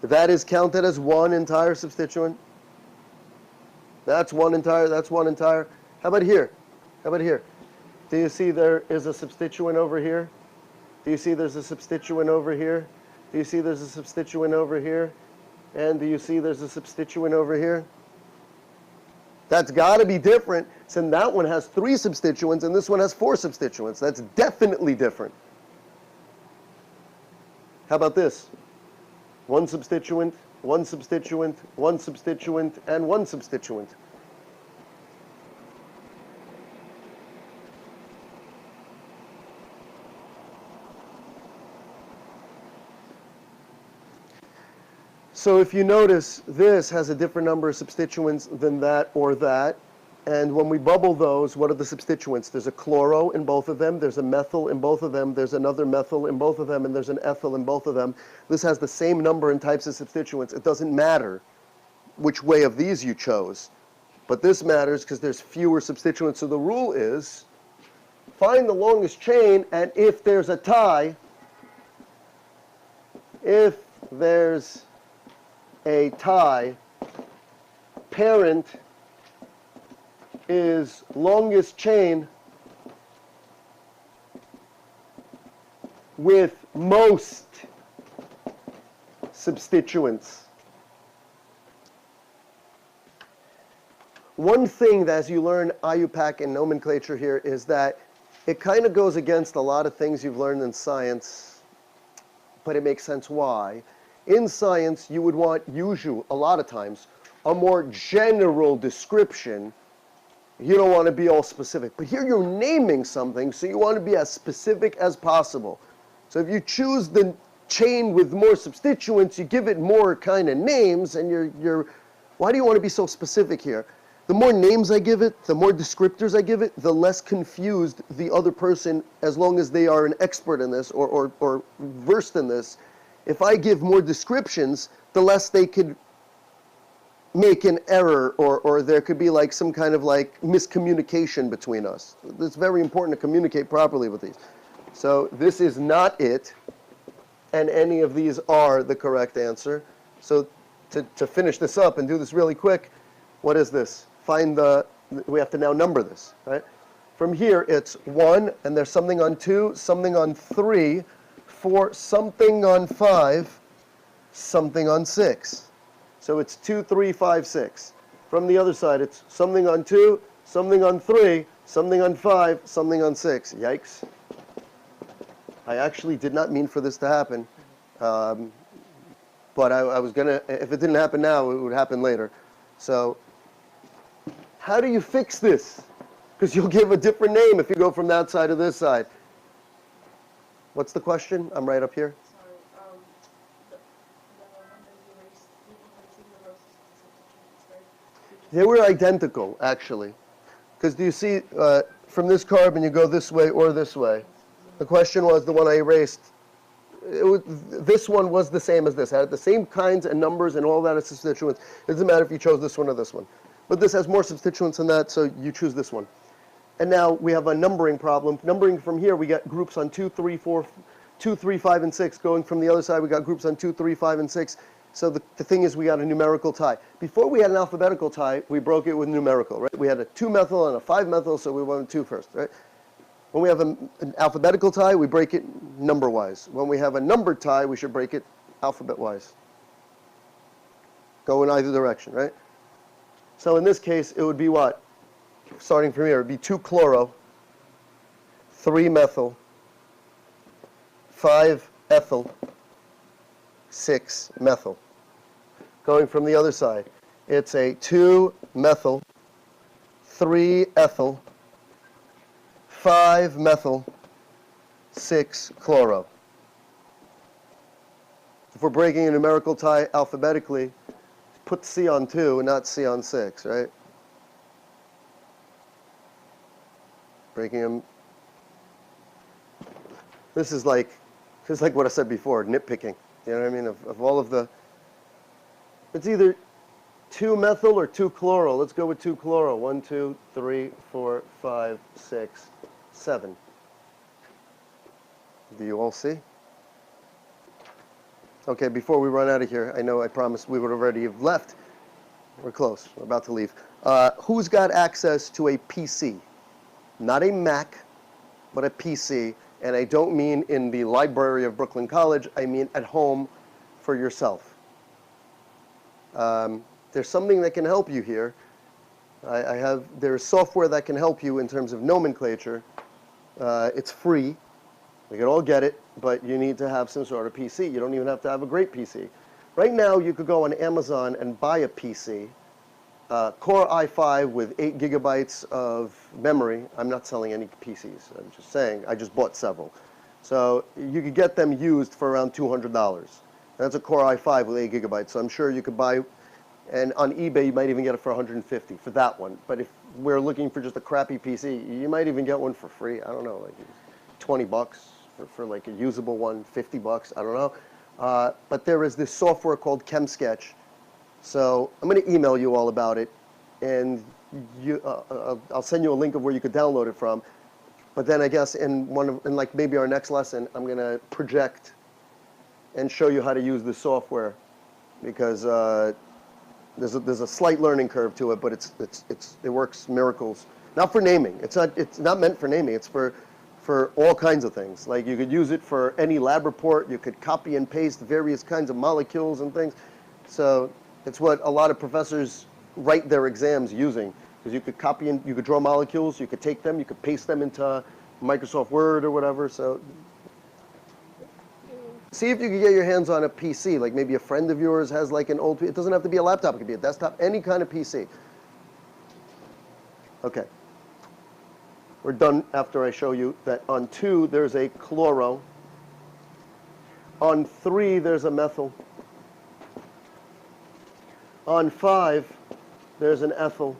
S1: That is counted as one entire substituent. That's one entire, that's one entire. How about here? How about here? Do you see there is a substituent over here? Do you see there's a substituent over here? Do you see there's a substituent over here? And do you see there's a substituent over here? That's got to be different, since that one has 3 substituents and this one has 4 substituents. That's definitely different. How about this? One substituent, one substituent, one substituent, and one substituent. So if you notice, this has a different number of substituents than that or that. And when we bubble those, what are the substituents? There's a chloro in both of them, there's a methyl in both of them, there's another methyl in both of them, and there's an ethyl in both of them. This has the same number and types of substituents. It doesn't matter which way of these you chose. But this matters because there's fewer substituents. So the rule is, find the longest chain, and if there's a tie, if there's a tie, parent is longest chain with most substituents. One thing that as you learn IUPAC and nomenclature here is that it kind of goes against a lot of things you've learned in science, but it makes sense why. In science, you would want usually, a lot of times, a more general description. You don't want to be all specific. But here you're naming something, so you want to be as specific as possible. So if you choose the chain with more substituents, you give it more kind of names, and why do you want to be so specific here? The more names I give it, the more descriptors I give it, the less confused the other person, as long as they are an expert in this or versed in this. If I give more descriptions, the less they could make an error, or there could be like some kind of like miscommunication between us. It's very important to communicate properly with these. So this is not it, and any of these are the correct answer. So to finish this up and do this really quick, what is this? We have to now number this, right? From here it's 1, and there's something on 2, something on 3, 4, something on 5, something on 6. So it's 2, 3, 5, 6. From the other side, it's something on 2, something on 3, something on 5, something on 6. Yikes. I actually did not mean for this to happen. But I was going to, if it didn't happen now, it would happen later. So how do you fix this? Because you'll give a different name if you go from that side to this side. What's the question? I'm right up here.
S3: Sorry, the numbers you were using the rows of substituents, right?
S1: They were identical, actually. Because do you see, from this carbon you go this way or this way? The question was, the one I erased, this one was the same as this. It had the same kinds and numbers and all that as substituents. It doesn't matter if you chose this one or this one. But this has more substituents than that, so you choose this one. And now we have a numbering problem. Numbering from here, we got groups on 2, 3, 4, 2, 3, 5, and 6. Going from the other side, we got groups on 2, 3, 5, and 6. So the thing is, we got a numerical tie. Before we had an alphabetical tie, we broke it with numerical, right? We had a 2-methyl and a 5-methyl, so we went with 2 first, right? When we have an alphabetical tie, we break it number-wise. When we have a numbered tie, we should break it alphabet-wise. Go in either direction, right? So in this case, it would be what? Starting from here, it would be 2-chloro, 3-methyl, 5-ethyl, 6-methyl. Going from the other side, it's a 2-methyl, 3-ethyl, 5-methyl, 6-chloro. If we're breaking a numerical tie alphabetically, put C on 2 and not C on 6, right? Breaking them. This is like what I said before, nitpicking. You know what I mean? Of all of the, it's either 2-methyl or 2-chloro. Let's go with 2-chloro. 1, 2, 3, 4, 5, 6, 7. Do you all see? Okay, before we run out of here, I know I promised we would already have left. We're close. We're about to leave. Who's got access to a PC? Not a Mac, but a PC. And I don't mean in the library of Brooklyn College. I mean at home for yourself. There's something that can help you here. There's software that can help you in terms of nomenclature. It's free. We can all get it, but you need to have some sort of PC. You don't even have to have a great PC. Right now, you could go on Amazon and buy a PC, Core i5 with 8 gigabytes of memory. I'm not selling any PCs. I'm just saying, I just bought several. So you could get them used for around $200. That's a Core i5 with 8 gigabytes. So I'm sure you could buy, and on eBay, you might even get it for $150 for that one. But if we're looking for just a crappy PC, you might even get one for free. I don't know, like $20 for like a usable one, $50, I don't know. But there is this software called Chem Sketch. So I'm going to email you all about it, and I'll send you a link of where you could download it from. But then I guess in like maybe our next lesson, I'm going to project and show you how to use the software, because there's a slight learning curve to it, but it works miracles. Not for naming. It's not meant for naming. It's for all kinds of things. Like you could use it for any lab report. You could copy and paste various kinds of molecules and things. So it's what a lot of professors write their exams using, because you could copy and you could draw molecules. You could take them. You could paste them into Microsoft Word or whatever. So see if you can get your hands on a PC. Like maybe a friend of yours has like an old. It doesn't have to be a laptop. It could be a desktop. Any kind of PC. Okay. We're done after I show you that on 2 there's a chloro. On 3 there's a methyl. On 5 there's an ethyl.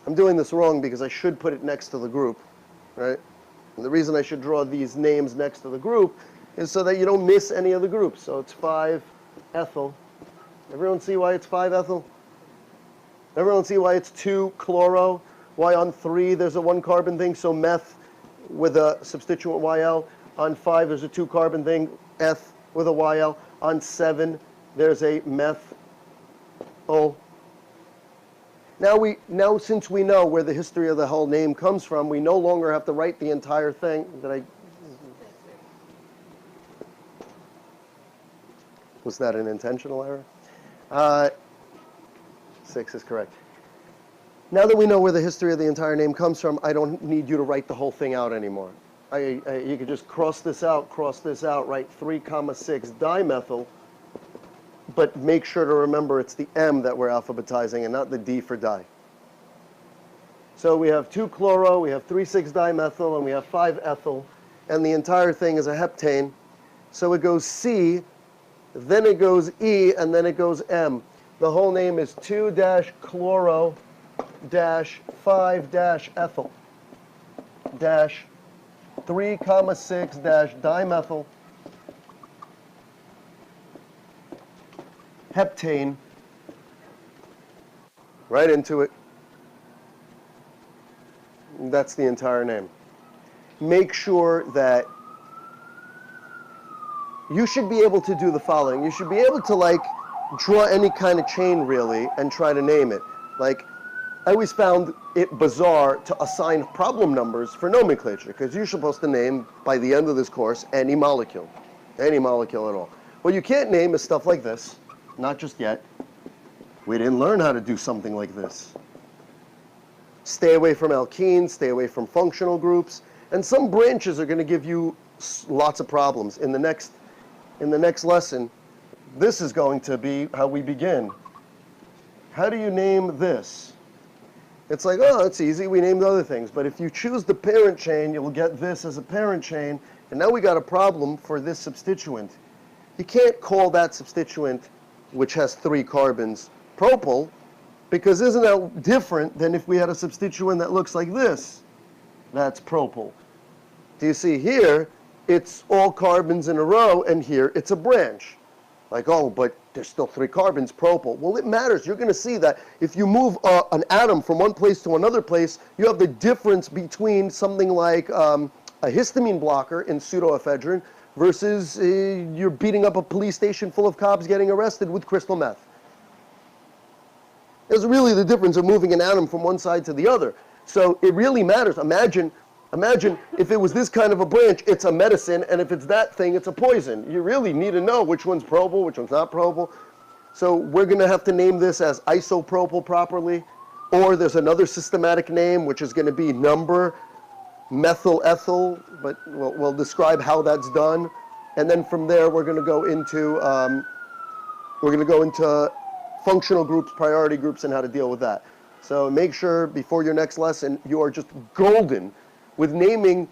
S1: I'm doing this wrong because I should put it next to the group, right? And the reason I should draw these names next to the group is so that you don't miss any of the groups. So it's 5-ethyl. Everyone see why it's 5-ethyl? Everyone see why it's 2-chloro? Why on 3 there's a 1-carbon thing, so meth with a substituent YL. On 5 there's a 2-carbon thing, eth with a YL. On 7 there's a meth. Now since we know where the history of the whole name comes from, we no longer have to write the entire thing. Was that an intentional error? 6 is correct. Now that we know where the history of the entire name comes from, I don't need you to write the whole thing out anymore. You could just cross this out, write 3, 6 dimethyl, but make sure to remember it's the M that we're alphabetizing and not the D for di. So we have 2-chloro, we have 3,6-dimethyl, and we have 5-ethyl, and the entire thing is a heptane. So it goes C, then it goes E, and then it goes M. The whole name is 2-chloro dash 5 dash ethyl dash 3,6 dash dimethyl heptane, right into it. That's the entire name. Make sure that you should be able to do the following. You should be able to like draw any kind of chain really and try to name it. Like, I always found it bizarre to assign problem numbers for nomenclature, because you're supposed to name, by the end of this course, any molecule at all. What you can't name is stuff like this, not just yet. We didn't learn how to do something like this. Stay away from alkenes, stay away from functional groups, and some branches are going to give you lots of problems. In the next lesson, this is going to be how we begin. How do you name this? It's like, oh, it's easy, we named other things. But if you choose the parent chain, you'll get this as a parent chain, and now we got a problem for this substituent. You can't call that substituent, which has 3 carbons, propyl, because isn't that different than if we had a substituent that looks like this? That's propyl. Do you see here, it's all carbons in a row, and here it's a branch. Like, oh, but there's still 3 carbons, propyl. Well, it matters. You're going to see that if you move an atom from one place to another place, you have the difference between something like a histamine blocker in pseudoephedrine versus you're beating up a police station full of cops getting arrested with crystal meth. There's really the difference of moving an atom from one side to the other. So it really matters. Imagine if it was this kind of a branch, it's a medicine, and if it's that thing, it's a poison. You really need to know which one's propyl, which one's not propyl. So we're going to have to name this as isopropyl properly, or there's another systematic name, which is going to be number methyl ethyl, but we'll describe how that's done. And then from there, we're going to go into functional groups, priority groups, and how to deal with that. So make sure before your next lesson, you are just golden with naming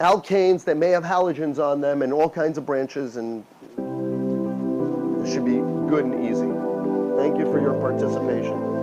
S1: alkanes that may have halogens on them and all kinds of branches, and it should be good and easy. Thank you for your participation.